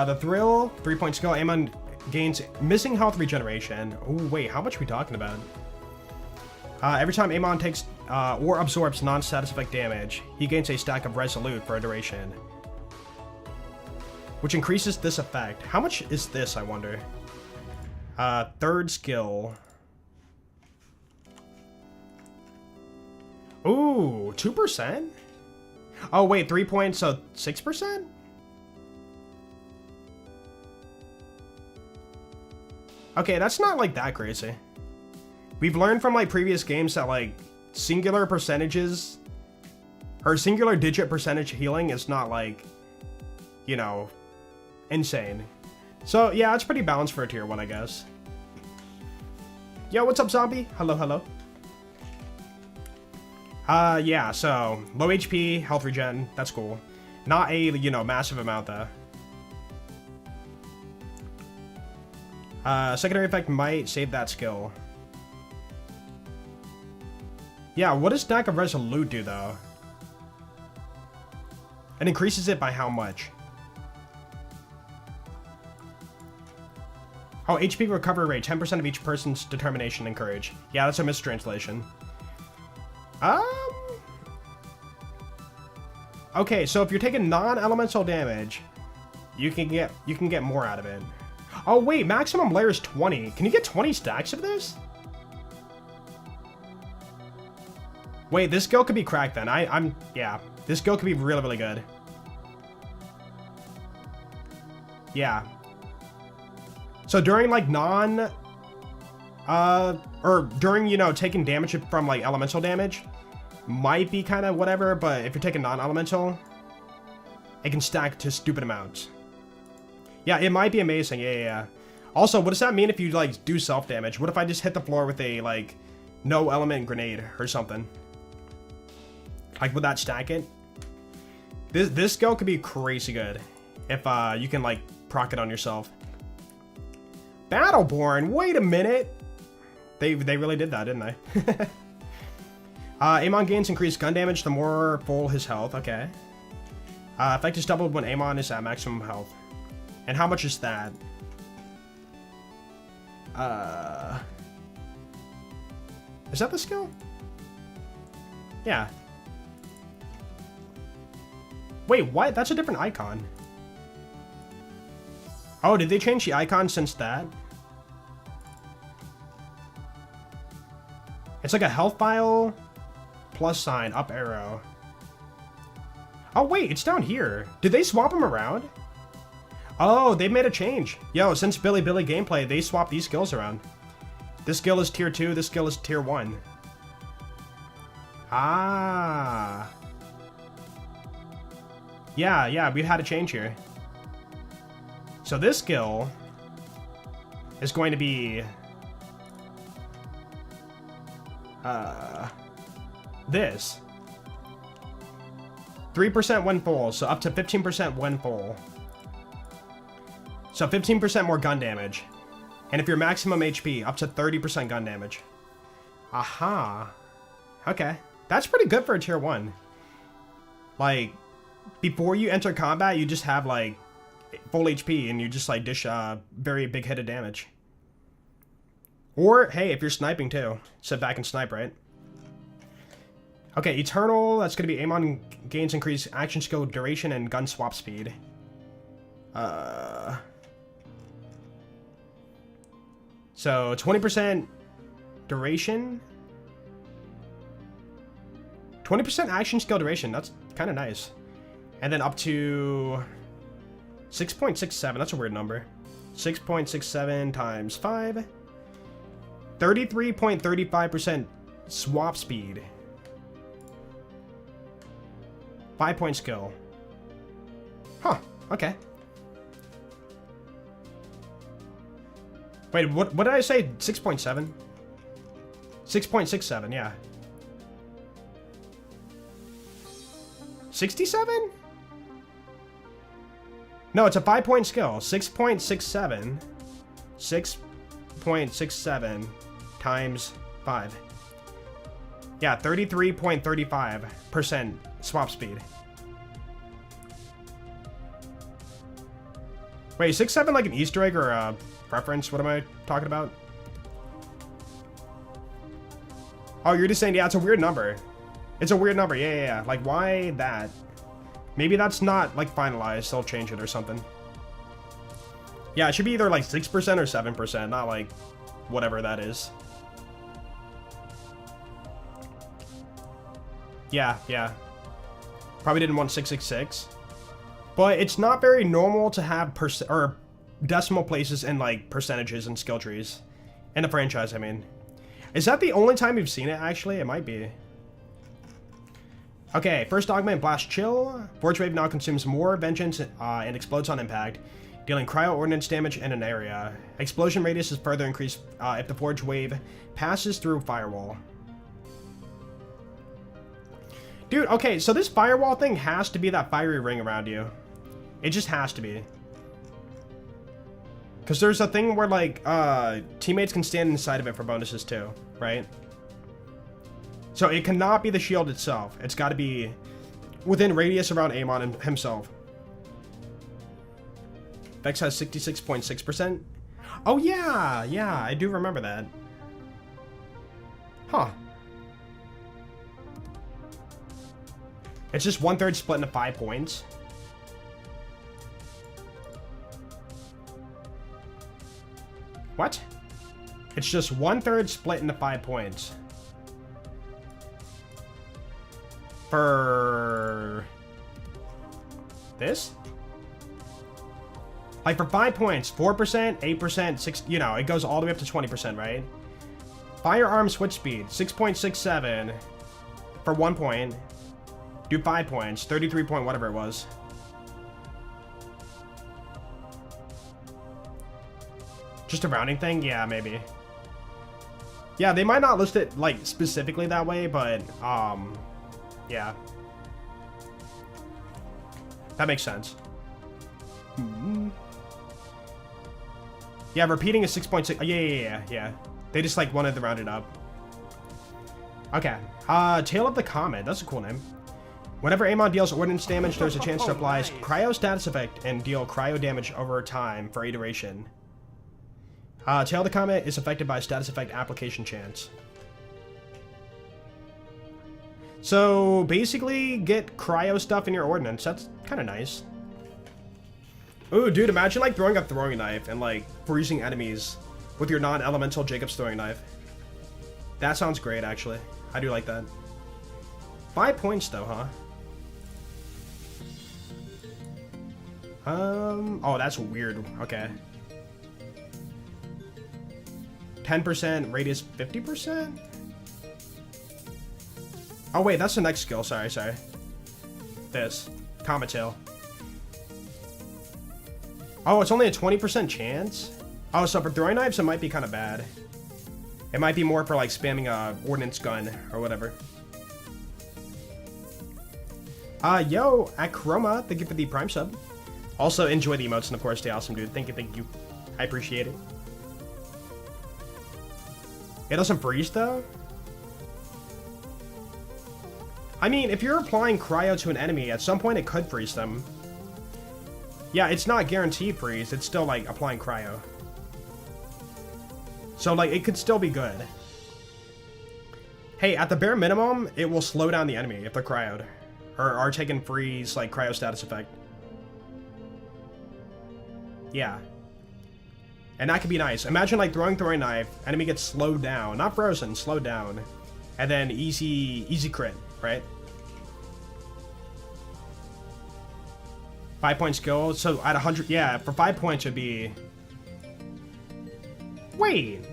The Thrill, 3-point skill. Amon gains missing health regeneration. Oh wait, how much are we talking about? Every time Amon takes or absorbs non-status effect damage, he gains a stack of Resolute for a duration, which increases this effect. How much is this, I wonder? Third skill. Ooh, 2%? Oh, wait, 3 points, so 6%? Okay, that's not, like, that crazy. We've learned from, like, previous games that, like, singular percentages, or singular digit percentage healing is not, like, you know, insane. So, yeah, it's pretty balanced for a tier 1, I guess. Yo, what's up, zombie? Hello, hello. Yeah, so, low HP, health regen, that's cool. Not a, you know, massive amount, though. Secondary effect might save that skill. Yeah, what does Stack of Resolute do, though? It increases it by how much? Oh, HP recovery rate, 10% of each person's determination and courage. Yeah, that's a mistranslation. Okay, so if you're taking non-elemental damage, you can get more out of it. Oh wait, maximum layer is 20. Can you get 20 stacks of this? Wait, this skill could be cracked then. Yeah, this skill could be really, really good. Yeah. So during like or during, you know, taking damage from like elemental damage, might be kind of whatever, but if you're taking non-elemental, it can stack to stupid amounts. Yeah, it might be amazing. Yeah. Also, what does that mean if you like do self-damage? What if I just hit the floor with a like no element grenade or something? Like, would that stack it? This skill could be crazy good if you can like proc it on yourself. Battleborn, wait a minute. They really did that, didn't they? Amon gains increased gun damage the more full his health. Okay. Effect is doubled when Amon is at maximum health. And how much is that? Is that the skill? Yeah. Wait, what? That's a different icon. Oh, did they change the icon since that? It's like a health file, plus sign, up arrow. Oh wait, it's down here. Did they swap them around? Oh, they made a change. Yo, since Billy gameplay, they swapped these skills around. This skill is tier 2, this skill is tier 1. Ah. Yeah, we had a change here. So this skill is going to be this. 3% when full, so up to 15% when full. So 15% more gun damage. And if you're maximum HP, up to 30% gun damage. Aha. Okay. That's pretty good for a tier 1. Like, before you enter combat, you just have, like, full HP, and you just, like, dish a very big hit of damage. Or, hey, if you're sniping, too. Sit back and snipe, right? Okay, Eternal, that's going to be Amon gains increased action skill duration and gun swap speed. So, 20% duration. 20% action skill duration, that's kind of nice. And then up to 6.67, that's a weird number. 6.67 times 5. 33.35% swap speed. 5-point skill. Huh, okay. Wait, what did I say? 6.7? 6.67, yeah. 67? No, it's a 5-point skill. 6.67. 6.67 times 5. Yeah, 33.35% swap speed. Wait, is 6.7 like an Easter egg or a reference? What am I talking about? Oh, you're just saying, yeah, it's a weird number. It's a weird number, yeah. Like, why that? Maybe that's not, like, finalized. They'll change it or something. Yeah, it should be either, like, 6% or 7%, not, like, whatever that is. Yeah. Probably didn't want 666. But it's not very normal to have decimal places in, like, percentages and skill trees. In a franchise, I mean. Is that the only time you've seen it, actually? It might be. Okay, first augment, Blast Chill. Forge Wave now consumes more Vengeance and explodes on impact, dealing cryo ordnance damage in an area. Explosion radius is further increased if the Forge Wave passes through Firewall. Dude, okay, so this Firewall thing has to be that fiery ring around you. It just has to be. Because there's a thing where, like, teammates can stand inside of it for bonuses too, right? So it cannot be the shield itself. It's got to be within radius around Amon himself. Vex has 66.6%. Oh, yeah, I do remember that. Huh. It's just 1/3 split into 5 points. What? It's just 1/3 split into 5 points. For this? Like for 5 points, 4%, 8%, 6, you know, it goes all the way up to 20%, right? Firearm switch speed, 6.67 for 1 point. Do 5 points, 33 point, whatever it was. Just a rounding thing? Yeah, maybe. Yeah, they might not list it, like, specifically that way, but, yeah. That makes sense. Yeah, repeating is 6.6. Yeah. They just, like, wanted to round it up. Okay. Tail of the Comet. That's a cool name. Whenever Amon deals ordnance damage, there's a chance to apply cryo status effect and deal cryo damage over time for a duration. Tail of the Comet is affected by status effect application chance. So, basically, get cryo stuff in your ordnance. That's kind of nice. Ooh, dude, imagine, like, throwing a throwing knife and, like, freezing enemies with your non-elemental Jacob's throwing knife. That sounds great, actually. I do like that. 5 points, though, huh? Oh, that's weird. Okay. 10%, radius 50%? Oh, wait, that's the next skill. Sorry. This. Comet Tail. Oh, it's only a 20% chance? Oh, so for throwing knives, it might be kind of bad. It might be more for, like, spamming a ordnance gun or whatever. Yo, Akroma, thank you for the Prime sub. Also, enjoy the emotes, and of course, stay awesome, dude. Thank you. I appreciate it. It doesn't freeze, though? I mean, if you're applying cryo to an enemy, at some point it could freeze them. Yeah, it's not guaranteed freeze. It's still, like, applying cryo. So, like, it could still be good. Hey, at the bare minimum, it will slow down the enemy if they're cryoed. Or are taking freeze, like, cryo status effect. Yeah. And that could be nice. Imagine, like, throwing knife, enemy gets slowed down. Not frozen, slowed down. And then easy crit, right? 5 point skill. So at 100, yeah, for 5 points it'd be... Wait.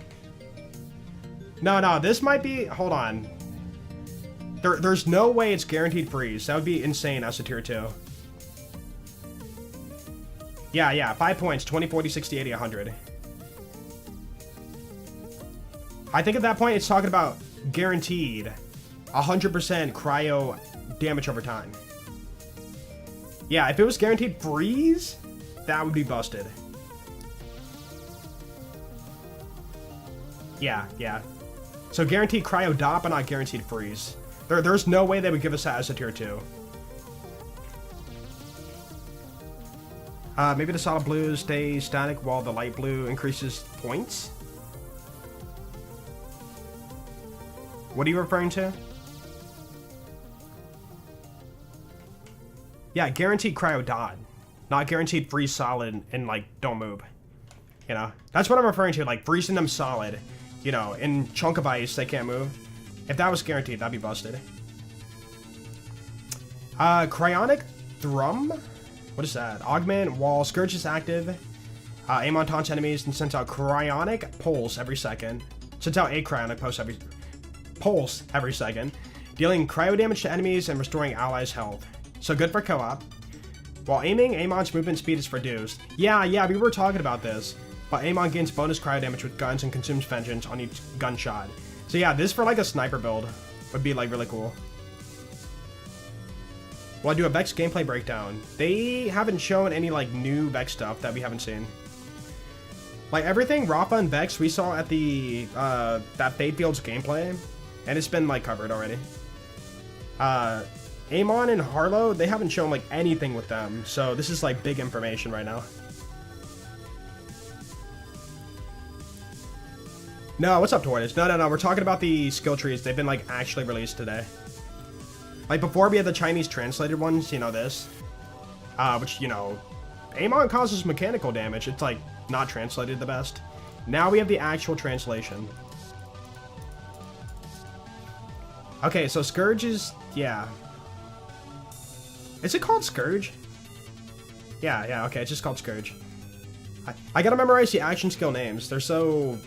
No, this might be... Hold on. There's no way it's guaranteed freeze. That would be insane as a tier 2. Yeah, 5 points. 20, 40, 60, 80, 100. I think at that point it's talking about guaranteed 100% cryo damage over time. Yeah, if it was guaranteed freeze, that would be busted. Yeah. So guaranteed cryo dot, but not guaranteed freeze. There's no way they would give us that as a tier 2. Maybe the solid blue stays static while the light blue increases points? What are you referring to? Yeah, guaranteed cryo dot. Not guaranteed freeze solid and, like, don't move. You know? That's what I'm referring to, like, freezing them solid. You know, in chunk of ice, they can't move. If that was guaranteed, that'd be busted. Cryonic Thrum? What is that? Augment while Scourge is active. Amon taunts enemies and sends out cryonic pulse every second. Sends out a cryonic pulse every second. Dealing cryo damage to enemies and restoring allies' health. So good for co-op. While aiming, Amon's movement speed is reduced. Yeah, we were talking about this. But Amon gains bonus cryo damage with guns and consumes vengeance on each gunshot. So yeah, this for like a sniper build would be like really cool. Well, I do a Vex gameplay breakdown. They haven't shown any like new Vex stuff that we haven't seen. Like everything Rafa and Vex we saw at the that Fate Fields gameplay, and it's been like covered already. Amon and Harlow, they haven't shown like anything with them, so this is like big information right now. No, what's up, Tortoise? No, we're talking about the skill trees. They've been like actually released today. Like, before we had the Chinese translated ones, you know, this. Which, you know, Amon causes mechanical damage. It's, like, not translated the best. Now we have the actual translation. Okay, so Scourge is... yeah. Is it called Scourge? Yeah, okay, it's just called Scourge. I gotta memorize the action skill names. They're so...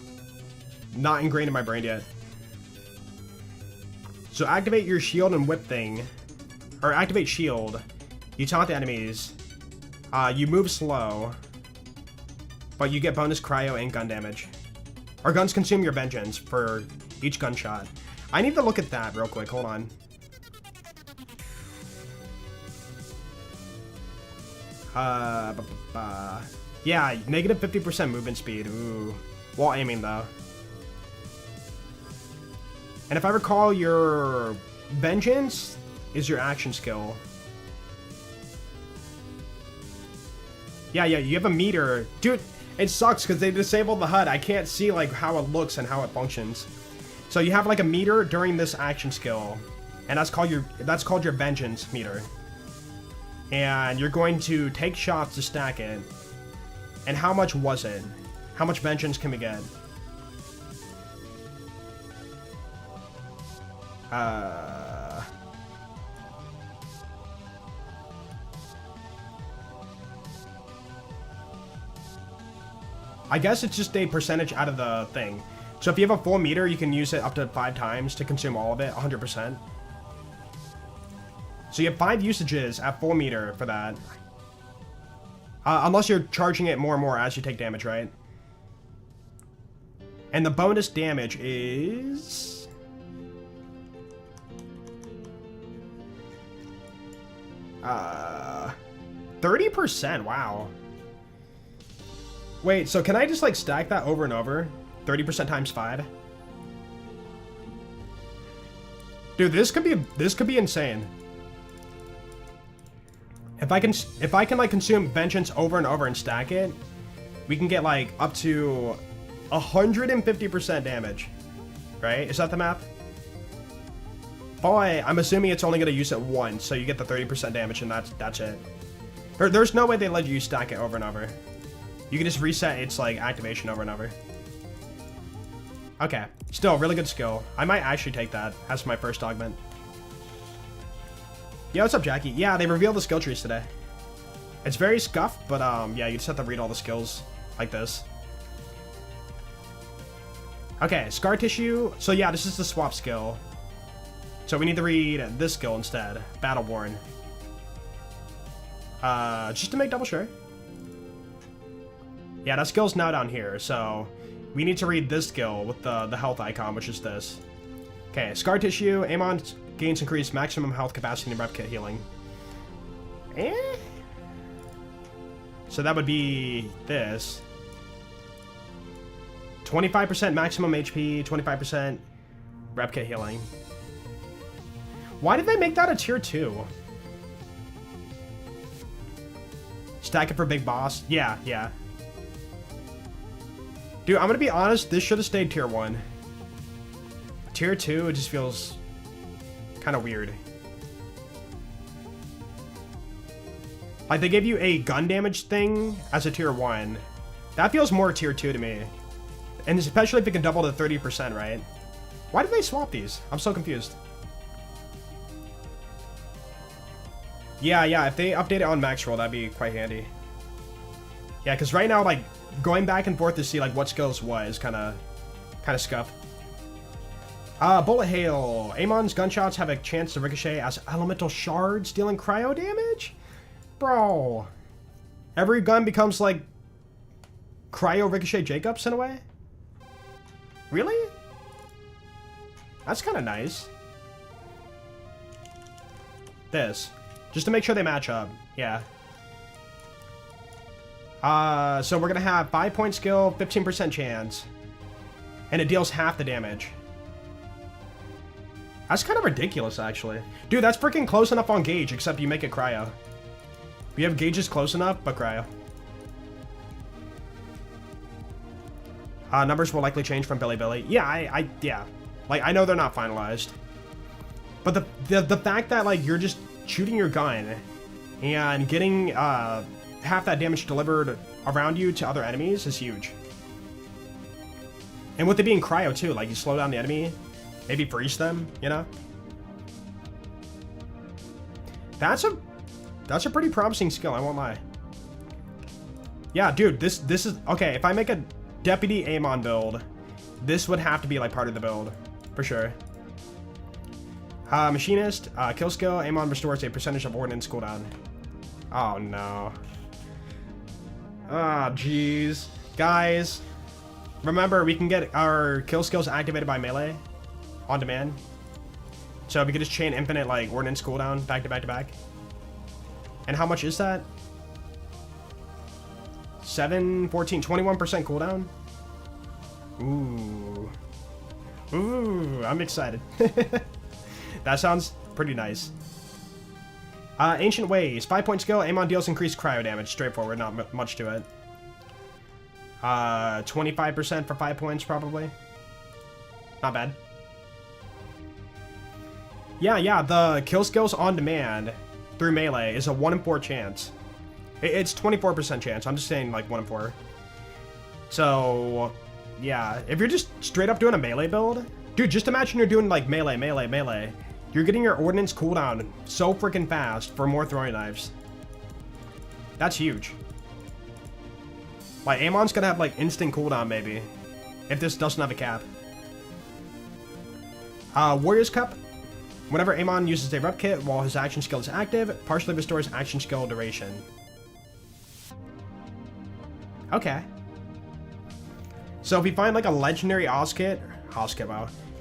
not ingrained in my brain yet. So activate your shield and whip thing. Or activate shield. You taunt the enemies. You move slow. But you get bonus cryo and gun damage. Our guns consume your vengeance for each gunshot. I need to look at that real quick. Hold on. Yeah, negative 50% movement speed. Ooh. While aiming, though. And if I recall, your vengeance is your action skill. Yeah, you have a meter. Dude, it sucks because they disabled the HUD. I can't see, like, how it looks and how it functions. So you have, like, a meter during this action skill. And that's called your vengeance meter. And you're going to take shots to stack it. And how much was it? How much vengeance can we get? I guess it's just a percentage out of the thing. So if you have a full meter, you can use it up to 5 times to consume all of it, 100%. So you have 5 usages at full meter for that. Unless you're charging it more and more as you take damage, right? And the bonus damage is... 30%, wow. Wait, so can I just, like, stack that over and over? 30% times 5? Dude, this could be insane. If I can like consume vengeance over and over and stack it, we can get like up to 150% damage. Right? Is that the math? Boy, I'm assuming it's only gonna use it once, so you get the 30% damage and that's it. There's no way they let you stack it over and over. You can just reset its like activation over and over. Okay, still really good skill. I might actually take that as my first augment. Yo, what's up, Jackie? Yeah, they revealed the skill trees today. It's very scuffed, but yeah, you just have to read all the skills like this. Okay, scar tissue. So yeah, this is the swap skill. So we need to read this skill instead. Battle worn. Just to make double sure. Yeah, that skill's now down here, so we need to read this skill with the health icon, which is this. Okay, scar tissue. Amon gains increased maximum health capacity and rep kit healing. So that would be this. 25% maximum HP, 25% rep kit healing. Why did they make that a tier 2? Stack it for big boss? Yeah. Dude, I'm gonna be honest, this should have stayed tier 1. Tier 2, it just feels kind of weird. Like, they gave you a gun damage thing as a tier 1. That feels more tier 2 to me. And especially if it can double to 30%, right? Why did they swap these? I'm so confused. Yeah, if they update it on max roll, that'd be quite handy. Yeah, because right now, like, going back and forth to see, like, what skills what is kind of scuff. Bullet hail. Amon's gunshots have a chance to ricochet as elemental shards, dealing cryo damage? Bro. Every gun becomes, like, cryo ricochet Jacobs in a way? Really? That's kind of nice. This. Just to make sure they match up. Yeah. So we're gonna have 5-point skill, 15% chance. And it deals half the damage. That's kind of ridiculous, actually. Dude, that's freaking close enough on gauge, except you make it cryo. We have gauges close enough, but cryo. Numbers will likely change from Billy. Yeah, yeah. Like, I know they're not finalized. But the fact that, like, you're just shooting your gun and getting half that damage delivered around you to other enemies is huge. And with it being cryo too, like, you slow down the enemy, maybe freeze them, you know? That's a pretty promising skill, I won't lie. Yeah, dude, this is... Okay, if I make a Deputy Amon build, this would have to be, like, part of the build. For sure. Machinist, kill skill, Amon restores a percentage of ordnance cooldown. Oh, no. Ah, jeez. Guys, remember, we can get our kill skills activated by melee on demand. So we could just chain infinite, like, ordnance cooldown back to back to back. And how much is that? 7, 14, 21% cooldown? Ooh. Ooh, I'm excited. That sounds pretty nice. Ancient Ways. 5-point skill. Amon deals increased cryo damage. Straightforward. Not much to it. 25% for 5 points, probably. Not bad. Yeah. The kill skills on demand through melee is a 1 in 4 chance. It's 24% chance. I'm just saying, like, 1 in 4. So, yeah. If you're just straight up doing a melee build... Dude, just imagine you're doing, like, melee. You're getting your ordnance cooldown so freaking fast for more throwing knives. That's huge. Like, Amon's gonna have, like, instant cooldown, maybe. If this doesn't have a cap. Warrior's Cup. Whenever Amon uses a rep kit while his action skill is active, partially restores action skill duration. Okay. So if we find, like, a legendary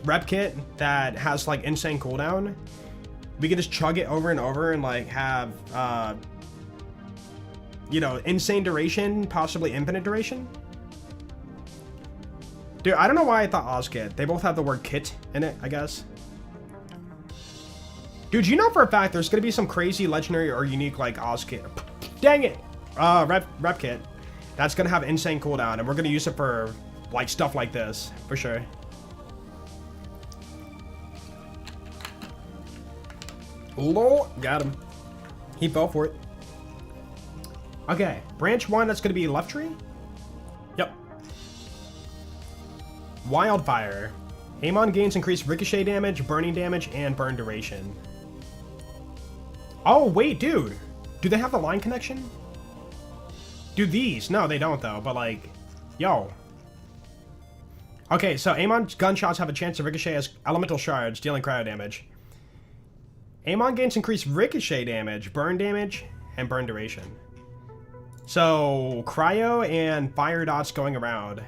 rep kit that has, like, insane cooldown, we can just chug it over and over and, like, have, you know, insane duration, possibly infinite duration. Dude, I don't know why I thought Oz-kit. They both have the word kit in it, I guess. Dude, you know for a fact there's gonna be some crazy legendary or unique, like, Oz-kit. Dang it! Rep kit. That's gonna have insane cooldown, and we're gonna use it for, like, stuff like this, for sure. Lol, got him. He fell for it. Okay, branch 1, that's gonna be left tree? Yep. Wildfire. Amon gains increased ricochet damage, burning damage, and burn duration. Oh, wait, dude. Do they have the line connection? Do these? No, they don't, though, but, like, yo. Okay, so Amon's gunshots have a chance to ricochet as elemental shards, dealing cryo damage. Amon gains increased ricochet damage, burn damage, and burn duration. So, cryo and fire dots going around.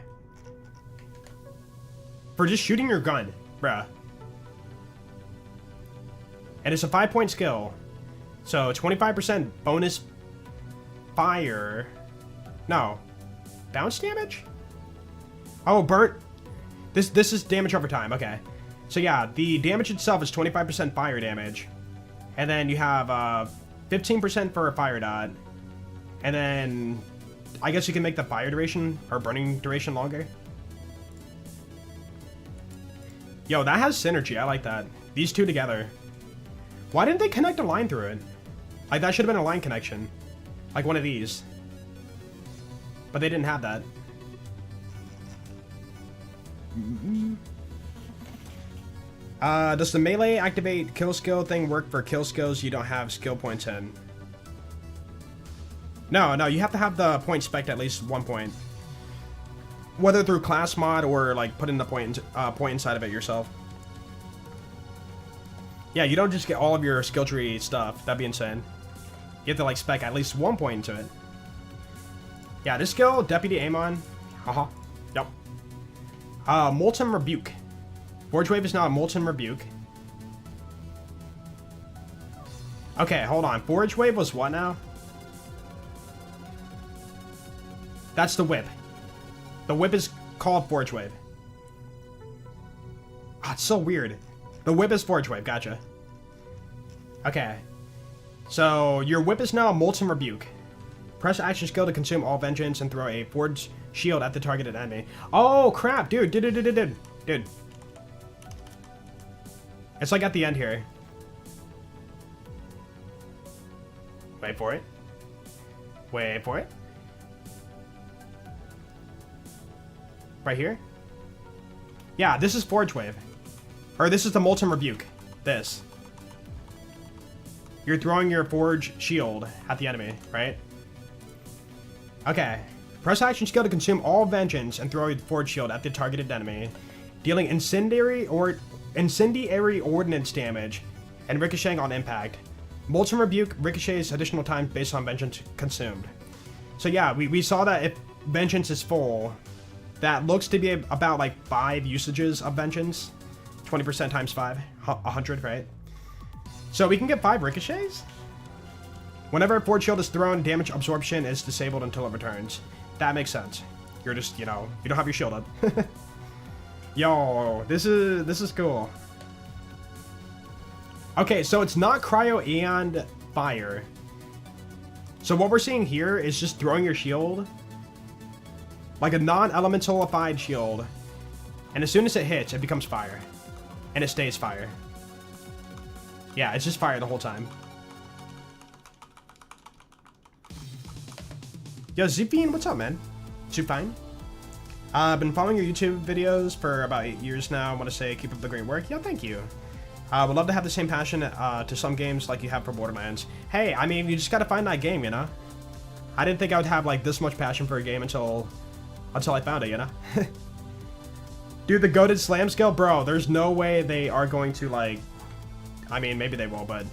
For just shooting your gun, bruh. And it's a 5-point skill. So, 25% bonus fire. No. Bounce damage? Oh, burnt. This is damage over time, okay. So yeah, the damage itself is 25% fire damage. And then you have 15% for a fire dot. And then I guess you can make the fire duration or burning duration longer. Yo, that has synergy. I like that. These two together. Why didn't they connect a line through it? Like, that should have been a line connection. Like one of these. But they didn't have that. Does the melee activate kill skill thing work for kill skills you don't have skill points in? No, you have to have the point spec'd at least 1 point. Whether through class mod or, like, putting the point inside of it yourself. Yeah, you don't just get all of your skill tree stuff. That'd be insane. You have to, like, spec at least 1 point into it. Yeah, this skill, Deputy Amon. Haha. Yep. Molten Rebuke. Forge Wave is now a Molten Rebuke. Okay, hold on. Forge Wave was what now? That's the whip. The whip is called Forge Wave. Oh, it's so weird. The whip is Forge Wave, gotcha. Okay. So, your whip is now a Molten Rebuke. Press action skill to consume all vengeance and throw a forged shield at the targeted enemy. Oh, crap, dude. It's like at the end here. Wait for it. Wait for it. Right here? Yeah, this is Forge Wave. Or this is the Molten Rebuke. This. You're throwing your Forge Shield at the enemy, right? Okay. Press action skill to consume all Vengeance and throw your Forge Shield at the targeted enemy, dealing incendiary ordnance damage and ricocheting on impact. Molten Rebuke ricochets additional time based on Vengeance consumed. So yeah, we saw that if Vengeance is full, that looks to be about like 5 usages of Vengeance. 20% times 5, 100, right? So we can get 5 ricochets? Whenever a Forge Shield is thrown, damage absorption is disabled until it returns. That makes sense. You're just, you know, you don't have your shield up. Yo, this is cool. Okay, so it's not cryo and fire. So what we're seeing here is just throwing your shield like a non-elementalified shield, and as soon as it hits, it becomes fire, and it stays fire. Yeah, it's just fire the whole time. Yo, Zupine, what's up, man? Zupine? I've been following your YouTube videos for about 8 years now. I want to say keep up the great work. Yeah, thank you. Would love to have the same passion to some games like you have for Borderlands. Hey, I mean, you just gotta find that game, you know? I didn't think I would have like this much passion for a game until I found it, you know? Dude, the goated slam skill? Bro, there's no way they are going to like... I mean, maybe they will, but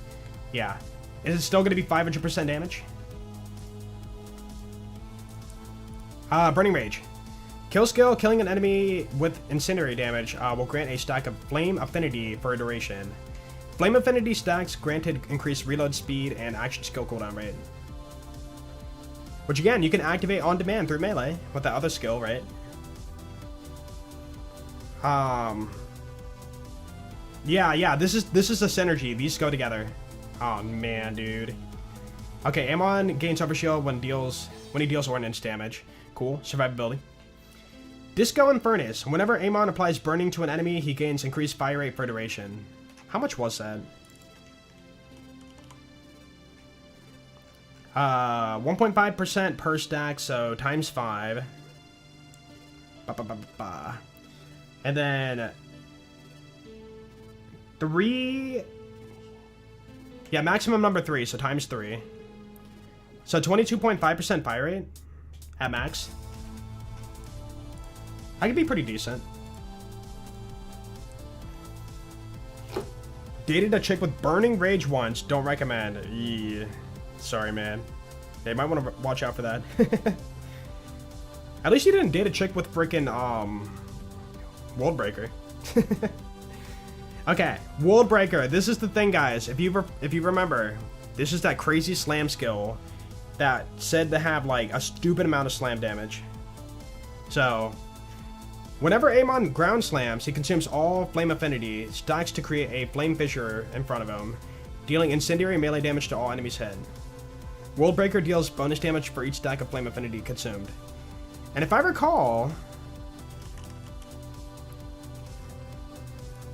yeah. Is it still gonna be 500% damage? Burning Rage. Kill skill, killing an enemy with incendiary damage will grant a stack of Flame Affinity for a duration. Flame Affinity stacks granted increased reload speed and action skill cooldown rate. Which again, you can activate on demand through melee with that other skill, right? Yeah, this is the synergy. These go together. Oh man, dude. Okay, Amon gains overshield when he deals ordnance damage. Cool. Survivability. Disco and Furnace. Whenever Amon applies burning to an enemy, he gains increased fire rate for duration. How much was that? 1.5% per stack, so times 5. And then 3. Yeah, maximum number 3, so times 3. So 22.5% fire rate at max. I could be pretty decent. Dated a chick with burning rage once. Don't recommend. Yeah. Sorry, man. They might want to watch out for that. At least you didn't date a chick with freaking World Breaker. Okay, World Breaker. This is the thing, guys. If you remember, this is that crazy slam skill that said to have like a stupid amount of slam damage. So whenever Amon ground slams, he consumes all Flame Affinity, stacks to create a Flame Fissure in front of him, dealing incendiary melee damage to all enemies hit. World Breaker deals bonus damage for each stack of Flame Affinity consumed. And if I recall,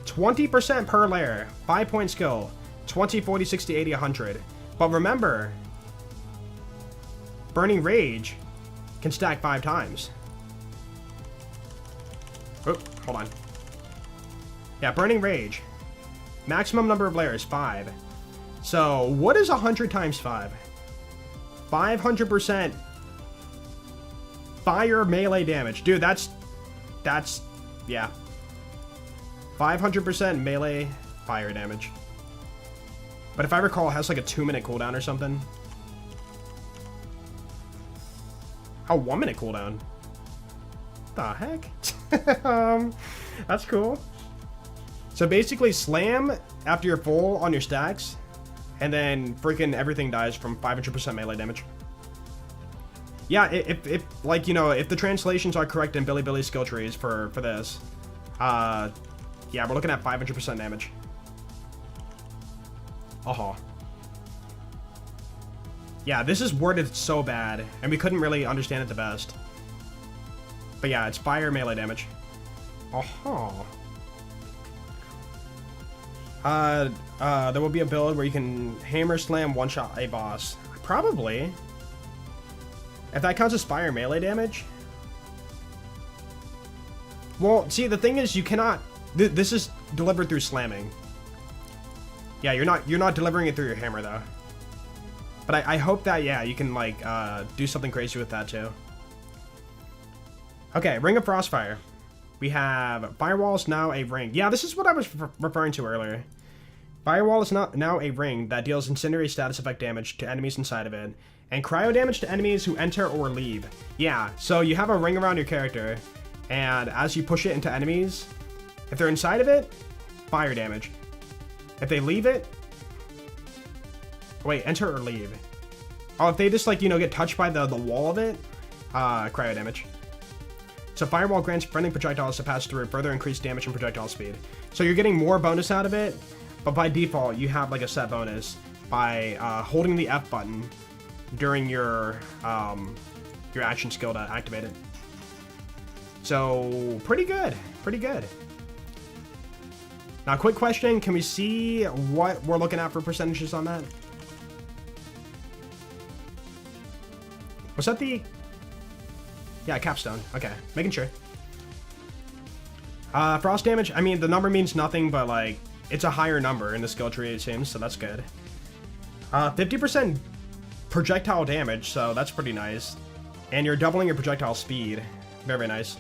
20% per layer, 5-point skill, 20, 40, 60, 80, 100. But remember, Burning Rage can stack 5 times. Oh, hold on. Yeah, Burning Rage. Maximum number of layers, 5. So, what is 100 times 5? 500% fire melee damage. Dude, that's, yeah. 500% melee fire damage. But if I recall, it has like a 2-minute cooldown or something. Oh, 1-minute cooldown. The heck? That's cool. So basically slam after you're full on your stacks, and then freaking everything dies from 500% melee damage. Yeah, if like, you know, if the translations are correct in Billy's skill trees for this, yeah, we're looking at 500% damage. Yeah, this is worded so bad, and we couldn't really understand it the best. But yeah, it's fire melee damage. There will be a build where you can hammer slam one-shot a boss. Probably. If that counts as fire melee damage. Well, see, the thing is, you cannot... This is delivered through slamming. Yeah, you're not delivering it through your hammer, though. But I hope that, yeah, you can, like, do something crazy with that, too. Okay, Ring of Frostfire. We have Firewall is now a ring. Yeah, this is what I was referring to earlier. Firewall is now a ring that deals incendiary status effect damage to enemies inside of it, and cryo damage to enemies who enter or leave. Yeah, so you have a ring around your character, and as you push it into enemies, if they're inside of it, fire damage. If they leave it... Wait, enter or leave? Oh, if they just, like, you know, get touched by the wall of it, cryo damage. So Firewall grants friendly projectiles to pass through, further increase damage and projectile speed. So you're getting more bonus out of it, but by default, you have, like, a set bonus by holding the F button during your action skill to activate it. So, pretty good. Pretty good. Now, quick question. Can we see what we're looking at for percentages on that? Was that the... Yeah, capstone. Okay, making sure. Frost damage. I mean, the number means nothing, but, like, it's a higher number in the skill tree, it seems, so that's good. 50% projectile damage, so that's pretty nice. And you're doubling your projectile speed. Very, very nice.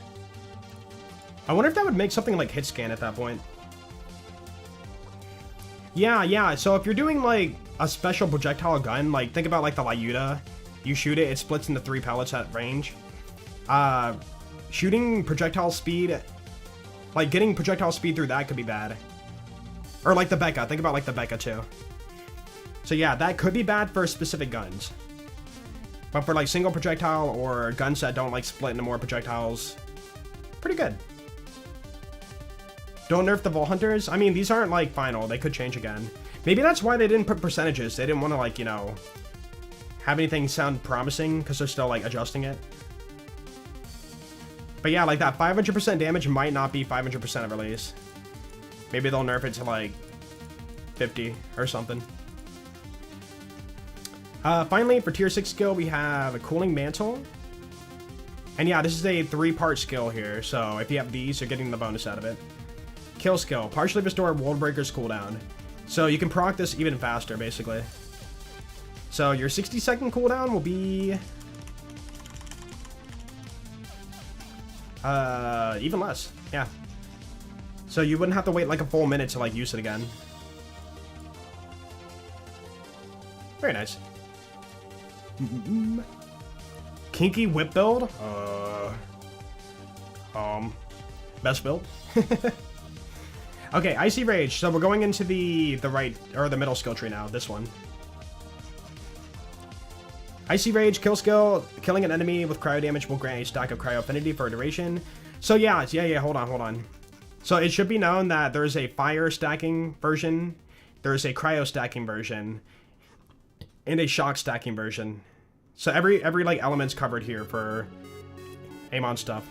I wonder if that would make something like hit scan at that point. Yeah, so if you're doing, like, a special projectile gun, like, think about, like, the Lyuda. You shoot it, it splits into 3 pellets at range. Shooting projectile speed, like, getting projectile speed through that could be bad. Or, like, the Becca. Think about, like, the Becca, too. So, yeah, that could be bad for specific guns. But for, like, single projectile or guns that don't, like, split into more projectiles, pretty good. Don't nerf the Vault Hunters. I mean, these aren't, like, final. They could change again. Maybe that's why they didn't put percentages. They didn't want to, like, you know, have anything sound promising because they're still, like, adjusting it. But yeah, like, that 500% damage might not be 500% of release. Maybe they'll nerf it to, like, 50 or something. Finally, for tier 6 skill, we have a Cooling Mantle. And yeah, this is a 3-part skill here, so if you have these, you're getting the bonus out of it. Kill skill, partially restore World Breaker's cooldown. So you can proc this even faster, basically. So your 60-second cooldown will be... even less, yeah. So you wouldn't have to wait like a full minute to, like, use it again. Very nice. Kinky whip build? Best build? Okay, Icy Rage. So we're going into the right, or the middle skill tree now, this one. Icy Rage, kill skill. Killing an enemy with cryo damage will grant a stack of cryo affinity for a duration. So yeah, hold on. So it should be known that there is a fire stacking version, there is a cryo stacking version, and a shock stacking version. So every like element's covered here for Amon stuff.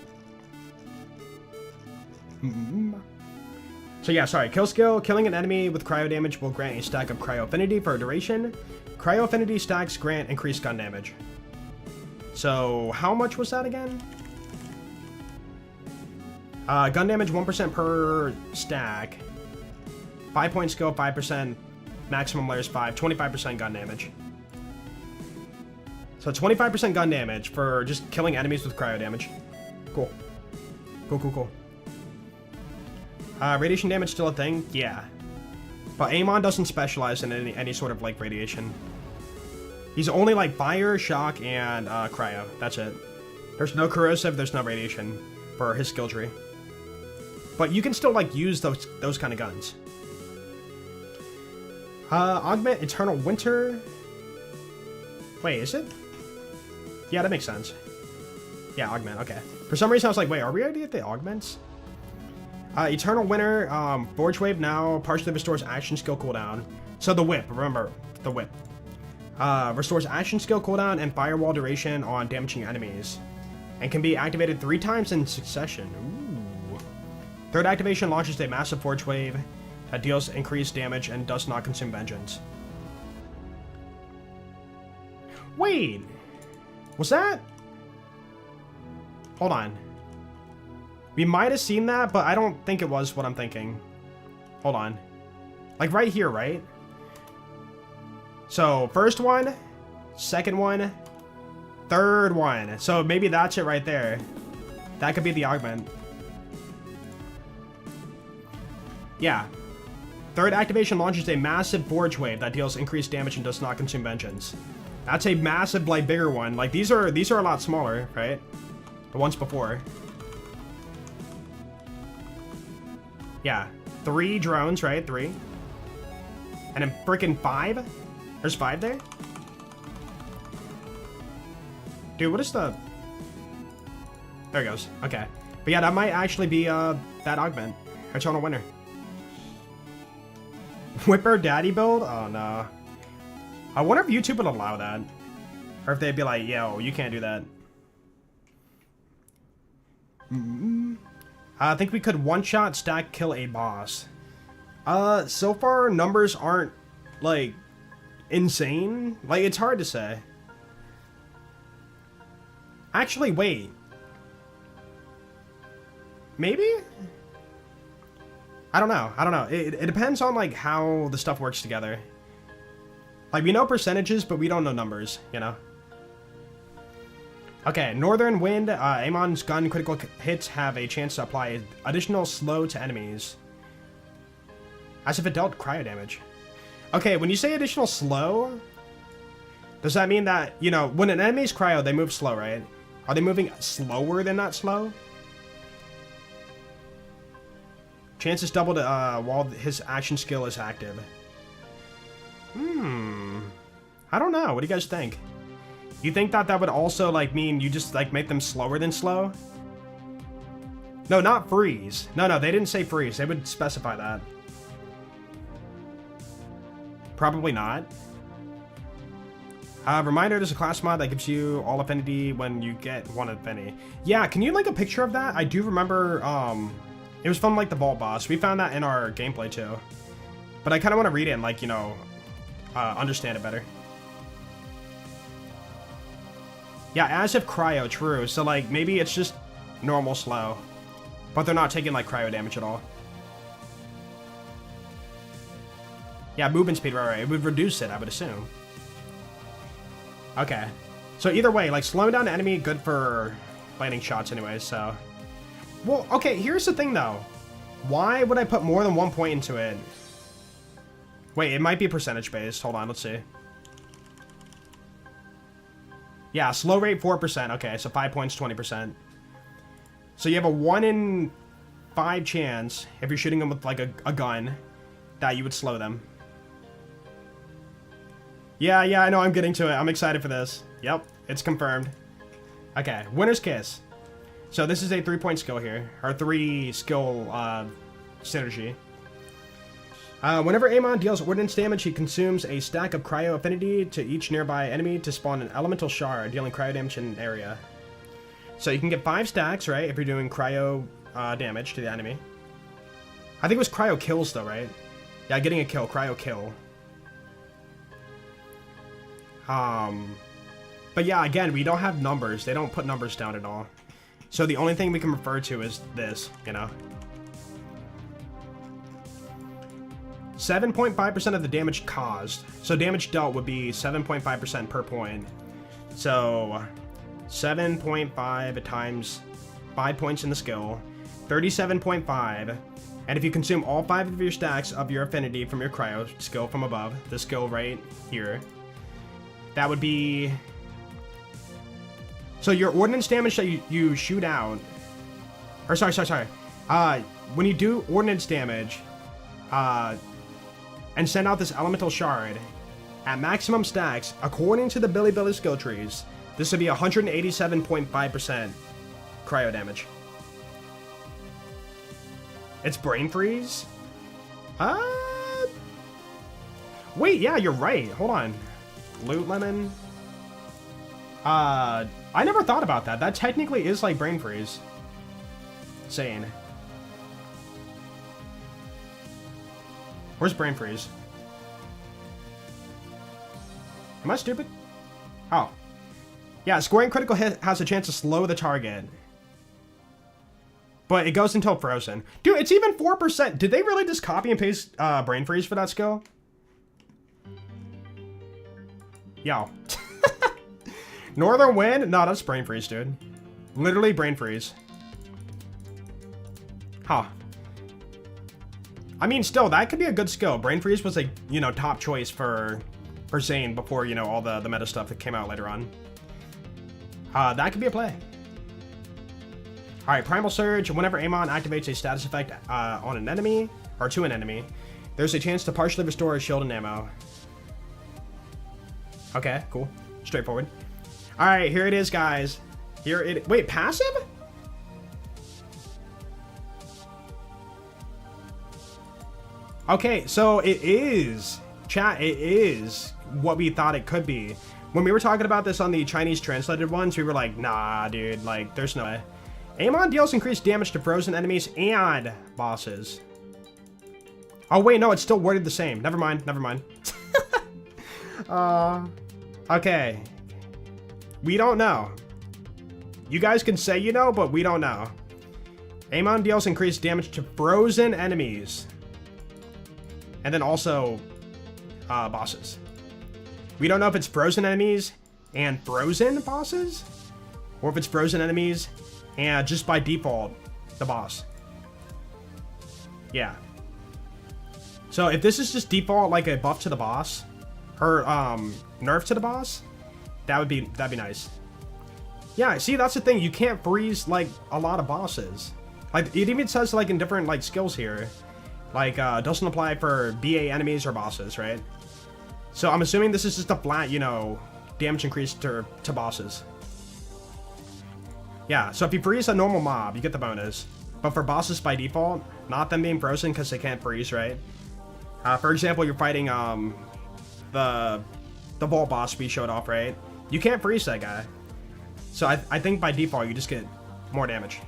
So yeah, sorry. Kill skill. Killing an enemy with cryo damage will grant a stack of cryo affinity for a duration. Cryo affinity stacks grant increased gun damage. So how much was that again? Gun damage 1% per stack. 5-point skill, 5%. Maximum layers 5. 25% gun damage. So 25% gun damage for just killing enemies with cryo damage. Cool. Cool. Radiation damage still a thing? Yeah. But Amon doesn't specialize in any sort of, like, radiation. He's only, like, fire, shock, and cryo. That's it. There's no corrosive, there's no radiation for his skill tree. But you can still, like, use those kind of guns. Augment Eternal Winter. Wait, is it? Yeah, that makes sense. Yeah, augment, okay. For some reason I was like, wait, are we already at the augments? Eternal Winter, Forge Wave now partially restores action skill cooldown. So the whip, remember, the whip. Restores action skill cooldown and firewall duration on damaging enemies. And can be activated 3 times in succession. Ooh. Third activation launches a massive Forge Wave that deals increased damage and does not consume vengeance. Wait. Was that? Hold on. We might have seen that, but I don't think it was what I'm thinking. Hold on. Like right here, right? So, first one, second one, third one. So maybe that's it right there. That could be the augment. Yeah. Third activation launches a massive forge wave that deals increased damage and does not consume vengeance. That's a massive, like, bigger one. Like, these are a lot smaller, right? The ones before. Yeah. 3 drones, right? 3. And then freaking 5? There's 5 there? Dude, what is the... There it goes. Okay. But yeah, that might actually be, that augment. Eternal winner. Whipper daddy build? Oh, no. I wonder if YouTube would allow that. Or if they'd be like, yo, you can't do that. I think we could one-shot stack kill a boss. So far, numbers aren't, like, insane. Like, it's hard to say. Actually, wait. Maybe? I don't know. It depends on, like, how the stuff works together. Like, we know percentages, but we don't know numbers, you know? Okay, Northern Wind. Amon's gun critical hits have a chance to apply additional slow to enemies. As if it dealt cryo damage. Okay, when you say additional slow, does that mean that, you know, when an enemy's cryo, they move slow, right? Are they moving slower than not slow? Chances doubled while his action skill is active. I don't know. What do you guys think? You think that would also, like, mean you just, like, make them slower than slow? No, not freeze. No, they didn't say freeze. They would specify that. Probably not. Reminder, there's a class mod that gives you all affinity when you get one affinity. Yeah, can you link a picture of that? I do remember, it was from, like, the vault boss. We found that in our gameplay, too. But I kind of want to read it and, like, you know, understand it better. Yeah, as if cryo, true. So, like, maybe it's just normal slow. But they're not taking, like, cryo damage at all. Yeah, movement speed, right. It would reduce it, I would assume. Okay. So either way, like, slowing down the enemy, good for landing shots anyway, so... Well, okay, here's the thing, though. Why would I put more than 1 point into it? Wait, it might be percentage-based. Hold on, let's see. Yeah, slow rate 4%. Okay, so 5 points, 20%. So you have a 1 in 5 chance, if you're shooting them with, like, a gun, that you would slow them. Yeah, I know, I'm getting to it. I'm excited for this. Yep, it's confirmed. Okay, Winner's Kiss. So this is a 3-point skill here, or 3 skill synergy. Whenever Amon deals ordnance damage, he consumes a stack of cryo affinity to each nearby enemy to spawn an elemental shard, dealing cryo damage in an area. So you can get 5 stacks, right, if you're doing cryo damage to the enemy. I think it was cryo kills, though, right? Yeah, getting a kill, cryo kill. But yeah, again, we don't have numbers. They don't put numbers down at all. So the only thing we can refer to is this, you know? 7.5% of the damage caused. So damage dealt would be 7.5% per point. So 7.5 times 5 points in the skill, 37.5. And if you consume all 5 of your stacks of your affinity from your cryo skill from above, the skill right here, that would be... So your ordnance damage that you shoot out... Or sorry. When you do ordnance damage, and send out this elemental shard, at maximum stacks, according to the Billy skill trees, this would be 187.5% cryo damage. It's brain freeze? Wait, yeah, you're right. Hold on. Loot lemon. I never thought about that. That technically is like brain freeze. Insane. Where's brain freeze? Am I stupid? Oh. Yeah, scoring critical hit has a chance to slow the target. But it goes until frozen. Dude, it's even 4%. Did they really just copy and paste brain freeze for that skill? Yo. Northern wind? No, that's brain freeze, dude. Literally brain freeze. Huh. I mean, still, that could be a good skill. Brain freeze was a, you know, top choice for Zane before, you know, all the meta stuff that came out later on. That could be a play. Alright, Primal Surge. Whenever Amon activates a status effect on an enemy, or to an enemy, there's a chance to partially restore his shield and ammo. Okay, cool. Straightforward. Alright, here it is, guys. Wait, passive? Okay, so it is. Chat, it is what we thought it could be. When we were talking about this on the Chinese translated ones, we were like, nah, dude, like, there's no way. Amon deals increased damage to frozen enemies and bosses. Oh, wait, no, it's still worded the same. Never mind, never mind. Okay. We don't know. You guys can say you know, but we don't know. Amon deals increased damage to frozen enemies. And then also, bosses. We don't know if it's frozen enemies and frozen bosses, or if it's frozen enemies and just by default, the boss. Yeah. So if this is just default, like a buff to the boss, or nerf to the boss, that'd be nice. Yeah, see, that's the thing. You can't freeze like a lot of bosses. Like it even says like in different like skills here, like doesn't apply for BA enemies or bosses, right? So I'm assuming this is just a flat, you know, damage increase to bosses. Yeah, so if you freeze a normal mob, you get the bonus. But for bosses by default, not them being frozen because they can't freeze, right? For example, you're fighting the vault boss we showed off, right? You can't freeze that guy. So I think by default, you just get more damage.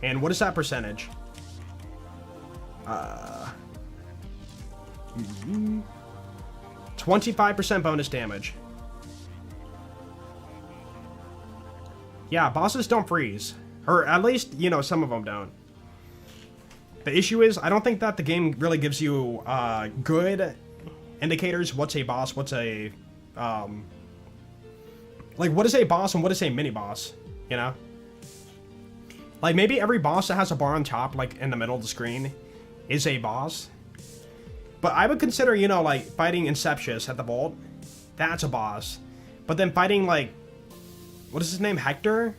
And what is that percentage? 25% bonus damage. Yeah, bosses don't freeze. Or at least, you know, some of them don't. The issue is, I don't think that the game really gives you good indicators. What's a boss? What's a... like, what is a boss and what is a mini-boss? You know? Like, maybe every boss that has a bar on top, like, in the middle of the screen is a boss. But I would consider, you know, like, fighting Inceptious at the vault. That's a boss. But then fighting, like... What is his name? Hector?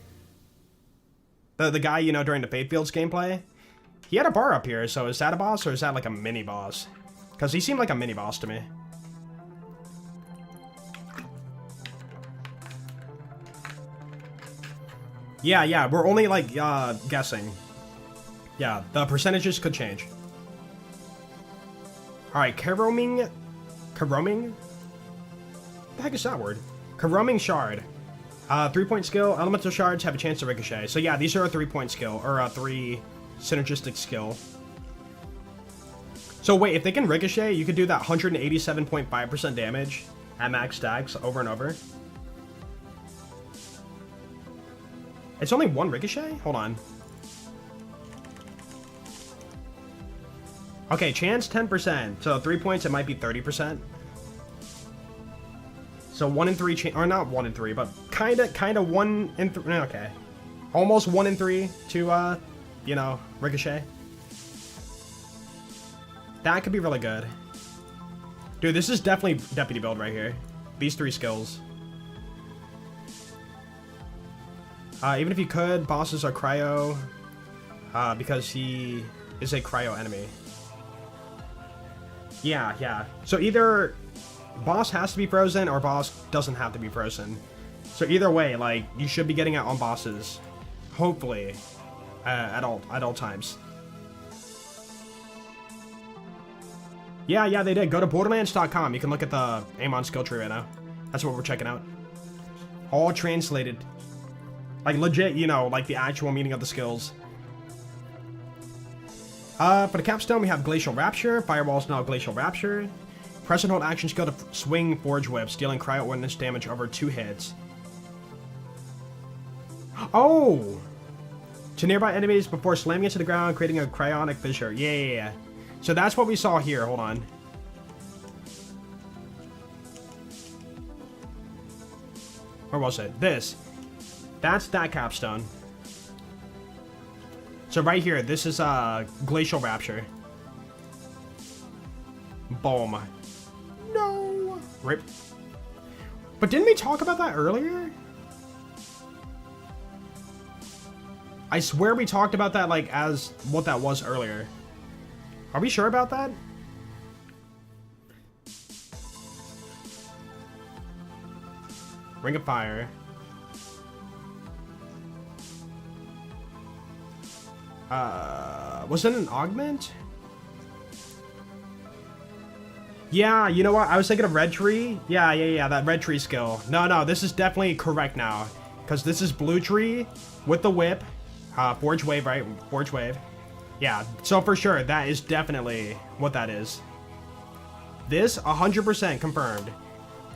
The guy, you know, during the Fatefields gameplay? He had a bar up here, so is that a boss or is that like a mini-boss? Because he seemed like a mini-boss to me. Yeah, we're only like, guessing. Yeah, the percentages could change. Alright, Karoming? The heck is that word? Karoming Shard. 3-point skill, elemental shards have a chance to ricochet. So yeah, these are a 3-point skill, or a 3 synergistic skill. So wait, if they can ricochet, you could do that 187.5% damage at max stacks over and over. It's only one ricochet? Hold on. Okay, chance 10%. So 3 points, it might be 30%. So 1 in 3, or not 1 in 3, but kinda 1 in 3. Okay, almost 1 in 3 to you know, ricochet. That could be really good, dude. This is definitely deputy build right here. These 3 skills. Even if you could, bosses are cryo, because he is a cryo enemy. Yeah. So either boss has to be frozen or boss doesn't have to be frozen. So either way, like, you should be getting it on bosses, hopefully, at all times. Yeah, they did. Go to borderlands.com. You can look at the Amon skill tree right now. That's what we're checking out. All translated. Like, legit, you know, like the actual meaning of the skills. For the capstone, we have Glacial Rapture. Firewall's now Glacial Rapture. Press and hold action skill to swing Forge Whips, dealing cryo ordnance damage over 2 hits. Oh! To nearby enemies before slamming it to the ground, creating a cryonic fissure. Yeah. So that's what we saw here. Hold on. Where was it? This. That's that capstone. So right here, this is Glacial Rapture. Boom. No. Rip. But didn't we talk about that earlier? I swear we talked about that like as what that was earlier. Are we sure about that? Ring of Fire. Was it an augment? Yeah, you know what? I was thinking of red tree. Yeah, that red tree skill. No, this is definitely correct now. Because this is blue tree with the whip. Forge wave, right? Forge wave. Yeah, so for sure, that is definitely what that is. This, 100% confirmed,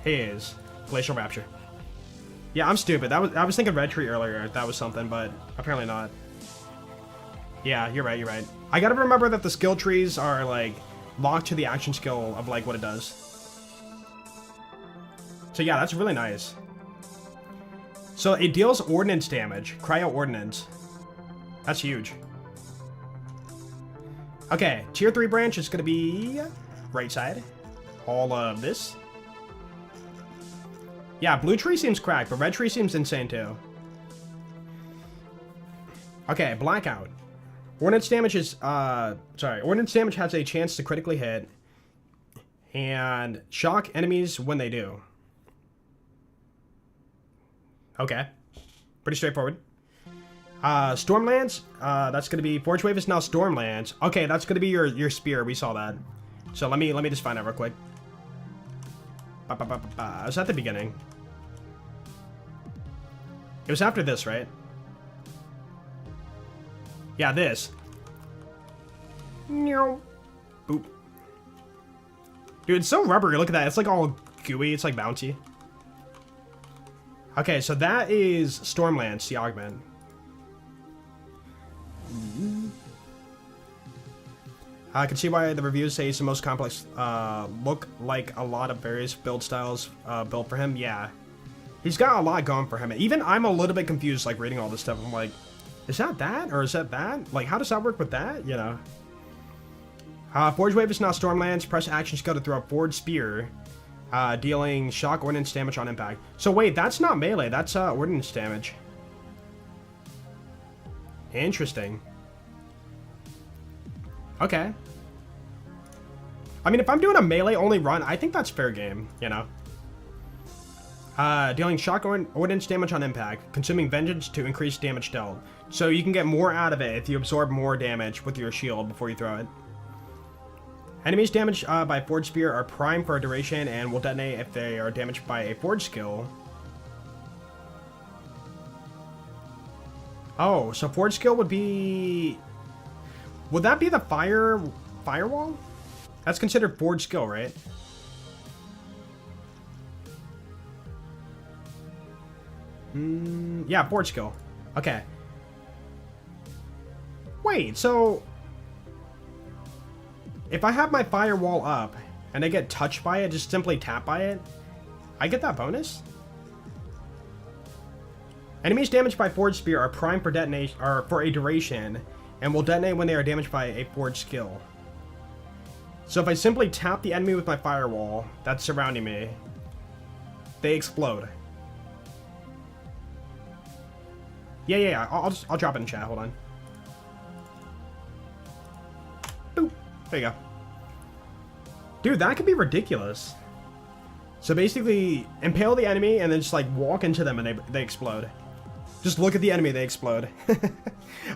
is Glacial Rapture. Yeah, I'm stupid. I was thinking red tree earlier. That was something, but apparently not. Yeah, you're right. I gotta remember that the skill trees are, like, locked to the action skill of, like, what it does. So yeah, that's really nice. So it deals ordnance damage. Cryo ordnance. That's huge. Okay, tier 3 branch is gonna be right side. All of this. Yeah, blue tree seems cracked, but red tree seems insane too. Okay, blackout. Ordnance damage is, ordnance damage has a chance to critically hit and shock enemies when they do. Okay. Pretty straightforward. Stormlands, that's gonna be, Forge Wave is now Stormlands. Okay, that's gonna be your spear, we saw that. So let me just find out real quick. It was at the beginning. It was after this, right? Yeah, this. Boop. Dude, it's so rubbery. Look at that. It's like all gooey. It's like bouncy. Okay, so that is Stormlands, the augment. I can see why the reviews say it's the most complex. Look like a lot of various build styles built for him. Yeah. He's got a lot going for him. Even I'm a little bit confused, like, reading all this stuff. I'm like, is that that? Or is that that? Like, how does that work with that? You know? Forge Wave is now Stormlands. Press action skill to throw a Forge Spear, dealing shock ordnance damage on impact. So wait, that's not melee. That's ordnance damage. Interesting. Okay. I mean, if I'm doing a melee-only run, I think that's fair game, you know? Dealing shock ordnance damage on impact, consuming vengeance to increase damage dealt. So you can get more out of it if you absorb more damage with your shield before you throw it. Enemies damaged by Forge Spear are primed for a duration and will detonate if they are damaged by a Forge skill. Oh, so Forge skill would be... Would that be the firewall? That's considered Forge skill, right? Yeah, Forge skill. Okay. Wait, so... If I have my firewall up, and I get touched by it, just simply tap by it, I get that bonus? Enemies damaged by Forge Spear are primed for detonation, or for a duration, and will detonate when they are damaged by a Forge skill. So if I simply tap the enemy with my firewall that's surrounding me, they explode. Yeah. I'll drop it in chat. Hold on. Boop. There you go. Dude, that could be ridiculous. So basically, impale the enemy and then just like walk into them and they explode. Just look at the enemy, they explode.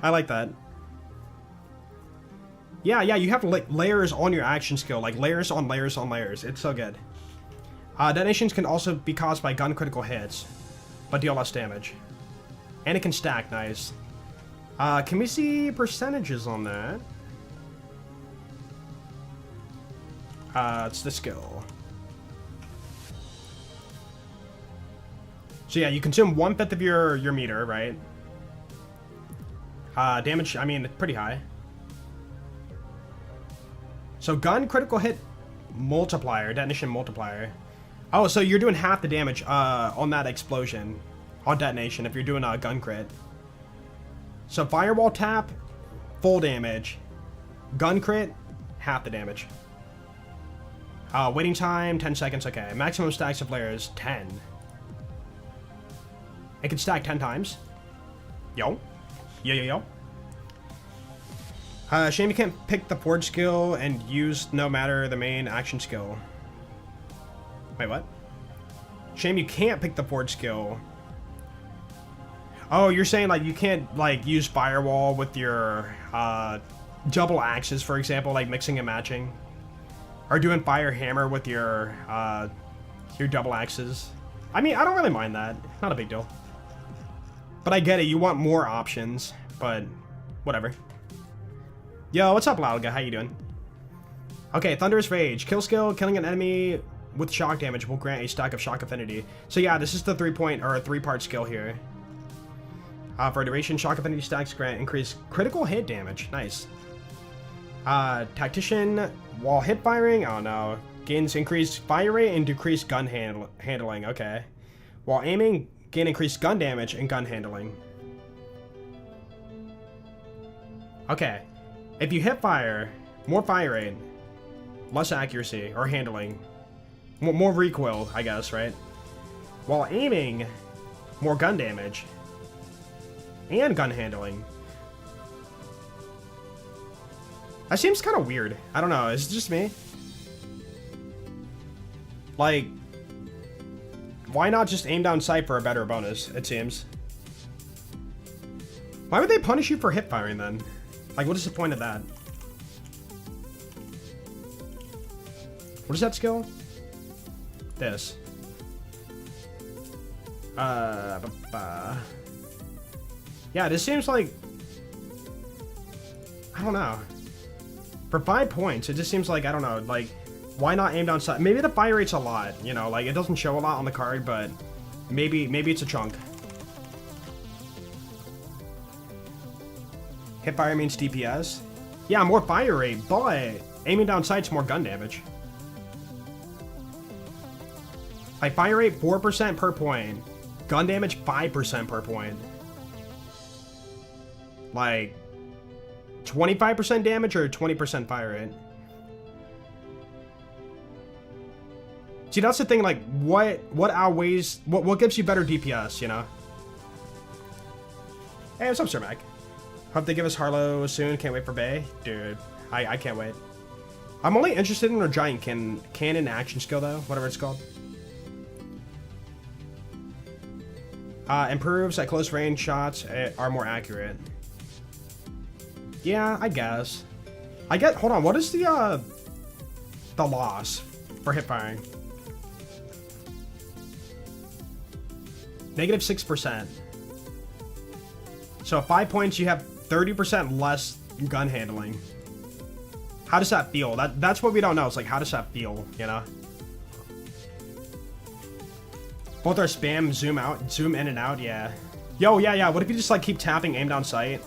I like that. Yeah, you have like layers on your action skill, like layers on layers on layers. It's so good. Detonations can also be caused by gun critical hits, but deal less damage. And it can stack, nice. Can we see percentages on that? It's the skill. So yeah, you consume 1/5 of your meter, right? Damage, I mean, pretty high. So gun critical hit multiplier, detonation multiplier. Oh, so you're doing half the damage on that explosion, on detonation, if you're doing a gun crit. So firewall tap, full damage. Gun crit, half the damage. Waiting time, 10 seconds, okay. Maximum stacks of flares, 10. It can stack 10 times. Yo. Yo. Shame you can't pick the forge skill and use no matter the main action skill. Wait, what? Shame you can't pick the forge skill. Oh, you're saying like you can't like use firewall with your double axes, for example, like mixing and matching, or doing fire hammer with your double axes. I mean, I don't really mind that. Not a big deal. But I get it. You want more options, but whatever. Yo, what's up, loud guy? How you doing? Okay, Thunderous Rage. Kill skill. Killing an enemy with shock damage will grant a stack of shock affinity. So yeah, this is the 3-part skill here. For duration, shock affinity stacks grant increased critical hit damage. Nice. Tactician, while hip firing, oh no, gains increased fire rate and decreased gun handling. Okay. While aiming, gain increased gun damage and gun handling. Okay. If you hip fire, more fire rate, less accuracy or handling, more recoil, I guess, right? While aiming, more gun damage and gun handling. That seems kind of weird. I don't know. Is it just me? Like, why not just aim down sight for a better bonus, it seems? Why would they punish you for hip firing then? Like, what is the point of that? What is that skill? This. Yeah, this seems like... I don't know. For 5 points, it just seems like, I don't know, like, why not aim down sight? Maybe the fire rate's a lot, you know, like, it doesn't show a lot on the card, but maybe it's a chunk. Hip fire means DPS. Yeah, more fire rate, but aiming down sight's more gun damage. Like, fire rate 4% per point. Gun damage 5% per point. Like, 25% damage or 20% fire rate? See, that's the thing, like, what outweighs, what gives you better DPS, you know? Hey, what's up, Sir Mac? Hope they give us Harlow soon, can't wait for Bay. Dude, I can't wait. I'm only interested in her giant cannon action skill, though, whatever it's called. Improves that close range shots are more accurate. Yeah, I guess. Hold on, what is the loss for hip firing? -6%. So 5 points, you have 30% less gun handling. How does that feel? That's what we don't know. It's like, how does that feel, you know? Both are spam, zoom in and out, yeah. Yo, yeah, what if you just like keep tapping aim down sight,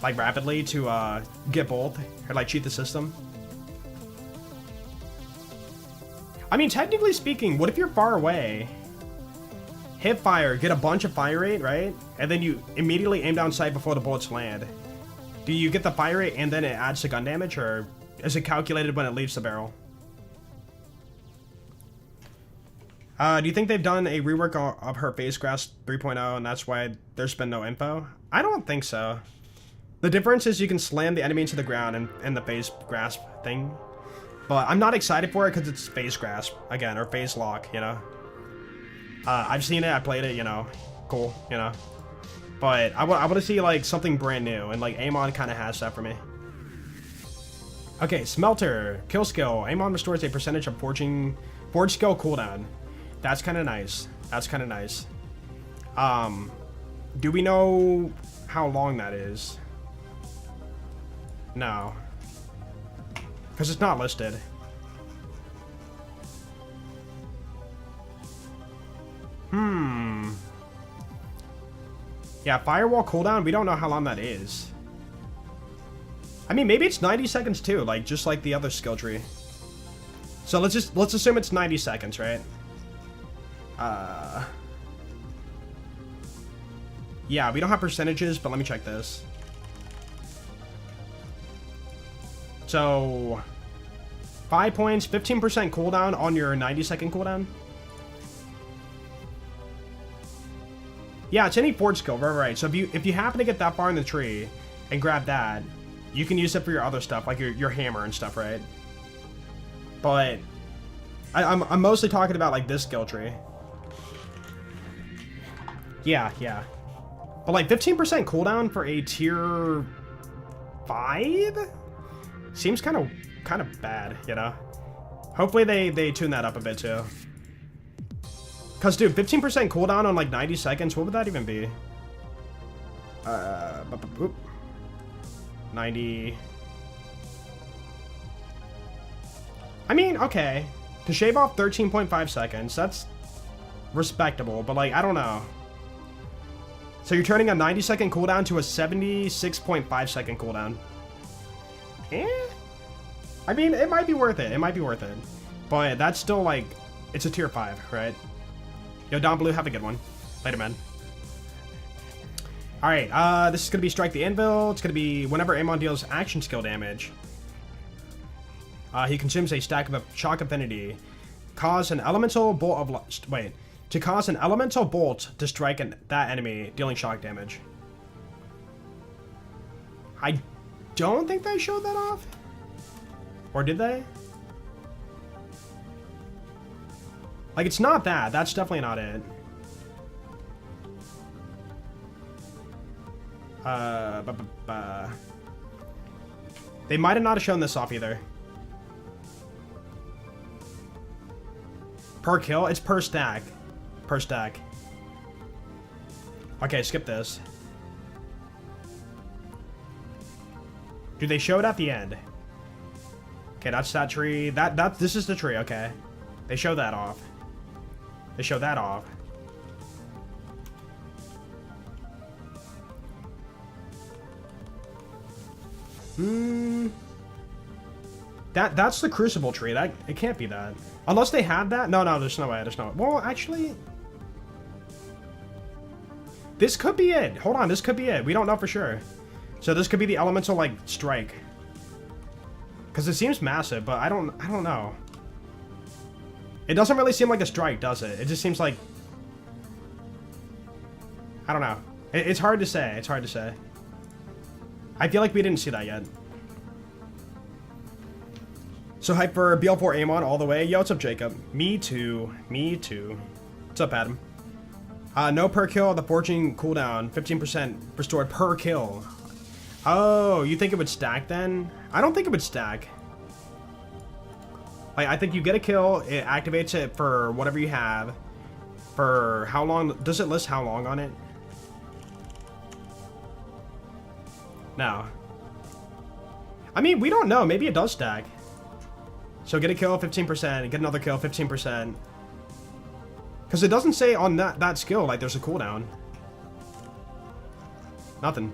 like rapidly to get both, or like cheat the system? I mean, technically speaking, what if you're far away? Hip fire, get a bunch of fire rate, right? And then you immediately aim down sight before the bullets land. Do you get the fire rate and then it adds to gun damage, or is it calculated when it leaves the barrel? Do you think they've done a rework of her phase grasp 3.0 and that's why there's been no info? I don't think so. The difference is you can slam the enemy into the ground and the phase grasp thing. But I'm not excited for it because it's phase grasp, again, or phase lock, you know? I've seen it, I played it, you know, cool, you know? But I want to see, like, something brand new, and, like, Amon kind of has that for me. Okay, Smelter, kill skill. Amon restores a percentage of forge skill cooldown. That's kind of nice. That's kind of nice. Do we know how long that is? No. Because it's not listed. Yeah, firewall cooldown, we don't know how long that is. I mean, maybe it's 90 seconds too, like just like the other skill tree. So let's assume it's 90 seconds, right? Yeah, we don't have percentages, but let me check this. So 5 points, 15% cooldown on your 90-second cooldown. Yeah, it's any forge skill, right. So if you happen to get that far in the tree and grab that, you can use it for your other stuff, like your hammer and stuff, right? But I'm mostly talking about like this skill tree. Yeah. But like 15% cooldown for a tier 5 seems kind of bad, you know? Hopefully they tune that up a bit too. Cause dude, 15% cooldown on like 90 seconds, what would that even be? 90. I mean, okay. To shave off 13.5 seconds, that's respectable, but like, I don't know. So you're turning a 90-second cooldown to a 76.5 second cooldown. I mean, it might be worth it. It might be worth it. But that's still like, it's a tier 5, right? Yo, Don Blue, have a good one. Later, man. Alright, this is going to be Strike the Anvil. It's going to be whenever Amon deals action skill damage, he consumes a stack of shock affinity. Cause an elemental bolt of... Wait. To cause an elemental bolt to strike that enemy, dealing shock damage. I don't think they showed that off. Or did they? Like, it's not that. That's definitely not it. They might have not shown this off either. Per kill? It's per stack. Per stack. Okay, skip this. Dude, they show it at the end. Okay, that's that tree. This is the tree, okay. They show that off. They show that off. That's the crucible tree. It can't be that. Unless they had that. No, there's no way. There's no way. Well, actually, this could be it. Hold on, this could be it. We don't know for sure. So this could be the elemental like strike. Because it seems massive, but I don't know. It doesn't really seem like a strike, does it? It just seems like, I don't know. It's hard to say. It's hard to say. I feel like we didn't see that yet. So hype for BL4 Amon all the way. Yo, what's up, Jacob? Me too. Me too. What's up, Adam? No per kill. The forging cooldown 15% restored per kill. Oh, you think it would stack then? I don't think it would stack. Like, I think you get a kill, it activates it for whatever you have. For how long? Does it list how long on it? No. I mean, we don't know. Maybe it does stack. So get a kill, 15%. Get another kill, 15%. Because it doesn't say on that skill, like, there's a cooldown. Nothing.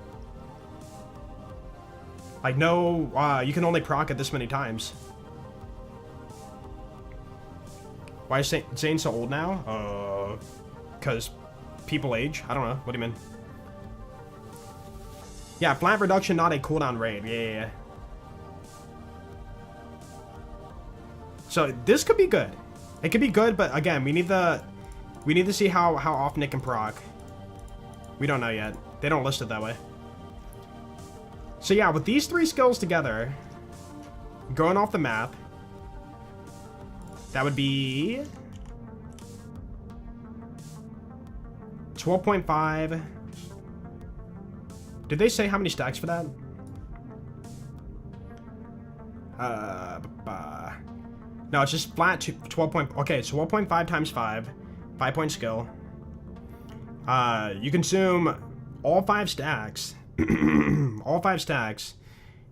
Like, no, you can only proc it this many times. Why is Zane so old now? Because people age? I don't know. What do you mean? Yeah, flat reduction, not a cooldown raid. Yeah. So this could be good. It could be good, but again, we need to see how often it can proc. We don't know yet. They don't list it that way. So yeah, with these 3 skills together, going off the map, that would be 12.5. Did they say how many stacks for that? No, it's just flat to 12. Okay, it's 12.5 times 5. 5-point skill. You consume all 5 stacks. All 5 stacks.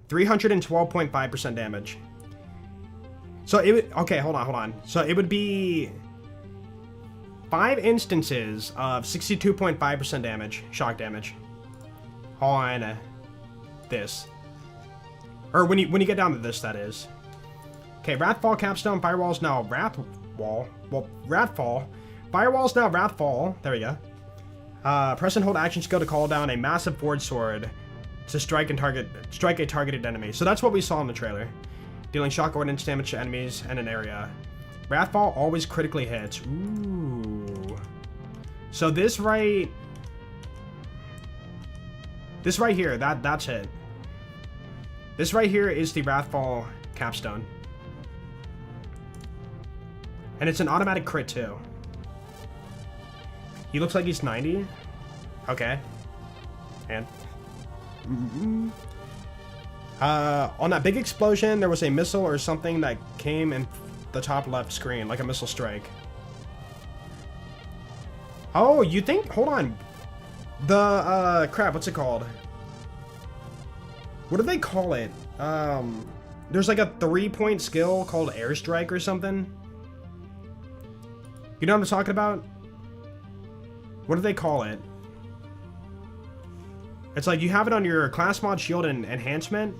312.5% damage. So it would, okay, hold on. So it would be 5 instances of 62.5% damage, shock damage, on this. Or when you get down to this, that is. Okay, Wrathfall Capstone, Firewall's now Wrathwall. Well, Wrathfall. Firewall's now Wrathfall. There we go. Press and hold action skill to call down a massive forge sword to strike a targeted enemy. So that's what we saw in the trailer. Dealing shock ordnance damage to enemies in an area. Wrathfall always critically hits. Ooh. So this right here, that's it. This right here is the Wrathfall Capstone. And it's an automatic crit too. He looks like he's 90. Okay. And on that big explosion, there was a missile or something that came in the top left screen, like a missile strike. Oh, you think? Hold on. The, crap, what's it called? What do they call it? There's like a 3-point skill called airstrike or something. You know what I'm talking about? What do they call it? It's like you have it on your class mod shield and enhancement.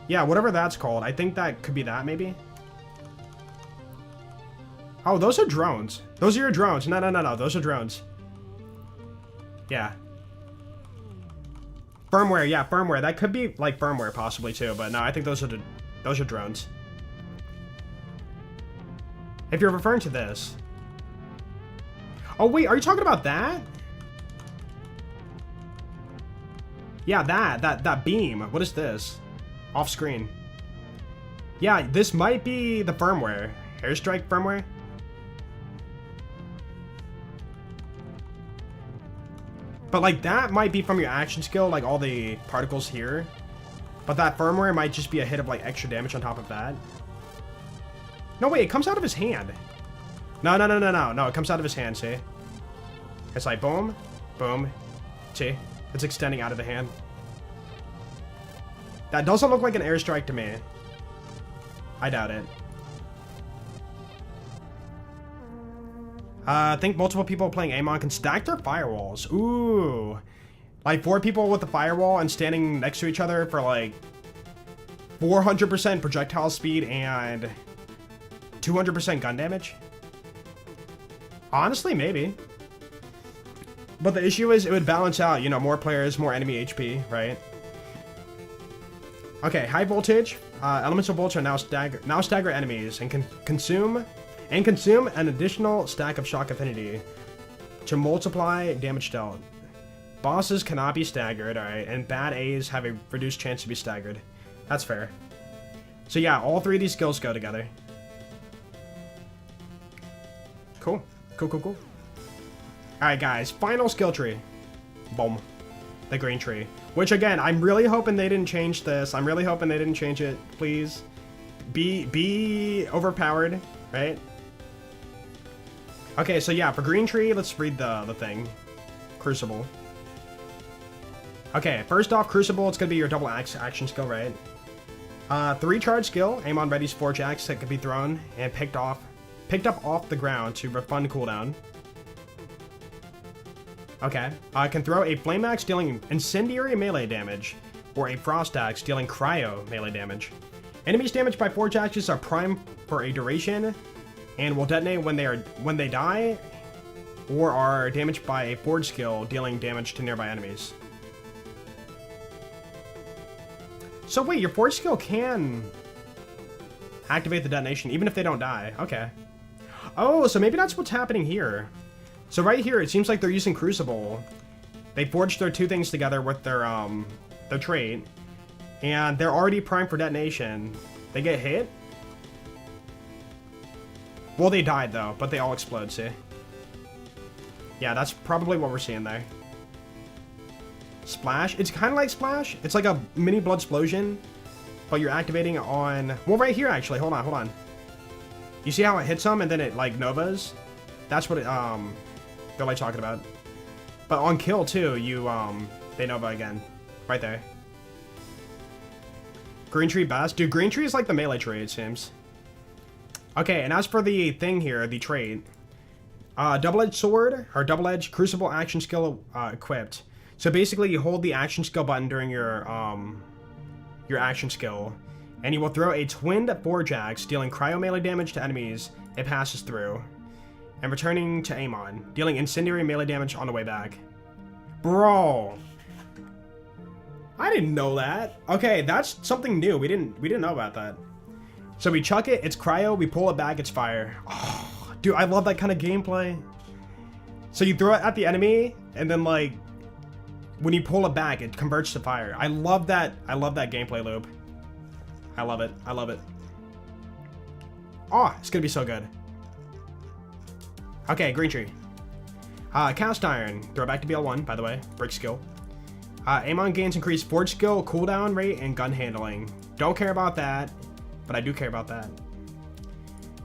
Yeah, whatever that's called. I think that could be that, maybe. Oh, those are drones. Those are your drones. No. Those are drones. Yeah. Firmware. Yeah, firmware. That could be like firmware possibly too, but no, I think those are drones. If you're referring to this. Oh wait, are you talking about that? Yeah, that beam. What is this? Off screen. Yeah, this might be the firmware. Airstrike firmware? But like that might be from your action skill, like all the particles here. But that firmware might just be a hit of like extra damage on top of that. No, wait, it comes out of his hand. No, it comes out of his hand, see? It's like boom, boom, see? It's extending out of the hand. That doesn't look like an airstrike to me. I doubt it. I think multiple people playing Amon can stack their firewalls. Ooh. Like 4 people with the firewall and standing next to each other for like 400% projectile speed and 200% gun damage? Honestly, maybe. But the issue is it would balance out, you know, more players, more enemy HP, right? Okay, high voltage. Elemental bolts are now stagger enemies and can consume an additional stack of shock affinity to multiply damage dealt. Bosses cannot be staggered, alright, and bad A's have a reduced chance to be staggered. That's fair. So yeah, all 3 of these skills go together. Cool. Cool. Alright guys, final skill tree. Boom. The green tree. Which again, I'm really hoping they didn't change this. I'm really hoping they didn't change it. Please. Be overpowered, right? Okay, so yeah, for green tree, let's read the thing. Crucible. Okay, first off, Crucible, it's gonna be your double action skill, right? 3 charge skill, Amon readies 4 jacks that could be thrown and picked up off the ground to refund cooldown. Okay, can throw a flame axe dealing incendiary melee damage, or a frost axe dealing cryo melee damage. Enemies damaged by forge axes are primed for a duration, and will detonate when they die, or are damaged by a forge skill dealing damage to nearby enemies. So wait, your forge skill can activate the detonation even if they don't die. Okay. Oh, so maybe that's what's happening here. So right here, it seems like they're using Crucible. They forged their 2 things together with their trait, and they're already primed for detonation. They get hit. Well, they died though, but they all explode, see? Yeah, that's probably what we're seeing there. Splash. It's kind of like Splash. It's like a mini blood explosion, but you're activating on... Well, right here, actually. Hold on. You see how it hits them and then it, like, novas? That's what it, they're, like, talking about. But on kill, too, you, they nova again. Right there. Green tree best. Dude, green tree is like the melee trait, it seems. Okay, and as for the thing here, the trait, Double-edged sword, or double-edged crucible action skill equipped. So basically you hold the action skill button during your action skill, and you will throw a twinned forge axe, dealing cryo melee damage to enemies it passes through, and returning to Amon, dealing incendiary melee damage on the way back. Bro, I didn't know that. Okay, that's something new. We didn't know about that. So we chuck it, it's cryo, we pull it back, it's fire. Oh, dude, I love that kind of gameplay. So you throw it at the enemy, and then like when you pull it back, it converts to fire. I love that. I love that gameplay loop. I love it. I love it. Oh, it's gonna be so good. Okay, green tree. Cast iron. Throw back to BL1, by the way. Brick skill. Amon gains increased forge skill, cooldown rate, and gun handling. Don't care about that, but I do care about that.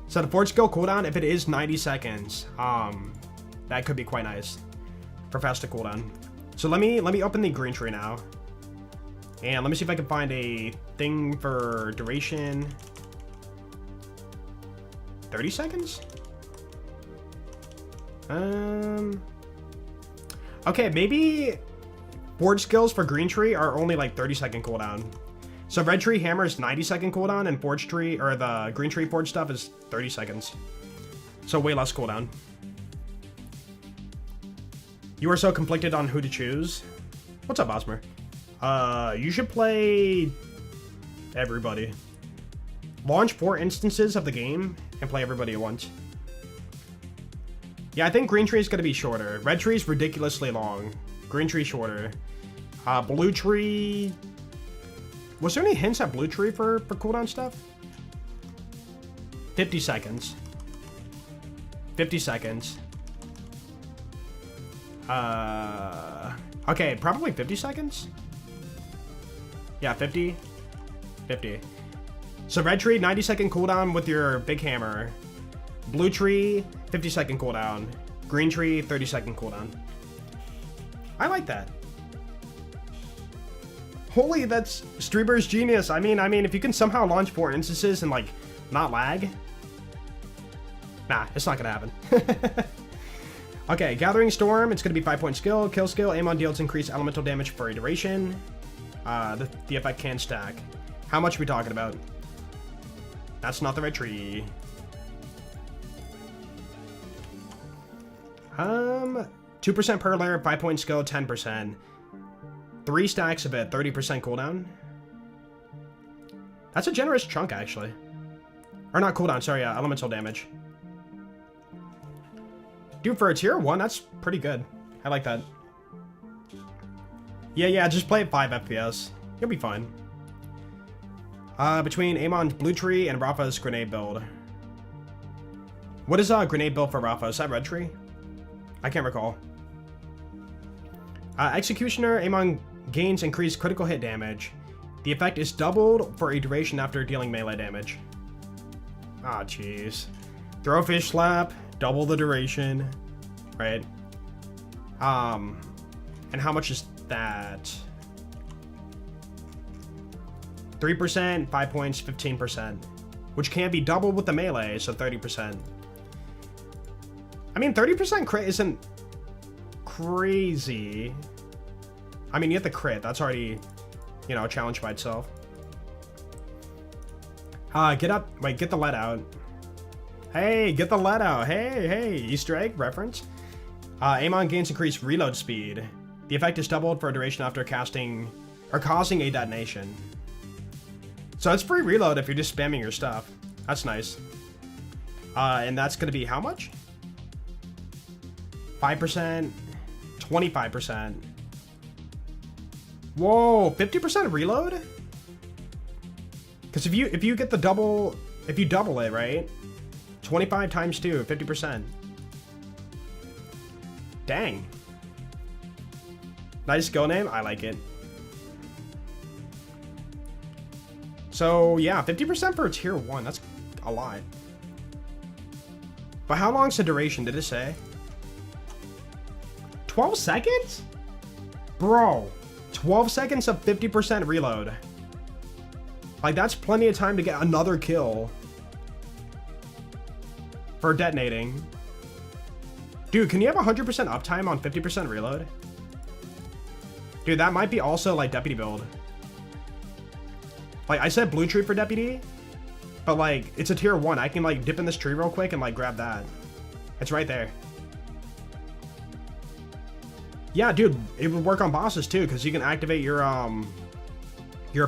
So the forge skill cooldown, if it is 90 seconds, that could be quite nice for faster cooldown. So let me open the green tree now, and let me see if I can find a thing for duration. 30 seconds? Okay, maybe forge skills for green tree are only like 30-second cooldown. So red tree hammer is 90-second cooldown, and forge tree, or the green tree forge stuff, is 30 seconds. So way less cooldown. You are so conflicted on who to choose. What's up, Osmer? You should play everybody. Launch 4 instances of the game and play everybody at once. Yeah, I think green tree is going to be shorter. Red tree is ridiculously long. Green tree shorter. Blue tree... Was there any hints at blue tree for cooldown stuff? 50 seconds. 50 seconds. Okay, probably 50 seconds? Yeah, 50. 50. So red tree, 90-second cooldown with your big hammer. Blue tree, 50-second cooldown. Green tree, 30-second cooldown. I like that. Holy, that's Streamer's genius. I mean, if you can somehow launch 4 instances and, like, not lag. Nah, it's not gonna happen. Okay, Gathering Storm, it's gonna be 5-point skill. Kill skill, Amon deals increased elemental damage for a duration. The effect can stack. How much are we talking about? That's not the red tree. 2% per layer, 5-point skill, 10%. 3 stacks of it, 30% cooldown. That's a generous chunk, actually. Or not cooldown, sorry, elemental damage. Dude, for a tier 1, that's pretty good. I like that. Yeah, just play at 5 FPS. You'll be fine. Between Amon's blue tree and Rafa's grenade build. What is a grenade build for Rafa? Is that red tree? I can't recall. Executioner, Amon gains increased critical hit damage. The effect is doubled for a duration after dealing melee damage. Ah, jeez. Throw fish slap, double the duration, right? And how much is that? 3%, 5 points, 15%, which can be doubled with the melee, so 30%. I mean, 30% crit isn't crazy. I mean, you have the crit. That's already, you know, a challenge by itself. Get up. Wait, get the lead out. Hey, get the lead out. Hey, Easter egg reference. Amon gains increased reload speed. The effect is doubled for a duration after casting or causing a detonation. So it's free reload if you're just spamming your stuff. That's nice. And that's going to be how much? 5%, 25%. Whoa, 50% reload? Because if you get the double, if you double it, right? 25 times 2, 50%. Dang. Nice skill name. I like it. So yeah, 50% for a tier 1. That's a lot. But how long's the duration? Did it say? 12 seconds? Bro, 12 seconds of 50% reload. Like, that's plenty of time to get another kill for detonating. Dude, can you have 100% uptime on 50% reload? Dude, that might be also like deputy build. Like I said blue tree for deputy, but like it's a tier 1. I can like dip in this tree real quick and like grab that. It's right there. Yeah, dude, it would work on bosses too, because you can activate your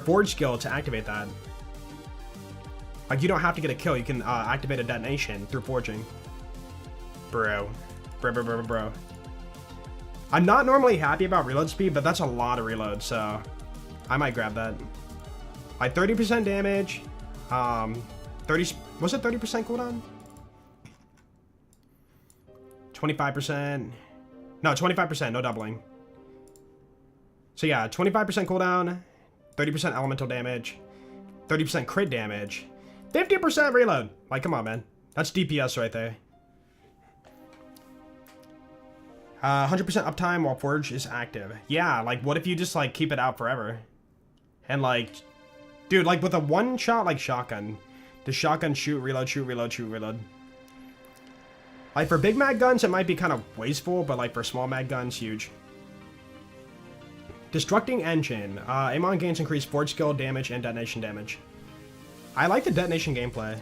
forge skill to activate that. Like you don't have to get a kill, you can activate a detonation through forging. Bro. I'm not normally happy about reload speed, but that's a lot of reload, so I might grab that. Like 30% damage, 30, was it 30% cooldown? 25%, no, 25%, no doubling. So yeah, 25% cooldown, 30% elemental damage, 30% crit damage, 50% reload. Like, come on, man. That's DPS right there. 100% uptime while Forge is active. Yeah, like, what if you just, like, keep it out forever? And, like, dude, like, with a one-shot, like, shotgun, does shotgun shoot, reload, shoot, reload, shoot, reload? Like, for big mag guns, it might be kind of wasteful, but, like, for small mag guns, huge. Destructing Engine. Amon gains increased Forge skill, damage, and detonation damage. I like the detonation gameplay.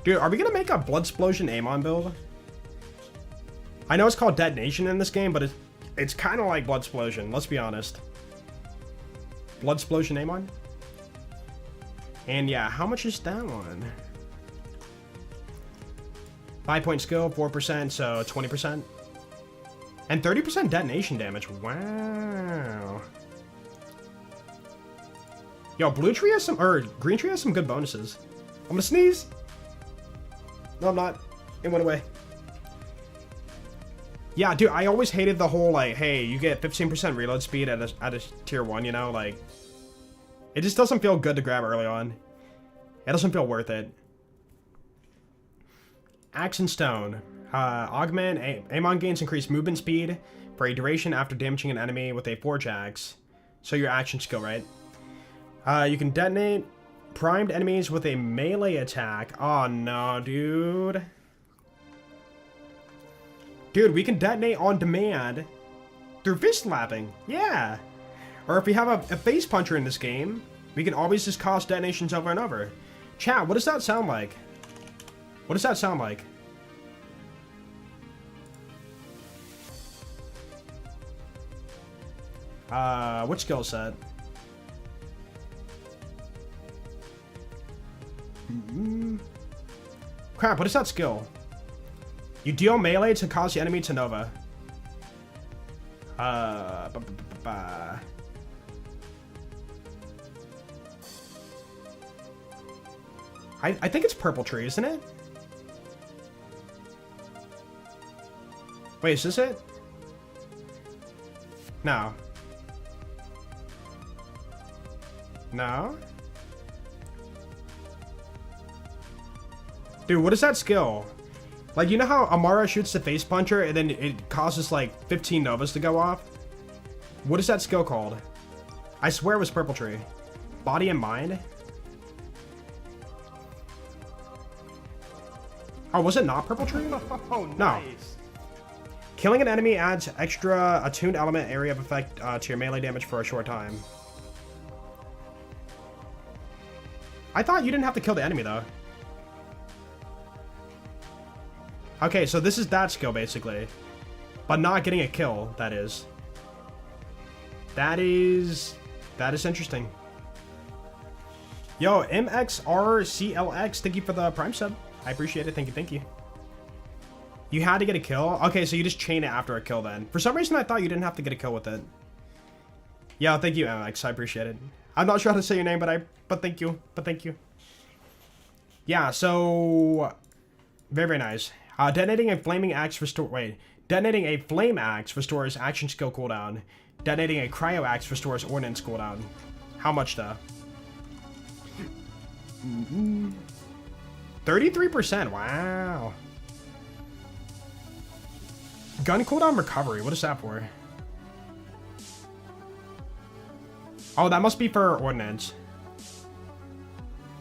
Dude, are we gonna make a Bloodsplosion Amon build? I know it's called detonation in this game, but it's kind of like Bloodsplosion, let's be honest. Bloodsplosion Amon? And yeah, how much is that one? 5-point skill, 4%, so 20%. And 30% detonation damage, wow. Yo, blue tree has some, or green tree has some good bonuses. I'm gonna sneeze. No, I'm not. It went away. Yeah, dude, I always hated the whole, like, hey, you get 15% reload speed at a tier 1, you know? Like, it just doesn't feel good to grab early on. It doesn't feel worth it. Axe and Stone. Augment. Amon gains increased movement speed for a duration after damaging an enemy with a Forge Axe. So your action skill, right? You can detonate primed enemies with a melee attack. Oh, no, dude. Dude, we can detonate on demand through fist slapping. Yeah. Or if we have a face puncher in this game, we can always just cause detonations over and over. Chat, what does that sound like? What does that sound like? Which skill set? Crap, what is that skill? You deal melee to cause the enemy to Nova. I think it's Purple Tree, isn't it? Wait, is this it? No. No? Dude, what is that skill? Like, you know how Amara shoots the face puncher and then it causes like 15 Novas to go off? What is that skill called? I swear it was Purple Tree. Body and Mind? Oh, was it not Purple Tree? Oh, no. Nice. Killing an enemy adds extra attuned element area of effect to your melee damage for a short time. I thought you didn't have to kill the enemy though. Okay, so this is that skill basically. But not getting a kill, that is. That is interesting. Yo, MXRCLX, thank you for the Prime sub. I appreciate it, thank you, thank you. You had to get a kill? Okay, so you just chain it after a kill then. For some reason I thought you didn't have to get a kill with it. Yeah, thank you, MX, I appreciate it. I'm not sure how to say your name, but thank you, Yeah, so very, very nice. Detonating a flaming axe detonating a flame axe restores action skill cooldown. Detonating a cryo axe restores ordnance cooldown. How much though? 33%, wow. Gun cooldown recovery, what is that for? Oh, that must be for ordnance.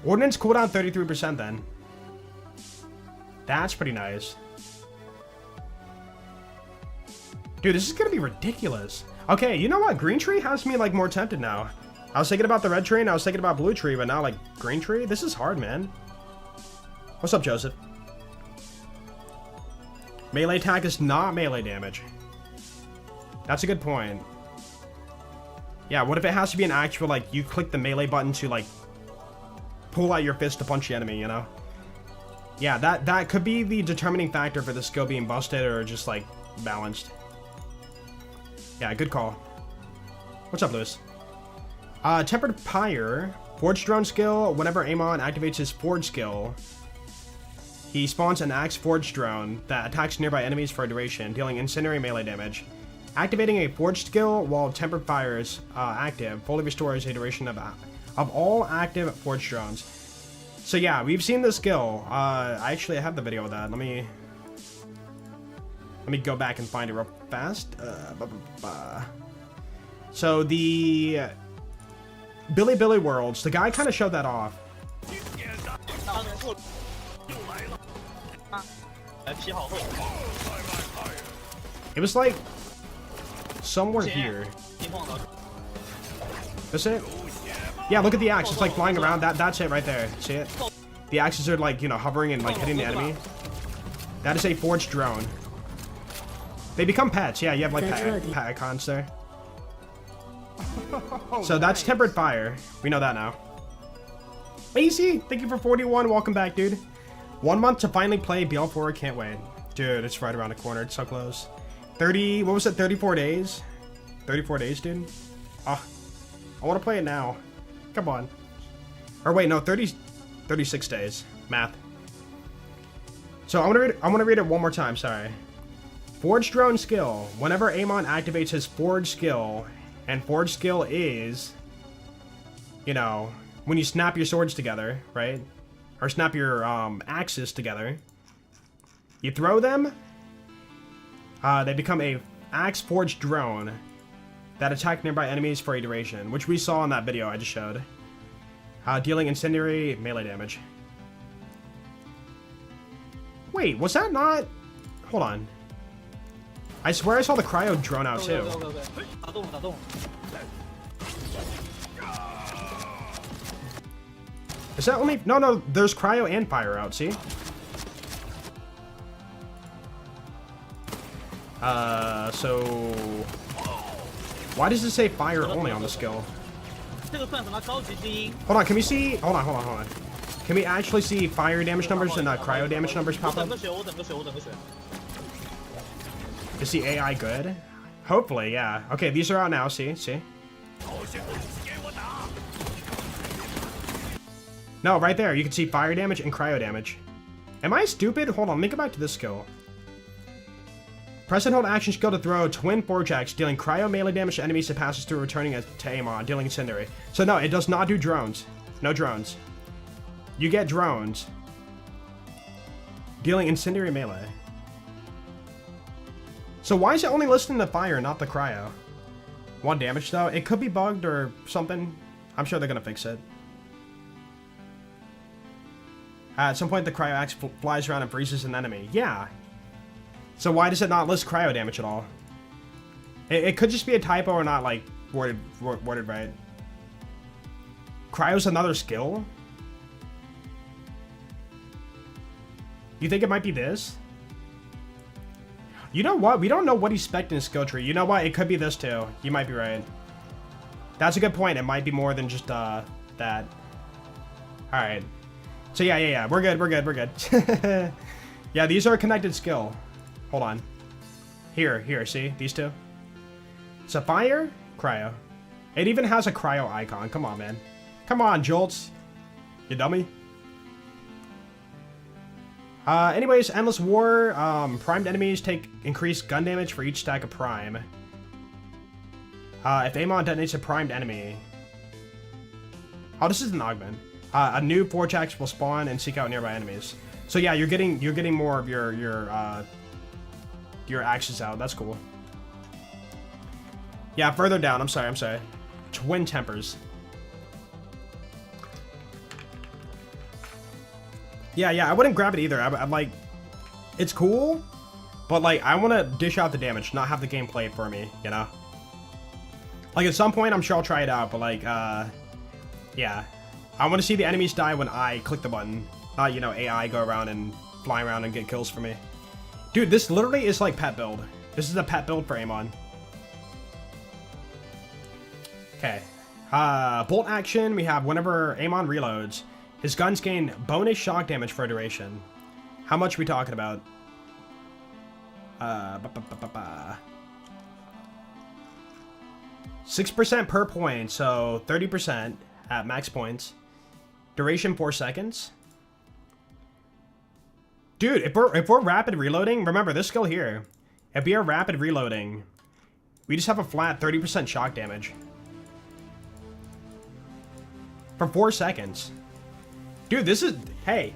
Ordnance cooldown 33% then. That's pretty nice. Dude, this is gonna be ridiculous. Okay, you know what? Green tree has me like more tempted now. I was thinking about the red tree and I was thinking about blue tree, but now like green tree? This is hard, man. What's up, Joseph? Melee attack is not melee damage. That's a good point. Yeah, what if it has to be an actual, like, you click the melee button to, like, pull out your fist to punch the enemy, you know? Yeah, that could be the determining factor for the skill being busted or just, like, balanced. Yeah, good call. What's up, Lewis? Tempered Pyre. Forge Drone skill. Whenever Amon activates his Forge skill, he spawns an Axe Forge Drone that attacks nearby enemies for a duration, dealing incendiary melee damage. Activating a Forged skill while Tempered Fire is active fully restores a duration of all active Forged Drones. So yeah, we've seen the skill. I actually have the video of that. Let me go back and find it real fast. So the Billy Worlds, the guy kind of showed that off. It was like somewhere here. That's it? Yeah, look at the axe. It's like flying around. That's it right there. See it? The axes are like, you know, hovering and like hitting the enemy. That is a forged drone. They become pets. Yeah, you have like pet icons there. So that's tempered fire. We know that now. AC, thank you for 41. Welcome back, dude. 1 month to finally play BL4. Can't wait. Dude, it's right around the corner. It's so close. 30, what was it? 34 days? 34 days, dude? Ah, I want to play it now. Come on. Or wait, no, 36 days. Math. So I want to read it one more time, sorry. Forge drone skill. Whenever Amon activates his forge skill, and forge skill is, you know, when you snap your swords together, right? Or snap your axes together. You throw them. They become a axe forged drone that attack nearby enemies for a duration, which we saw in that video I just showed. Dealing incendiary melee damage. Wait, was that not? Hold on. I swear I saw the cryo drone out too. Is that only? No, there's cryo and fire out, see? So why does it say fire only on the skill? Hold on, can we see? Hold on. Can we actually see fire damage numbers and cryo damage numbers pop up? Is the AI good? Hopefully, yeah. Okay, these are out now, see? No, right there, you can see fire damage and cryo damage. Am I stupid? Hold on, let me go back to this skill. Press and hold action skill to throw twin forge axe, dealing cryo melee damage to enemies that passes through, returning it to Amon, dealing incendiary. So no, it does not do drones. No drones. You get drones. Dealing incendiary melee. So why is it only listing the fire, not the cryo? 1 damage though? It could be bugged or something. I'm sure they're gonna fix it. At some point the cryo axe flies around and freezes an enemy. Yeah. So why does it not list cryo damage at all? It could just be a typo or not like worded right. Cryo's another skill? You think it might be this? You know what? We don't know what he's spec'd in his skill tree. You know what? It could be this too. You might be right. That's a good point. It might be more than just that. Alright. So yeah. We're good. Yeah, these are a connected skill. Hold on. Here, see? These two? So fire, cryo. It even has a cryo icon. Come on, man. Come on, Jolts. You dummy. Anyways, Endless War. Primed enemies take increased gun damage for each stack of prime. If Amon detonates a primed enemy. Oh, this is an augment. A new forge axe will spawn and seek out nearby enemies. So yeah, you're getting more of your axes out. That's cool. Yeah, further down. I'm sorry. Twin tempers. Yeah, I wouldn't grab it either. I'm like, it's cool, But, like, I want to dish out the damage, not have the game play it for me, you know? Like, at some point, I'm sure I'll try it out, but, like, yeah. I want to see the enemies die when I click the button. Not, you know, AI go around and fly around and get kills for me. Dude, this literally is like pet build. This is a pet build for Amon. Okay. Bolt action, we have whenever Amon reloads, his guns gain bonus shock damage for a duration. How much are we talking about? 6% per point, so 30% at max points. Duration 4 seconds. Dude, if we're rapid reloading, remember this skill here. If we are rapid reloading, we just have a flat 30% shock damage. For 4 seconds. Dude, this is, hey,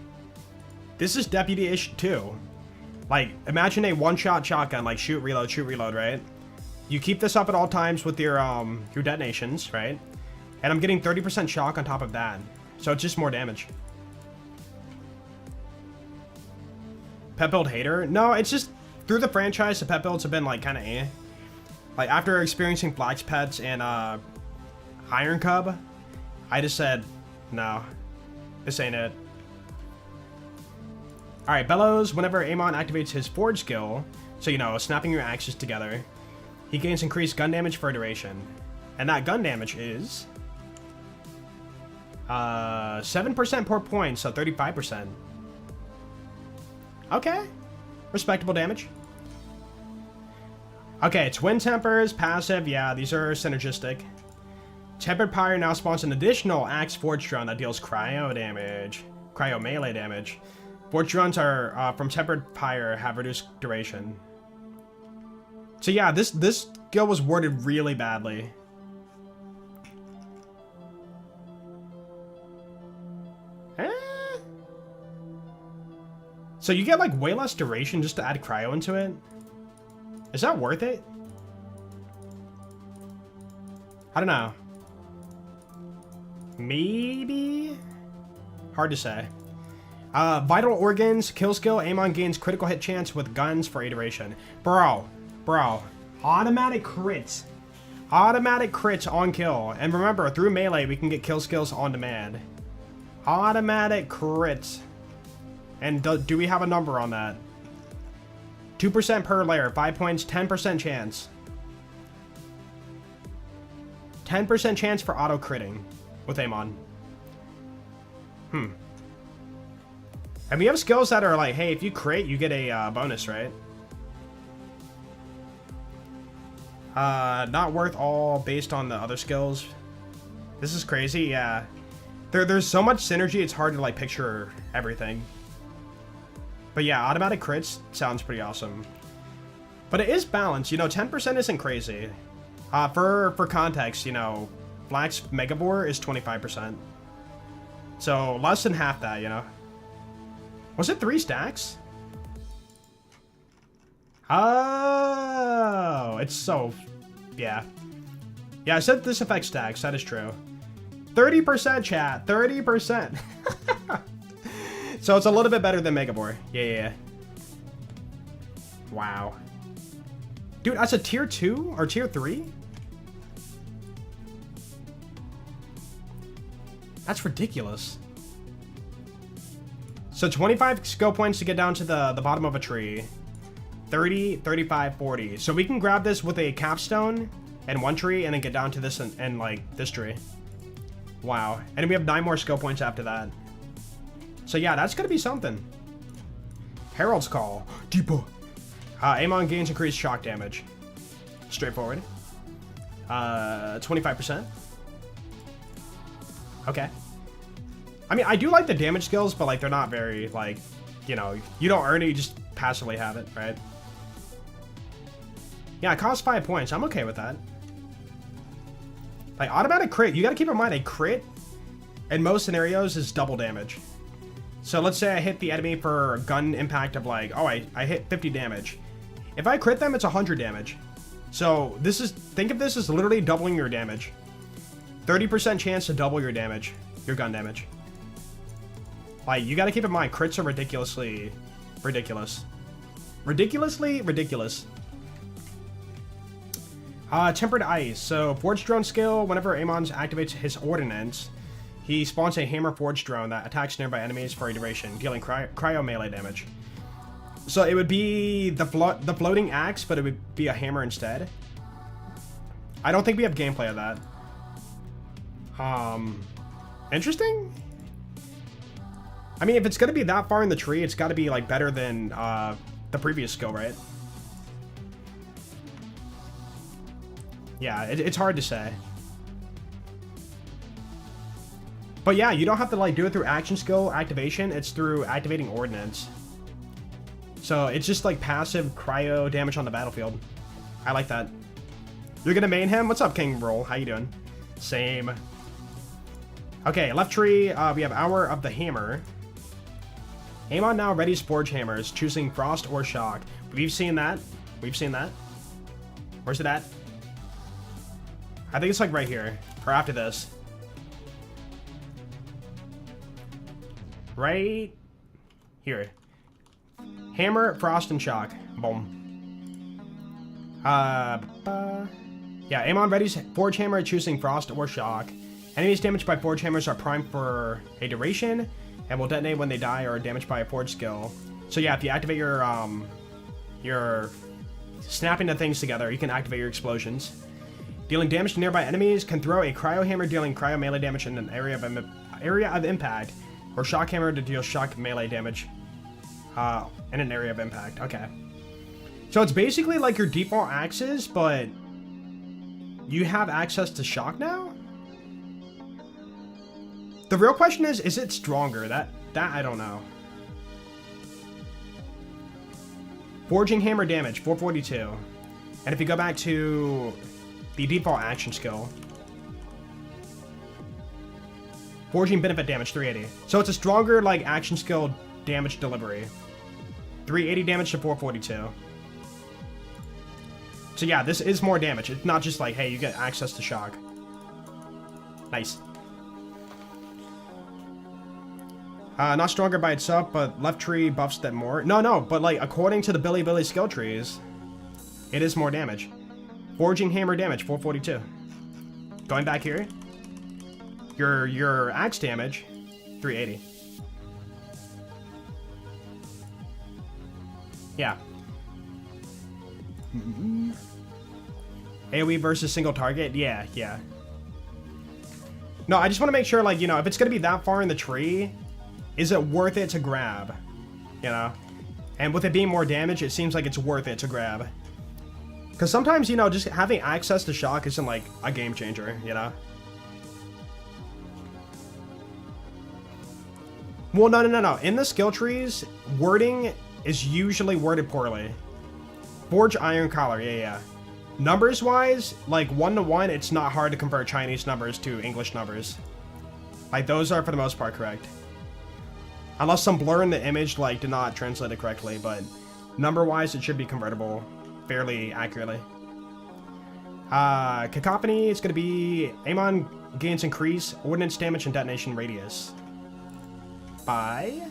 this is deputy-ish too. Like, imagine a one-shot shotgun, like shoot, reload, right? You keep this up at all times with your detonations, right? And I'm getting 30% shock on top of that. So it's just more damage. Pet build hater? No, it's just, through the franchise, the pet builds have been, like, kind of eh. Like, after experiencing Flax Pets and, Iron Cub, I just said, no, this ain't it. Alright, Bellows, whenever Amon activates his Forge skill, so, you know, snapping your axes together, he gains increased gun damage for a duration. And that gun damage is 7% per point, so 35%. Okay. Respectable damage. Okay, Twin Tempers, passive, yeah, these are synergistic. Tempered Pyre now spawns an additional Axe Forge Drone that deals cryo damage. Cryo melee damage. Forge Drones are, from Tempered Pyre, have reduced duration. So yeah, this skill was worded really badly. So you get like way less duration just to add cryo into it? Is that worth it? I don't know. Maybe? Hard to say. Vital Organs, kill skill, Amon gains critical hit chance with guns for a duration. Bro. Automatic crits. Automatic crits on kill. And remember, through melee, we can get kill skills on demand. Automatic crits. And do we have a number on that? 2% per layer, 5 points, 10% chance. 10% chance for auto critting with Amon. And we have skills that are like, hey, if you crit, you get a bonus, right? Not worth all based on the other skills. This is crazy, yeah. There's so much synergy, it's hard to like picture everything. But yeah, automatic crits sounds pretty awesome. But it is balanced, you know, 10% isn't crazy. For context, you know, Black's Megavore is 25%. So less than half that, you know. Was it 3 stacks? Oh, it's so, yeah. Yeah, I said this affects stacks, that is true. 30% chat, 30%. So it's a little bit better than Megabore. Yeah. Wow. Dude, that's a tier 2 or tier 3? That's ridiculous. So 25 skill points to get down to the bottom of a tree. 30, 35, 40. So we can grab this with a capstone and 1 tree and then get down to this and like this tree. Wow. And we have 9 more skill points after that. So yeah, that's gonna be something. Herald's Call. Deeper. Amon gains increased shock damage. Straightforward. 25%. Okay. I mean, I do like the damage skills, but like they're not very like, you know, you don't earn it, you just passively have it, right? Yeah, it costs 5 points. I'm okay with that. Like automatic crit, you gotta keep in mind a crit in most scenarios is double damage. So let's say I hit the enemy for a gun impact of like, oh, I hit 50 damage. If I crit them, it's 100 damage. So this is, think of this as literally doubling your damage. 30% chance to double your damage, your gun damage. Like, you gotta keep in mind, crits are ridiculously ridiculous. Ridiculously ridiculous. Tempered Ice. So, Forge Drone skill, whenever Amon activates his ordnance, he spawns a Hammer Forge Drone that attacks nearby enemies for a duration, dealing cryo melee damage. So, it would be the floating axe, but it would be a hammer instead. I don't think we have gameplay of that. Interesting? I mean, if it's gonna be that far in the tree, it's gotta be, like, better than, the previous skill, right? Yeah, it's hard to say. But yeah, you don't have to, like, do it through action skill activation. It's through activating ordnance. So, it's just, like, passive cryo damage on the battlefield. I like that. You're gonna main him? What's up, King Roll? How you doing? Same. Okay, left tree, we have Hour of the Hammer. Amon now readies Forge Hammers, choosing Frost or Shock. We've seen that. We've seen that. Where's it at? I think it's like right here, or after this. Right here. Hammer, Frost, and Shock. Boom. Yeah, Amon readies Forge Hammer, choosing Frost or Shock. Enemies damaged by Forge Hammers are primed for a duration and will detonate when they die or are damaged by a Forge skill. So yeah, if you activate your snapping the things together, you can activate your explosions. Dealing damage to nearby enemies, can throw a Cryo Hammer dealing cryo melee damage in an area of impact, or Shock Hammer to deal shock melee damage in an area of impact. Okay. So it's basically like your default axes, but you have access to shock now? The real question is it stronger? That I don't know. Forging Hammer damage, 442. And if you go back to the default action skill, Forging benefit damage, 380. So it's a stronger, like, action skill damage delivery. 380 damage to 442. So yeah, this is more damage. It's not just like, hey, you get access to shock. Nice. Not stronger by itself, but left tree buffs that more. No, but like, according to the Billy skill trees, it is more damage. Forging Hammer damage, 442. Going back here, your axe damage, 380. Yeah. AoE versus single target, yeah. No, I just want to make sure, like, you know, if it's gonna be that far in the tree, is it worth it to grab? You know? And with it being more damage, it seems like it's worth it to grab. Because sometimes, you know, just having access to shock isn't, like, a game changer, you know? Well, no. In the skill trees, wording is usually worded poorly. Forge Iron Collar, yeah. Numbers-wise, like, 1-to-1, it's not hard to compare Chinese numbers to English numbers. Like, those are, for the most part, correct. Unless some blur in the image, like, did not translate it correctly, but number-wise, it should be convertible fairly accurately. Cacophony, it's gonna be Amon gains increase ordnance damage and detonation radius by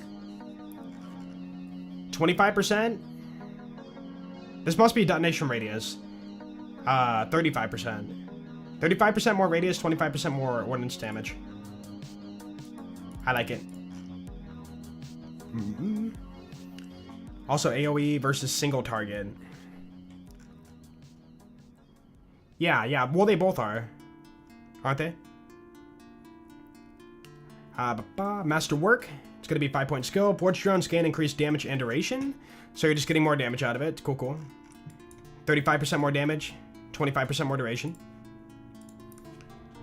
25%. This must be detonation radius. 35%. 35% more radius, 25% more ordnance damage. I like it. Also, AoE versus single target. Yeah. Well, they both are. Aren't they? Master Work. It's going to be 5-point skill. Forge drones gain increased damage and duration. So you're just getting more damage out of it. Cool. 35% more damage. 25% more duration.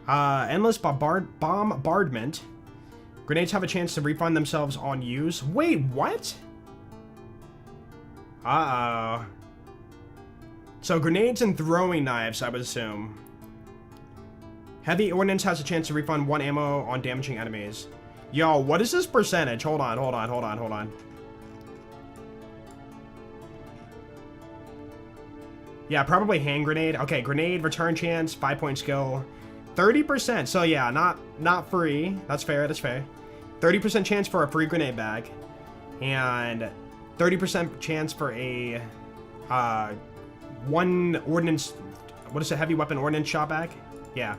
Endless Bombardment. Grenades have a chance to refund themselves on use. Wait, what? Uh-oh. So grenades and throwing knives, I would assume. Heavy ordnance has a chance to refund 1 ammo on damaging enemies. Yo, what is this percentage? Hold on. Yeah, probably hand grenade. Okay, grenade, return chance, 5-point skill. 30%, so yeah, not free. That's fair. 30% chance for a free grenade bag. And 30% chance for a one ordnance, what is it, heavy weapon ordnance shot back? Yeah.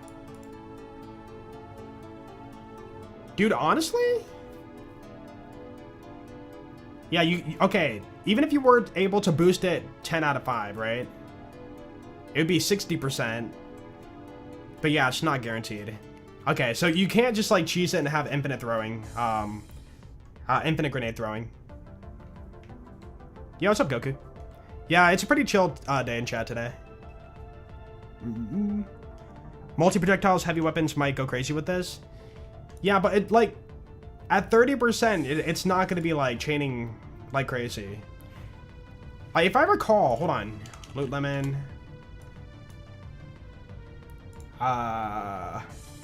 Dude, honestly? Yeah, okay, even if you were able to boost it 10 out of 5, right? It would be 60%. But yeah, it's not guaranteed. Okay, so you can't just like cheese it and have infinite throwing. Infinite grenade throwing. Yo, what's up, Goku? Yeah, it's a pretty chill day in chat today. Multi-projectiles, heavy weapons might go crazy with this. Yeah, but it like at 30%, it's not going to be like chaining like crazy. If I recall, hold on, loot lemon.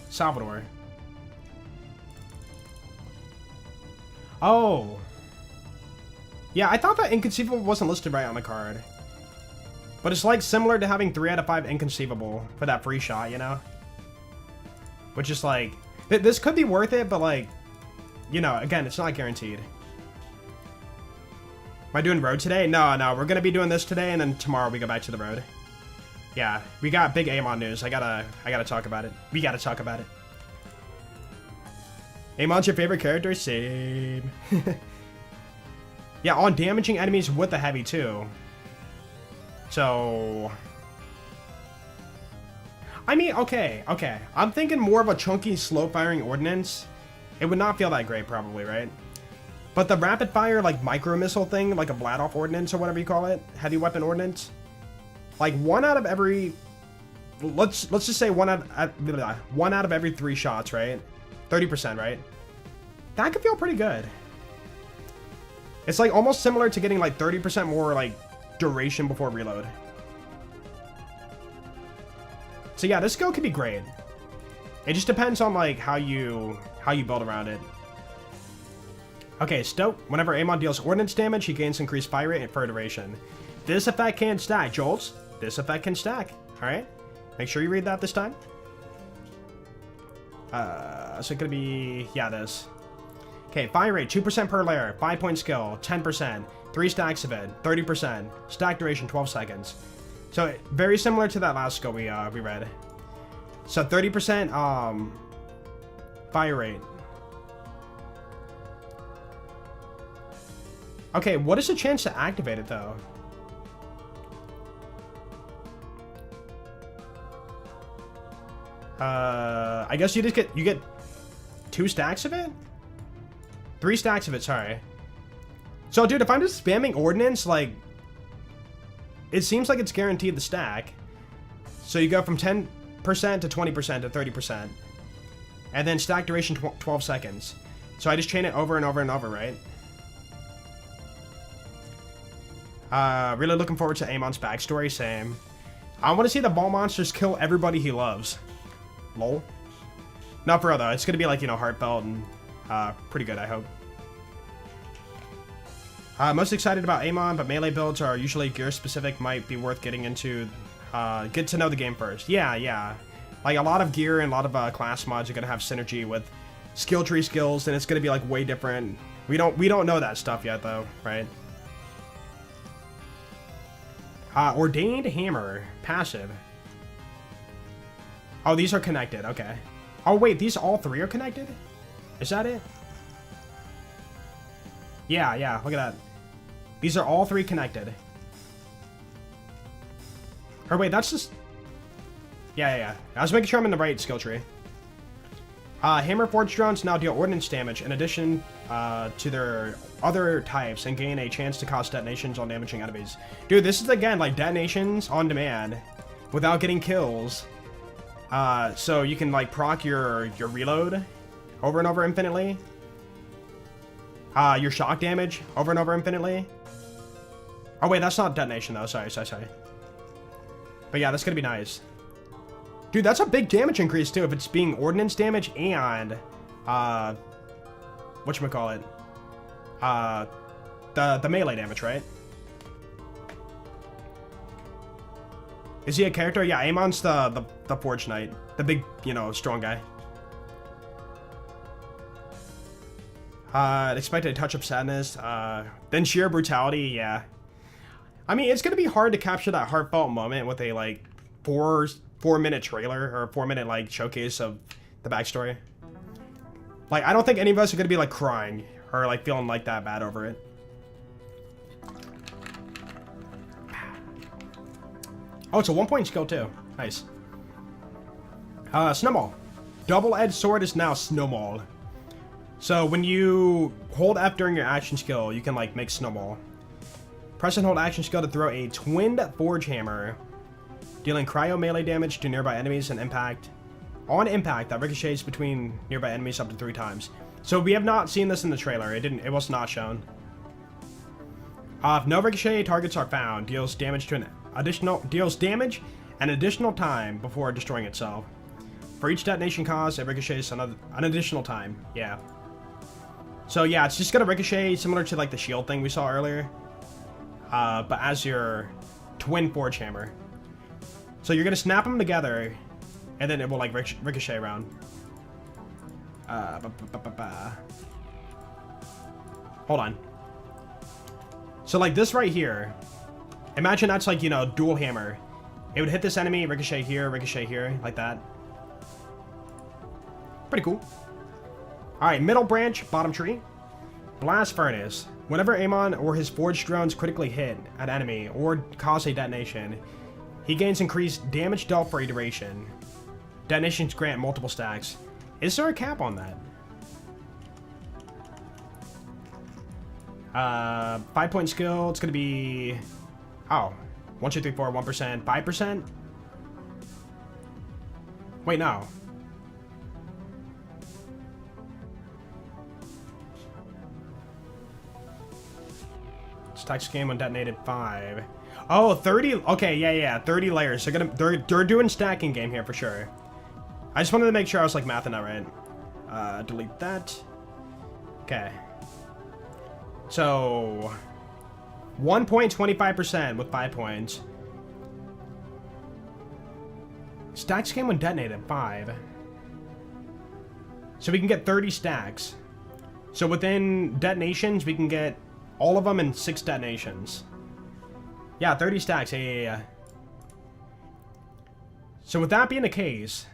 Salvador. Oh. Yeah, I thought that inconceivable wasn't listed right on the card. But it's like similar to having 3 out of 5 inconceivable for that free shot, you know? Which is like, this could be worth it, but like, you know, again, it's not guaranteed. Am I doing road today? No, we're gonna be doing this today, and then tomorrow we go back to the road. Yeah, we got big Amon news. I gotta talk about it. We gotta talk about it. Amon's your favorite character? Same. Yeah, on damaging enemies with the heavy too. So, I mean, okay. I'm thinking more of a chunky, slow-firing ordnance. It would not feel that great, probably, right? But the rapid-fire, like, micro-missile thing, like a Bladoff ordnance or whatever you call it, heavy weapon ordnance, like 1 out of every, let's just say 1 out of every 3 shots, right? 30%, right? That could feel pretty good. It's like almost similar to getting like 30% more like duration before reload. So yeah, this skill could be great. It just depends on like how you build around it. Okay, Stoke. Whenever Amon deals ordnance damage, he gains increased fire rate for a duration. This effect can stack, Jolts. This effect can stack. All right, make sure you read that this time. So it could be, yeah, this. Okay, fire rate 2% per layer, 5-point skill, 10%, 3 stacks of it, 30%, stack duration 12 seconds. So very similar to that last skill we read. So 30% fire rate. Okay, what is the chance to activate it though? I guess you get 2 stacks of it? 3 stacks of it, sorry. So, dude, if I'm just spamming ordnance, like, it seems like it's guaranteed the stack. So you go from 10% to 20% to 30%. And then stack duration 12 seconds. So I just chain it over and over and over, right? Really looking forward to Amon's backstory, same. I want to see the ball monsters kill everybody he loves. Lol. Not for real, though. It's going to be like, you know, heartfelt and pretty good, I hope. Most excited about Amon, but melee builds are usually gear specific. Might be worth getting into. Get to know the game first. Yeah. Like a lot of gear and a lot of class mods are gonna have synergy with skill tree skills, and it's gonna be like way different. We don't know that stuff yet, though, right? Ordained hammer, passive. Oh, these are connected. Okay. Oh wait, these all 3 are connected? Is that it? Yeah, look at that. These are all 3 connected. Or wait, that's just... Yeah. I was making sure I'm in the right skill tree. Hammer Forge drones now deal ordnance damage in addition to their other types and gain a chance to cause detonations on damaging enemies. Dude, this is again like detonations on demand without getting kills. So you can like proc your reload over and over infinitely. Your shock damage over and over infinitely. Oh wait, that's not detonation though. Sorry. But yeah, that's gonna be nice. Dude, that's a big damage increase too if it's being ordnance damage and whatchamacallit? The melee damage, right? Is he a character? Yeah, Amon's the Forgeknight. The big, you know, strong guy. Expected a touch of sadness. Then sheer brutality, yeah. I mean, it's gonna be hard to capture that heartfelt moment with a, like, 4-minute trailer, or a 4-minute, like, showcase of the backstory. Like, I don't think any of us are gonna be, like, crying, or, like, feeling, like, that bad over it. Oh, it's a 1-point skill, too. Nice. Snowball. Double-edged sword is now snowball. So when you hold F during your action skill, you can like make snowball. Press and hold action skill to throw a twinned forge hammer, dealing cryo melee damage to nearby enemies and impact. On impact, that ricochets between nearby enemies up to 3 times. So we have not seen this in the trailer. It was not shown. If no ricochet targets are found, deals damage an additional time before destroying itself. For each detonation cause, it ricochets an additional time. Yeah. So yeah, it's just gonna ricochet, similar to like the shield thing we saw earlier. But as your twin forge hammer. So you're gonna snap them together, and then it will like ricochet around. Hold on. So like this right here, imagine that's like, you know, dual hammer. It would hit this enemy, ricochet here, like that. Pretty cool. Alright, middle branch, bottom tree. Blast furnace. Whenever Amon or his forged drones critically hit an enemy or cause a detonation, he gains increased damage dealt for a duration. Detonations grant multiple stacks. Is there a cap on that? 5-point skill, it's gonna be... Oh. 1, 2, 3, 4, 1%, 5%? Wait, no. Stack game when detonated 5. Oh, 30. Okay, yeah. 30 layers. They're doing stacking game here for sure. I just wanted to make sure I was like mathing that right. Delete that. Okay. So 1.25% with 5 points. Stacks game when detonated 5. So we can get 30 stacks. So within detonations, we can get all of them in 6 detonations. Yeah, 30 stacks. Yeah. So with that being the case,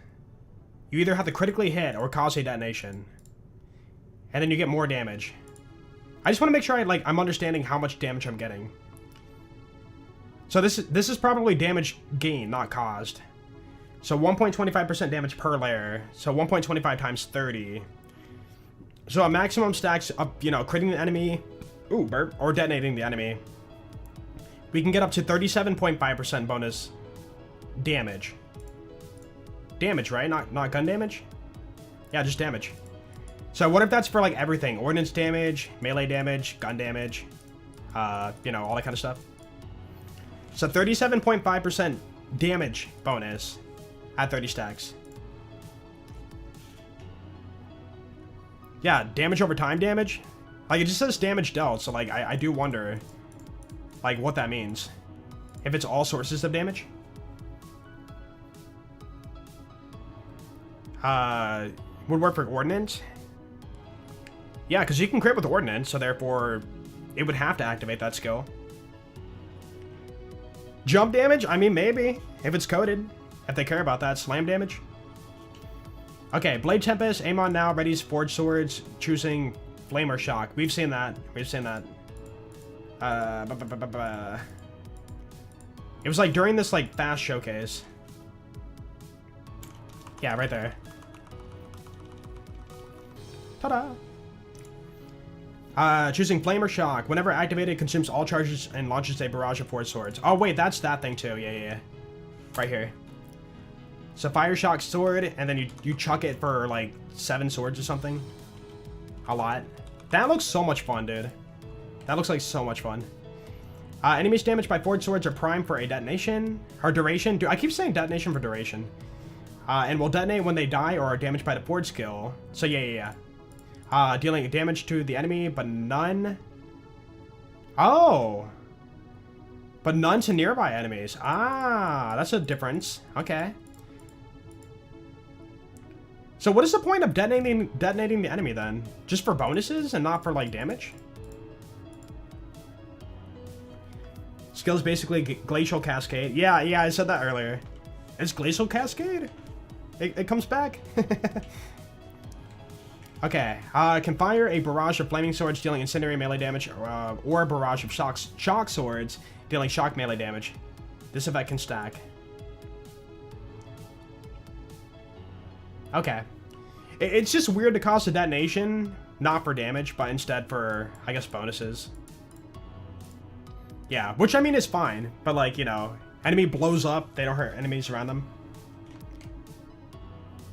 you either have to critically hit or cause a detonation, and then you get more damage. I just want to make sure I'm understanding how much damage I'm getting. So this is probably damage gain, not caused. So 1.25% damage per layer. So 1.25 times 30. So a maximum stacks up, you know, critting the enemy. Ooh, burp. Or detonating the enemy. We can get up to 37.5% bonus damage. Damage, right? Not gun damage? Yeah, just damage. So what if that's for like everything? Ordnance damage, melee damage, gun damage, you know, all that kind of stuff. So 37.5% damage bonus at 30 stacks. Yeah, damage over time damage. Like, it just says damage dealt, so, like, I do wonder, like, what that means. If it's all sources of damage. Would work for Ordnance. Yeah, because you can crit with Ordnance, so therefore, it would have to activate that skill. Jump damage? I mean, maybe. If it's coded. If they care about that. Slam damage. Okay, Blade Tempest. Amon now readies Forged Swords, choosing Flame or Shock. We've seen that. We've seen that. It was like during this like fast showcase. Yeah, right there. Ta-da! Choosing Flame or Shock. Whenever activated, consumes all charges and launches a barrage of Forged Swords. Oh wait, that's that thing too. Yeah. Right here. So Fire Shock Sword, and then you chuck it for like 7 swords or something. A lot. That looks so much fun, dude. That looks like so much fun. Enemies damaged by Forged Swords are primed for a detonation. Or duration. Dude, I keep saying detonation for duration. And will detonate when they die or are damaged by the Forge skill. So yeah. Dealing damage to the enemy, but none... Oh! But none to nearby enemies. Ah, that's a difference. Okay. So what is the point of detonating the enemy then? Just for bonuses and not for like damage? Skills basically Glacial Cascade. Yeah, I said that earlier. It's Glacial Cascade? It comes back? Okay, can fire a barrage of flaming swords dealing incendiary melee damage, or a barrage of shock swords dealing shock melee damage. This effect can stack. Okay. It's just weird to cost a detonation, not for damage, but instead for, I guess, bonuses. Yeah, which I mean is fine, but like, you know, enemy blows up, they don't hurt enemies around them.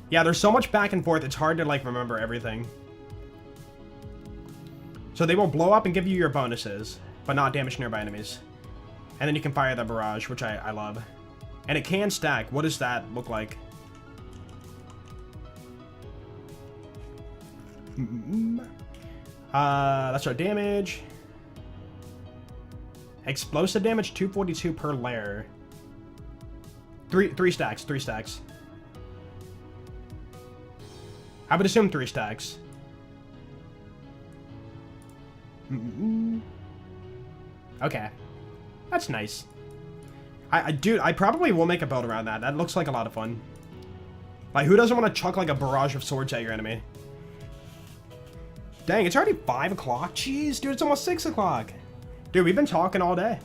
Yeah, there's so much back and forth, it's hard to like remember everything. So they will blow up and give you your bonuses, but not damage nearby enemies. And then you can fire the barrage, which I love. And it can stack. What does that look like? That's our damage. Explosive damage, 242 per layer. Three stacks. I would assume 3 stacks. Okay. That's nice. Dude, I probably will make a build around that. That looks like a lot of fun. Like, who doesn't want to chuck like a barrage of swords at your enemy? Dang, it's already 5 o'clock? Jeez, dude, it's almost 6 o'clock. Dude, we've been talking all day.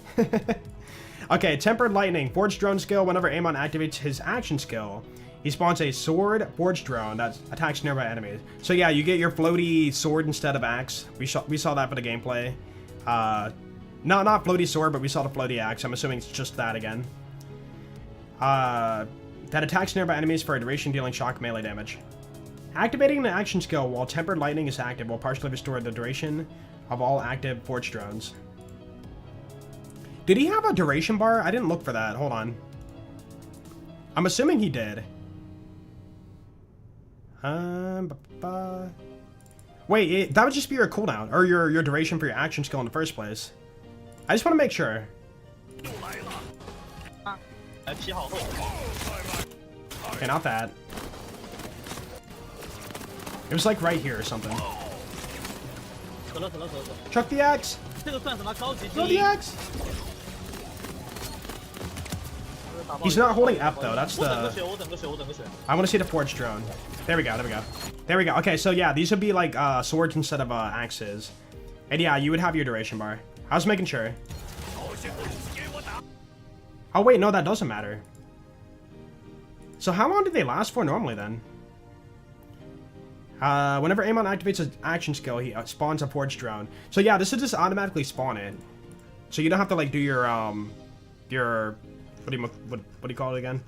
Okay, Tempered Lightning. Forged Drone skill. Whenever Amon activates his action skill, he spawns a sword forged drone that attacks nearby enemies. So yeah, you get your floaty sword instead of axe. We saw that for the gameplay. Not floaty sword, but we saw the floaty axe. I'm assuming it's just that again. That attacks nearby enemies for a duration, dealing shock melee damage. Activating the action skill while Tempered Lightning is active will partially restore the duration of all active forged drones. Did he have a duration bar? I didn't look for that. Hold on. I'm assuming he did. Wait, that would just be your cooldown, or your duration for your action skill in the first place. I just want to make sure. Okay, not that. It was like right here or something. Chuck the axe! Throw the axe! He's not holding F though, that's the... I want to see the forged drone. There we go. Okay, so yeah, these would be like swords instead of axes. And yeah, you would have your duration bar. I was making sure. Oh wait, no, that doesn't matter. So how long do they last for normally then? Whenever Amon activates his action skill, he spawns a forged drone. So yeah, this will just automatically spawn it. So you don't have to like do your what do you call it again?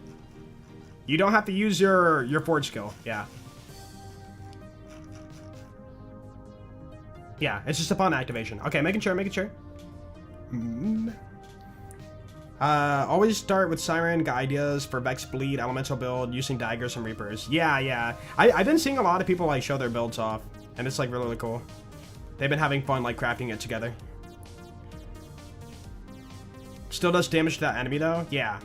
You don't have to use your forge skill. Yeah. Yeah, it's just upon activation. Okay, making sure. Always start with Siren. Got ideas for Vex Bleed, Elemental build, using daggers and Reapers. Yeah. I've been seeing a lot of people like show their builds off, and it's like really cool. They've been having fun like crafting it together. Still does damage to that enemy though? Yeah.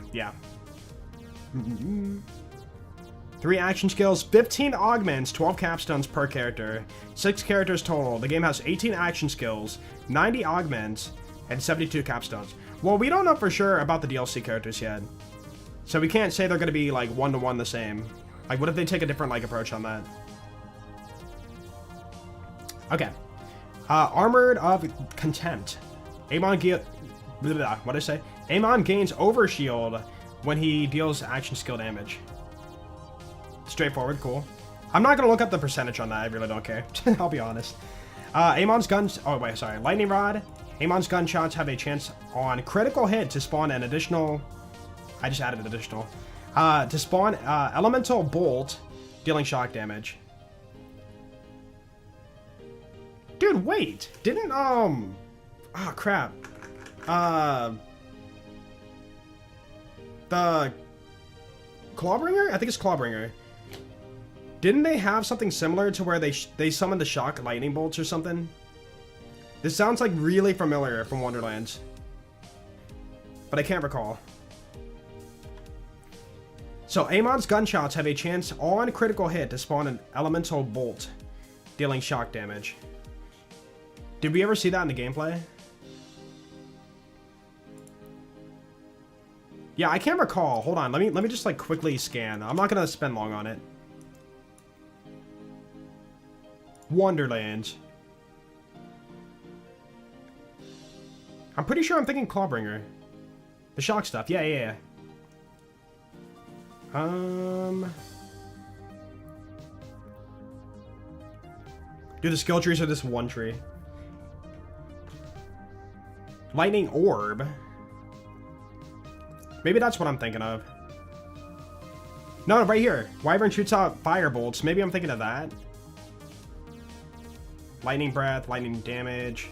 3 action skills, 15 augments, 12 capstones per character, 6 characters total. The game has 18 action skills, 90 augments, and 72 capstones. Well, we don't know for sure about the DLC characters yet. So we can't say they're going to be like one-to-one the same. Like, what if they take a different like approach on that? Okay. Armored of Contempt. Amon gains overshield when he deals action skill damage. Straightforward, cool. I'm not gonna look up the percentage on that, I really don't care. I'll be honest. Amon's guns, Lightning Rod. Amon's gunshots have a chance on critical hit to spawn an additional, I just added an additional, to spawn Elemental Bolt, dealing shock damage. Dude, wait, didn't, oh crap. The Clawbringer? I think it's Clawbringer. Didn't they have something similar to where they summoned the shock lightning bolts or something? This sounds like really familiar from Wonderlands, but I can't recall. So Amon's gunshots have a chance on critical hit to spawn an elemental bolt, dealing shock damage. Did we ever see that in the gameplay? Yeah, I can't recall. Hold on, let me just like quickly scan. I'm not gonna spend long on it. Wonderland. I'm pretty sure I'm thinking Clawbringer. The shock stuff. Yeah. Do the skill trees are this one tree? Lightning orb. Maybe that's what I'm thinking of. No, right here. Wyvern shoots out fire bolts. Maybe I'm thinking of that. Lightning breath, lightning damage.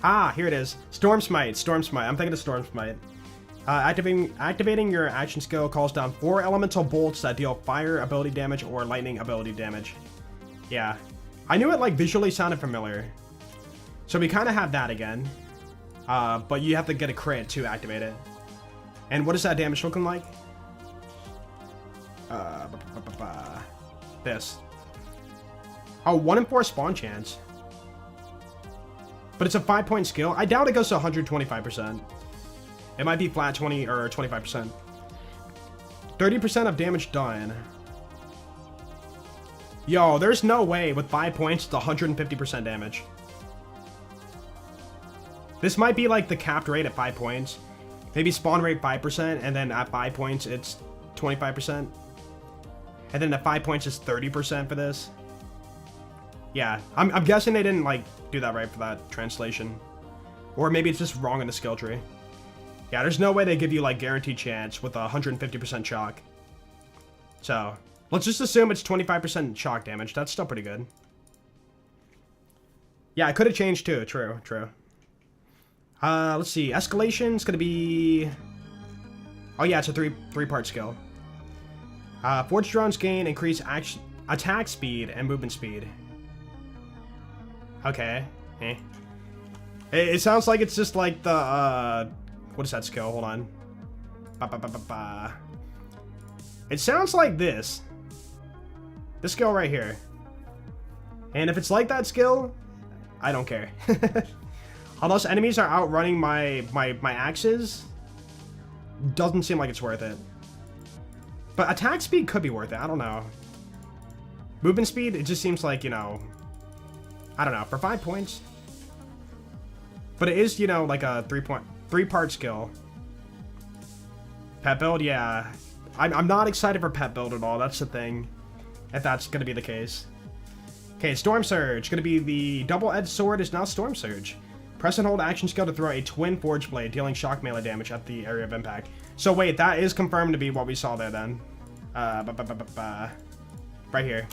Ah, here it is. Storm Smite. Storm Smite. I'm thinking of Storm Smite. Activating your action skill calls down 4 elemental bolts that deal fire ability damage or lightning ability damage. Yeah. I knew it like visually sounded familiar. So we kind of have that again. But you have to get a crit to activate it. And what is that damage looking like? This. Oh, 1 in 4 spawn chance. But it's a 5-point skill. I doubt it goes to 125%. It might be flat 20 or 25%. 30% of damage done. Yo, there's no way with 5 points it's 150% damage. This might be like the capped rate at 5 points. Maybe spawn rate 5%, and then at 5 points it's 25%. And then at 5 points it's 30% for this. Yeah, I'm guessing they didn't like do that right for that translation. Or maybe it's just wrong in the skill tree. Yeah, there's no way they give you like guaranteed chance with 150% shock. So, let's just assume it's 25% shock damage. That's still pretty good. Yeah, it could have changed too. True. Let's see. Escalation's gonna be... Oh yeah, it's a three-part skill. Forged drones gain increased attack speed and movement speed. Okay. It sounds like it's just like the, what is that skill? Hold on. It sounds like this. This skill right here. And if it's like that skill, I don't care. Unless enemies are outrunning my axes, doesn't seem like it's worth it. But attack speed could be worth it. I don't know. Movement speed, it just seems like, you know... I don't know, for 5 points. But it is, you know, like a three-part skill. Pet build, yeah. I'm not excited for pet build at all. That's the thing. If that's going to be the case. Okay, Storm Surge. Going to be the double-edged sword is now Storm Surge. Press and hold action skill to throw a twin forge blade, dealing shock melee damage at the area of impact. So wait, that is confirmed to be what we saw there then. Right here.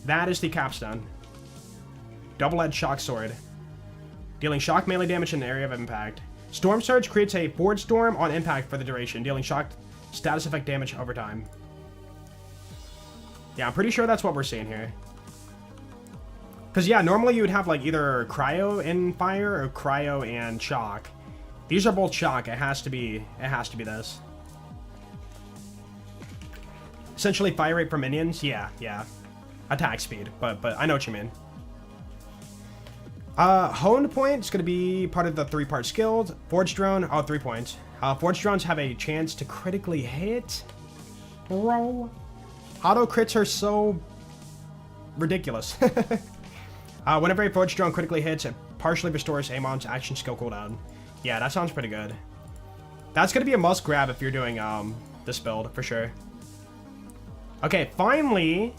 That is the capstone. Double-edged shock sword. Dealing shock melee damage in the area of impact. Storm Surge creates a forge storm on impact for the duration, dealing shock status effect damage over time. Yeah, I'm pretty sure that's what we're seeing here. Because, yeah, normally you would have, like, either cryo and fire or cryo and shock. These are both shock. It has to be this. Essentially, fire rate for minions. Yeah. Attack speed, but I know what you mean. Honed point is going to be part of the three-part skill. Forged drone, 3 points. Forged drones have a chance to critically hit. Bro. Auto crits are so ridiculous. Whenever a forged drone critically hits, it partially restores Amon's action skill cooldown. Yeah, that sounds pretty good. That's going to be a must grab if you're doing this build, for sure. Okay, finally,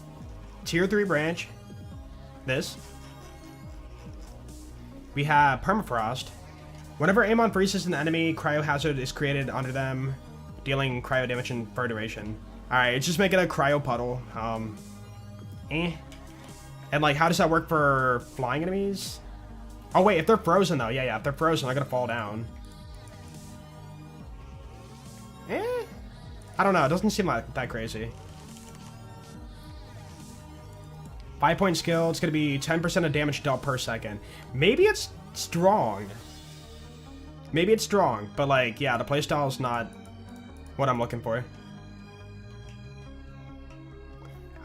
tier 3 branch. This. We have Permafrost. Whenever Amon freezes an enemy, cryo hazard is created under them, dealing cryo damage for duration. Alright, it's just making a cryo puddle. And like, how does that work for flying enemies? Oh wait, if they're frozen though, yeah, if they're frozen, they're gonna fall down. I don't know, it doesn't seem like that crazy. 5-point skill, it's gonna be 10% of damage dealt per second. Maybe it's strong. Maybe it's strong, but like, yeah, the playstyle is not what I'm looking for.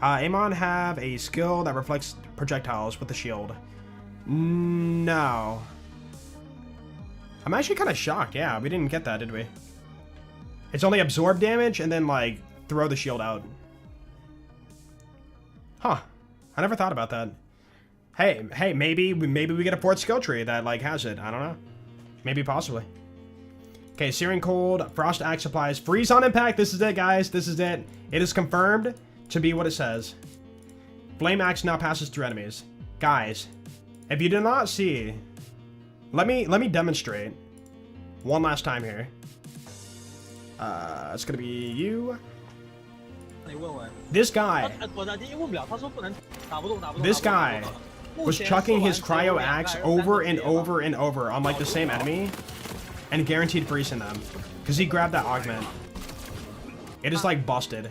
Amon have a skill that reflects projectiles with the shield. No. I'm actually kind of shocked. Yeah, we didn't get that, did we? It's only absorb damage and then, like, throw the shield out. Huh. I never thought about that. Hey, maybe we get a fourth skill tree that, like, has it. I don't know. Maybe, possibly. Okay, Searing Cold, Frost Axe supplies, Freeze on Impact. This is it, guys. This is it. It is confirmed to be what it says. Flame Axe now passes through enemies. Guys, if you did not see, let me demonstrate one last time here. It's gonna be you. This guy was chucking his cryo axe over and over and over on like the same enemy and guaranteed freezing them because he grabbed that augment. It is like busted.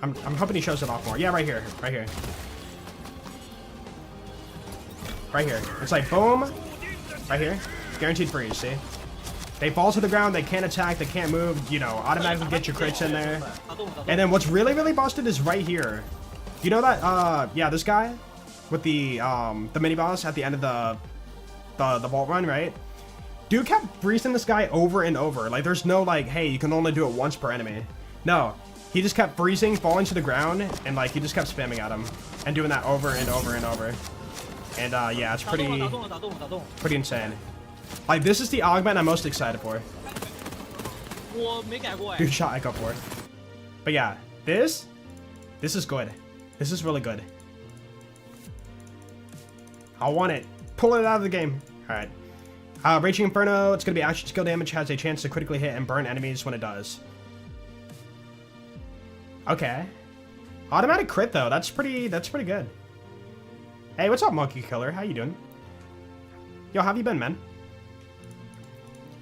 I'm hoping he shows it off more. Yeah, right here. Right here. Right here. It's like boom. Right here. Guaranteed freeze, see? They fall to the ground, they can't attack, they can't move, you know, automatically get your crits in there. And then what's really, really busted is right here. You know that, yeah, this guy with the mini boss at the end of the vault run, right? Dude kept freezing this guy over and over. Like, there's no, like, hey, you can only do it once per enemy. No. He just kept freezing, falling to the ground, and, like, he just kept spamming at him. And doing that over and over and over. And, yeah, it's pretty insane. Like, this is the augment I'm most excited for. Dude shot Echo for it. But yeah, this is good. This is really good. I want it. Pull it out of the game. Alright. Raging Inferno, it's gonna be action skill damage, has a chance to critically hit and burn enemies when it does. Okay. Automatic crit though, that's pretty good. Hey, what's up, Monkey Killer? How you doing? Yo, how have you been, man?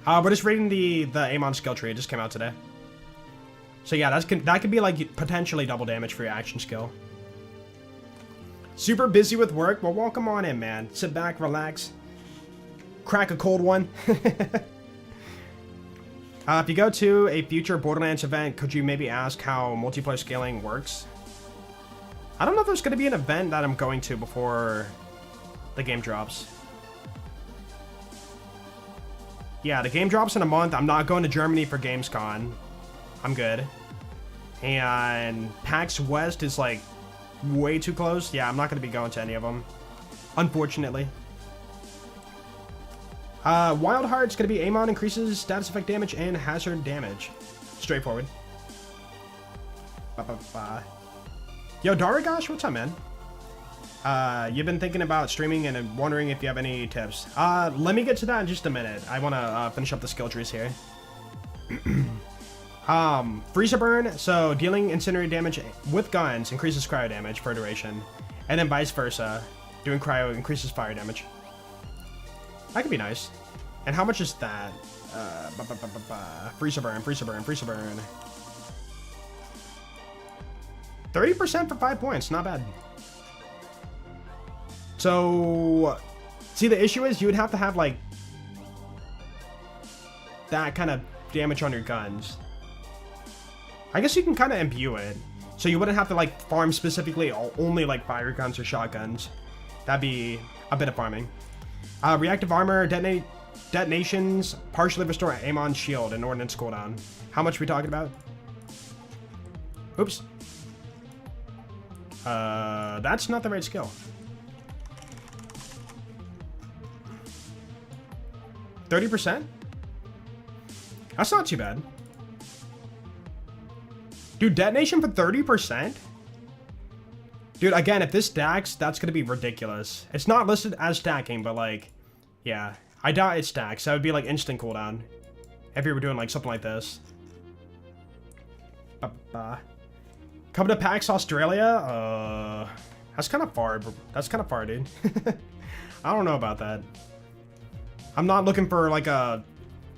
We're just reading the Amon skill tree. It just came out today. So yeah, that could be like potentially double damage for your action skill. Super busy with work? Well, welcome on in, man. Sit back, relax. Crack a cold one. If you go to a future Borderlands event, could you maybe ask how multiplayer scaling works? I don't know if there's going to be an event that I'm going to before the game drops. Yeah, the game drops in a month. I'm not going to Germany for Gamescom. I'm good. And PAX West is like way too close. Yeah, I'm not going to be going to any of them. Unfortunately. Wild Heart's going to be Amon increases status effect damage and hazard damage. Straightforward. Yo, Daragosh, what's up, man? You've been thinking about streaming and wondering if you have any tips. Let me get to that in just a minute. I want to finish up the skill trees here. Freezer Burn, so dealing incendiary damage with guns increases cryo damage for duration. And then vice versa, doing cryo increases fire damage. That could be nice. And how much is that? Freezer Burn, Freezer Burn, Freezer Burn. 30% for 5 points, not bad. So, see, the issue is you would have to have, like, that kind of damage on your guns. I guess you can kind of imbue it. So you wouldn't have to, like, farm specifically only, like, fire guns or shotguns. That'd be a bit of farming. Reactive armor, detonations, partially restore Amon's shield and ordnance cooldown. How much are we talking about? Oops. That's not the right skill. 30%? That's not too bad. Dude, detonation for 30%? Dude, again, if this stacks, that's gonna be ridiculous. It's not listed as stacking, but like, yeah. I doubt it stacks. That would be like instant cooldown. If you were doing like something like this. Come to PAX Australia? That's kind of far. That's kind of far, dude. I don't know about that. I'm not looking for like a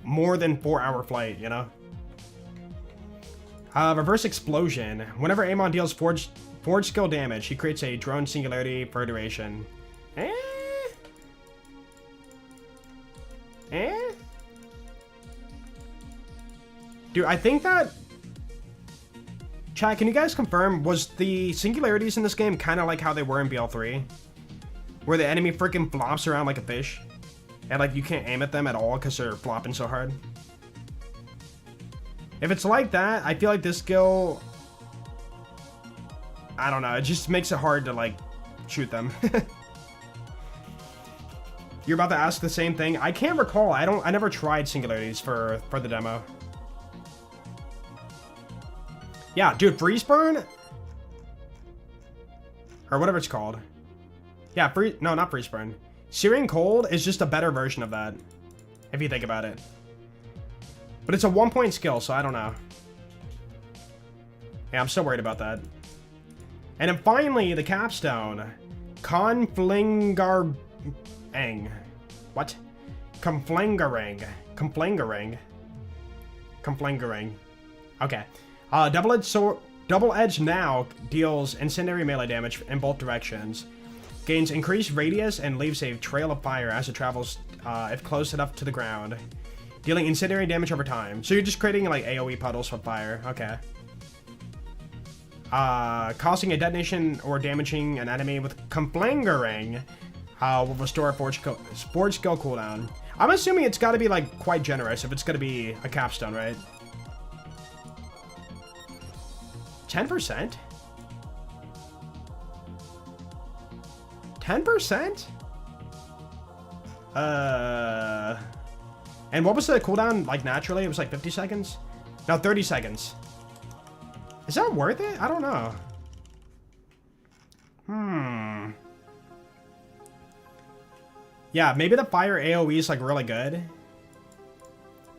more than 4-hour flight, you know? Reverse Explosion. Whenever Amon deals forge skill damage, he creates a drone singularity for duration. Dude, I think that... Chat, can you guys confirm, was the singularities in this game kind of like how they were in BL3? Where the enemy freaking flops around like a fish? And like you can't aim at them at all because they're flopping so hard? If it's like that, I feel like this skill... I don't know, it just makes it hard to like shoot them. You're about to ask the same thing? I can't recall. I never tried singularities for the demo. Yeah, dude, freeze burn? Or whatever it's called. Yeah, no, not freeze burn. Searing cold is just a better version of that, if you think about it. But it's a 1-point skill, so I don't know. Yeah, I'm still worried about that. And then finally, the capstone. Conflingarang. What? Conflangarang. Conflangarang. Conflangarang. Okay. Double-edged now deals incendiary melee damage in both directions. Gains increased radius and leaves a trail of fire as it travels if close enough to the ground. Dealing incendiary damage over time. So you're just creating like AoE puddles with fire. Okay. Causing a detonation or damaging an enemy with Conflangarang will restore a Forge skill cooldown. I'm assuming it's got to be like quite generous if it's going to be a capstone, right? 10%? 10%? And what was the cooldown like naturally? It was like 50 seconds? No, 30 seconds. Is that worth it? I don't know. Yeah, maybe the fire AoE is like really good.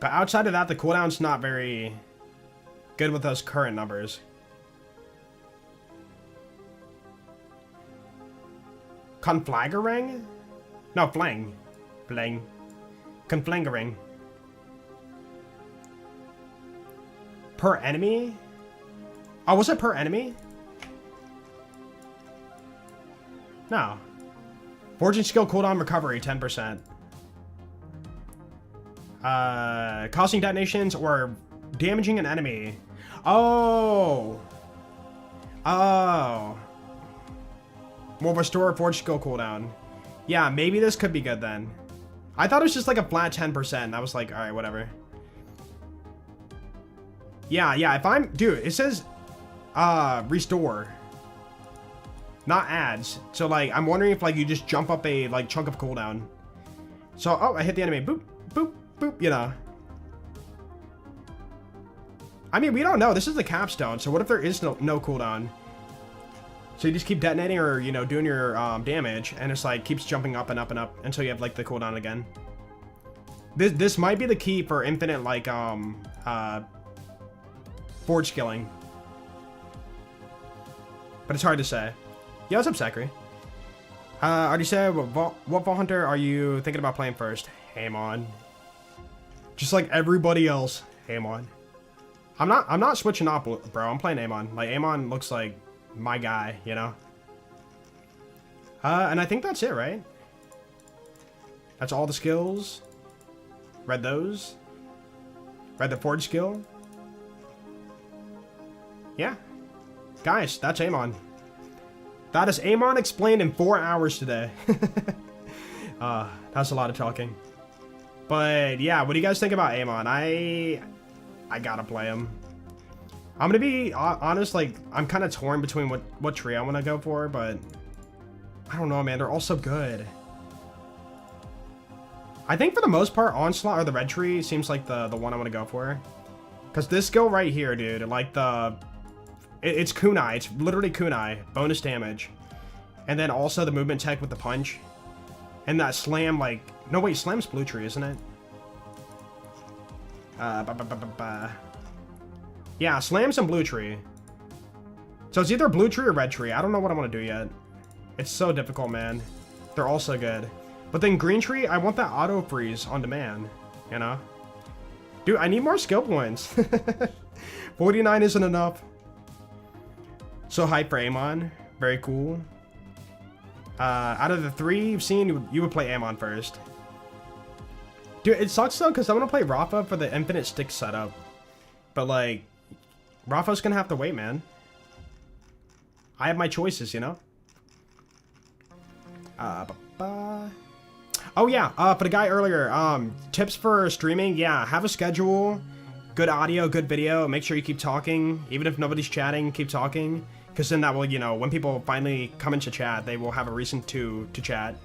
But outside of that, the cooldown's not very good with those current numbers. Conflangarang? No, flang. Flang. Conflangarang. Per enemy? Oh, was it per enemy? No. Forging skill cooldown recovery, 10%. Causing detonations or damaging an enemy. Oh. Oh. Will restore a forge skill cooldown. Yeah, maybe this could be good then. I thought it was just like a flat 10%. And I was like, alright, whatever. Yeah, if I'm... Dude, it says... restore. Not adds. So, like, I'm wondering if, like, you just jump up a, like, chunk of cooldown. So, oh, I hit the enemy. Boop, boop, boop, you know. I mean, we don't know. This is the capstone. So, what if there is no cooldown? So, you just keep detonating or, you know, doing your damage. And it's, like, keeps jumping up and up and up until you have, like, the cooldown again. This might be the key for infinite, like, forge skilling. But it's hard to say. Yeah, what's up, Sakri? Already said, what Vault Hunter are you thinking about playing first? Amon. Just like everybody else, Amon. I'm not switching up, bro. I'm playing Amon. Like, Amon looks like my guy, you know? And I think that's it, right? That's all the skills. Read those. Read the forge skill. Yeah. Guys, that's Amon. That is Amon explained in 4 hours today. That's a lot of talking. But yeah, what do you guys think about Amon? I gotta play him. I'm gonna be honest, like, I'm kind of torn between what tree I want to go for, but I don't know, man. They're all so good. I think for the most part, Onslaught or the red tree seems like the one I want to go for. Because this skill right here, dude, like it's kunai. It's literally kunai. Bonus damage. And then also the movement tech with the punch. And that slam, like... No, wait. Slam's blue tree, isn't it? Yeah, slam's and blue tree. So it's either blue tree or red tree. I don't know what I want to do yet. It's so difficult, man. They're all so good. But then green tree, I want that auto freeze on demand. You know? Dude, I need more skill points. 49 isn't enough. So hype for Amon. Very cool. Out of the 3 you've seen, you would play Amon first. Dude, it sucks though, because I want to play Rafa for the infinite stick setup. But, like, Rafa's gonna have to wait, man. I have my choices, you know? Oh, yeah, for the guy earlier, tips for streaming, yeah, have a schedule, good audio, good video, make sure you keep talking, even if nobody's chatting, keep talking, because then that will, you know, when people finally come into chat, they will have a reason to chat.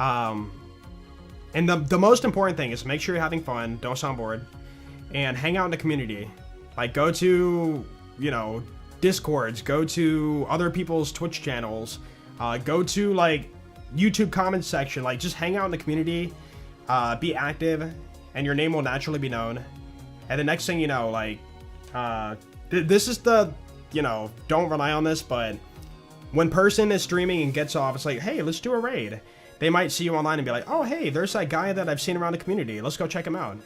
And the most important thing is make sure you're having fun, don't sound bored, and hang out in the community. Like, go to, you know, Discords, go to other people's Twitch channels, go to, like, YouTube comment section, like, just hang out in the community, be active, and your name will naturally be known. And the next thing you know, like, this is the, you know, don't rely on this, but when person is streaming and gets off, it's like, hey, let's do a raid. They might see you online and be like, oh, hey, there's that guy that I've seen around the community. Let's go check him out.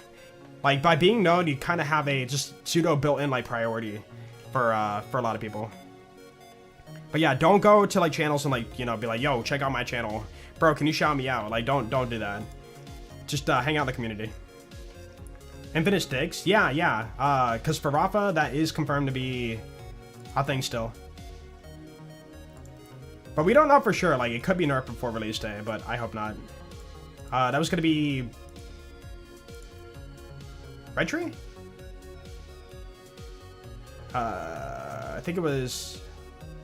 Like, by being known, you kind of have a just pseudo built-in, like, priority for a lot of people. But yeah, don't go to, like, channels and, like, you know, be like, yo, check out my channel. Bro, can you shout me out? Like, don't do that. Just hang out in the community. Infinite sticks? Yeah. Because for Rafa, that is confirmed to be a thing still. But we don't know for sure. Like, it could be nerfed before release day, but I hope not. That was going to be... Red Tree? I think it was...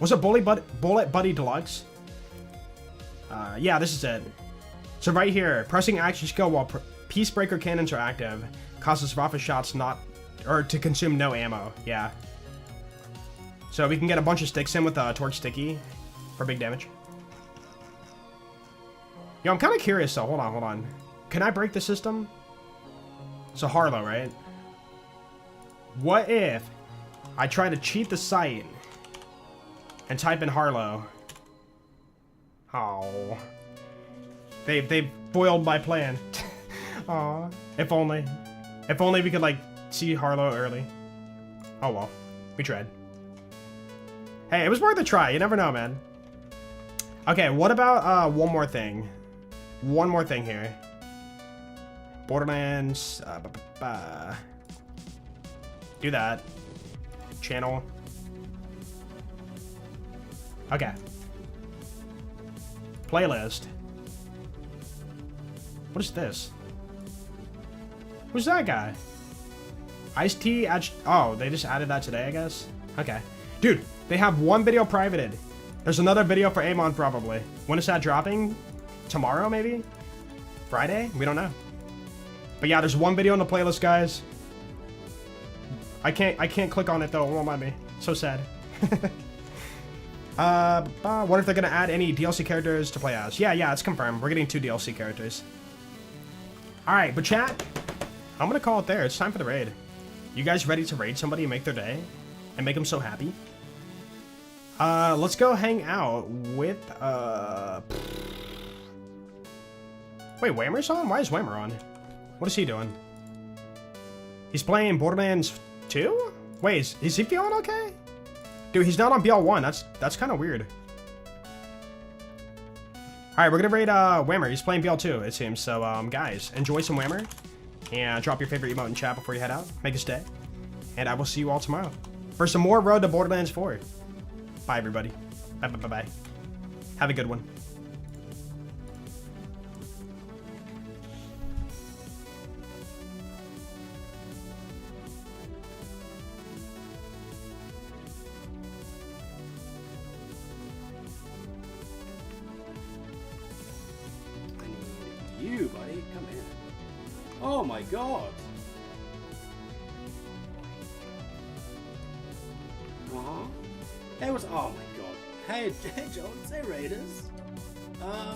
Was it Bullet Buddy Deluxe? Yeah, this is it. So right here, pressing action skill while Peacebreaker cannons are active causes Rafa shots to consume no ammo. Yeah. So we can get a bunch of sticks in with Torch Sticky for big damage. Yo, I'm kind of curious though. Hold on. Can I break the system? So Harlow, right? What if I try to cheat the site and type in Harlow? Oh. They've foiled my plan. Aw. If only. If only we could, like, see Harlow early. Oh well. We tried. Hey, it was worth a try. You never know, man. Okay, what about one more thing? One more thing here. Borderlands. Do that. Channel. Okay. Playlist. What is this? Who's that guy? Ice-T. Oh, they just added that today, I guess. Okay. Dude, they have one video privated. There's another video for Amon probably. When is that dropping? Tomorrow, maybe? Friday? We don't know. But yeah, there's one video in the playlist, guys. I can't click on it though. It won't mind me. So sad. What if they're gonna add any DLC characters to play as? Yeah, it's confirmed. We're getting 2 DLC characters. Alright, but chat, I'm gonna call it there. It's time for the raid. You guys ready to raid somebody and make their day? And make them so happy? Let's go hang out with, Wait, Whammer's on? Why is Whammer on? What is he doing? He's playing Borderlands 2? Wait, is he feeling okay? Dude, he's not on BL1. That's kind of weird. Alright, we're gonna raid Whammer. He's playing BL2, it seems. So, guys, enjoy some Whammer. And drop your favorite emote in chat before you head out. Make a stay. And I will see you all tomorrow for some more Road to Borderlands 4. Bye, everybody. Bye. Have a good one. You, buddy, come in. Oh my god. It was, oh my god. Hey Jones, hey Raiders.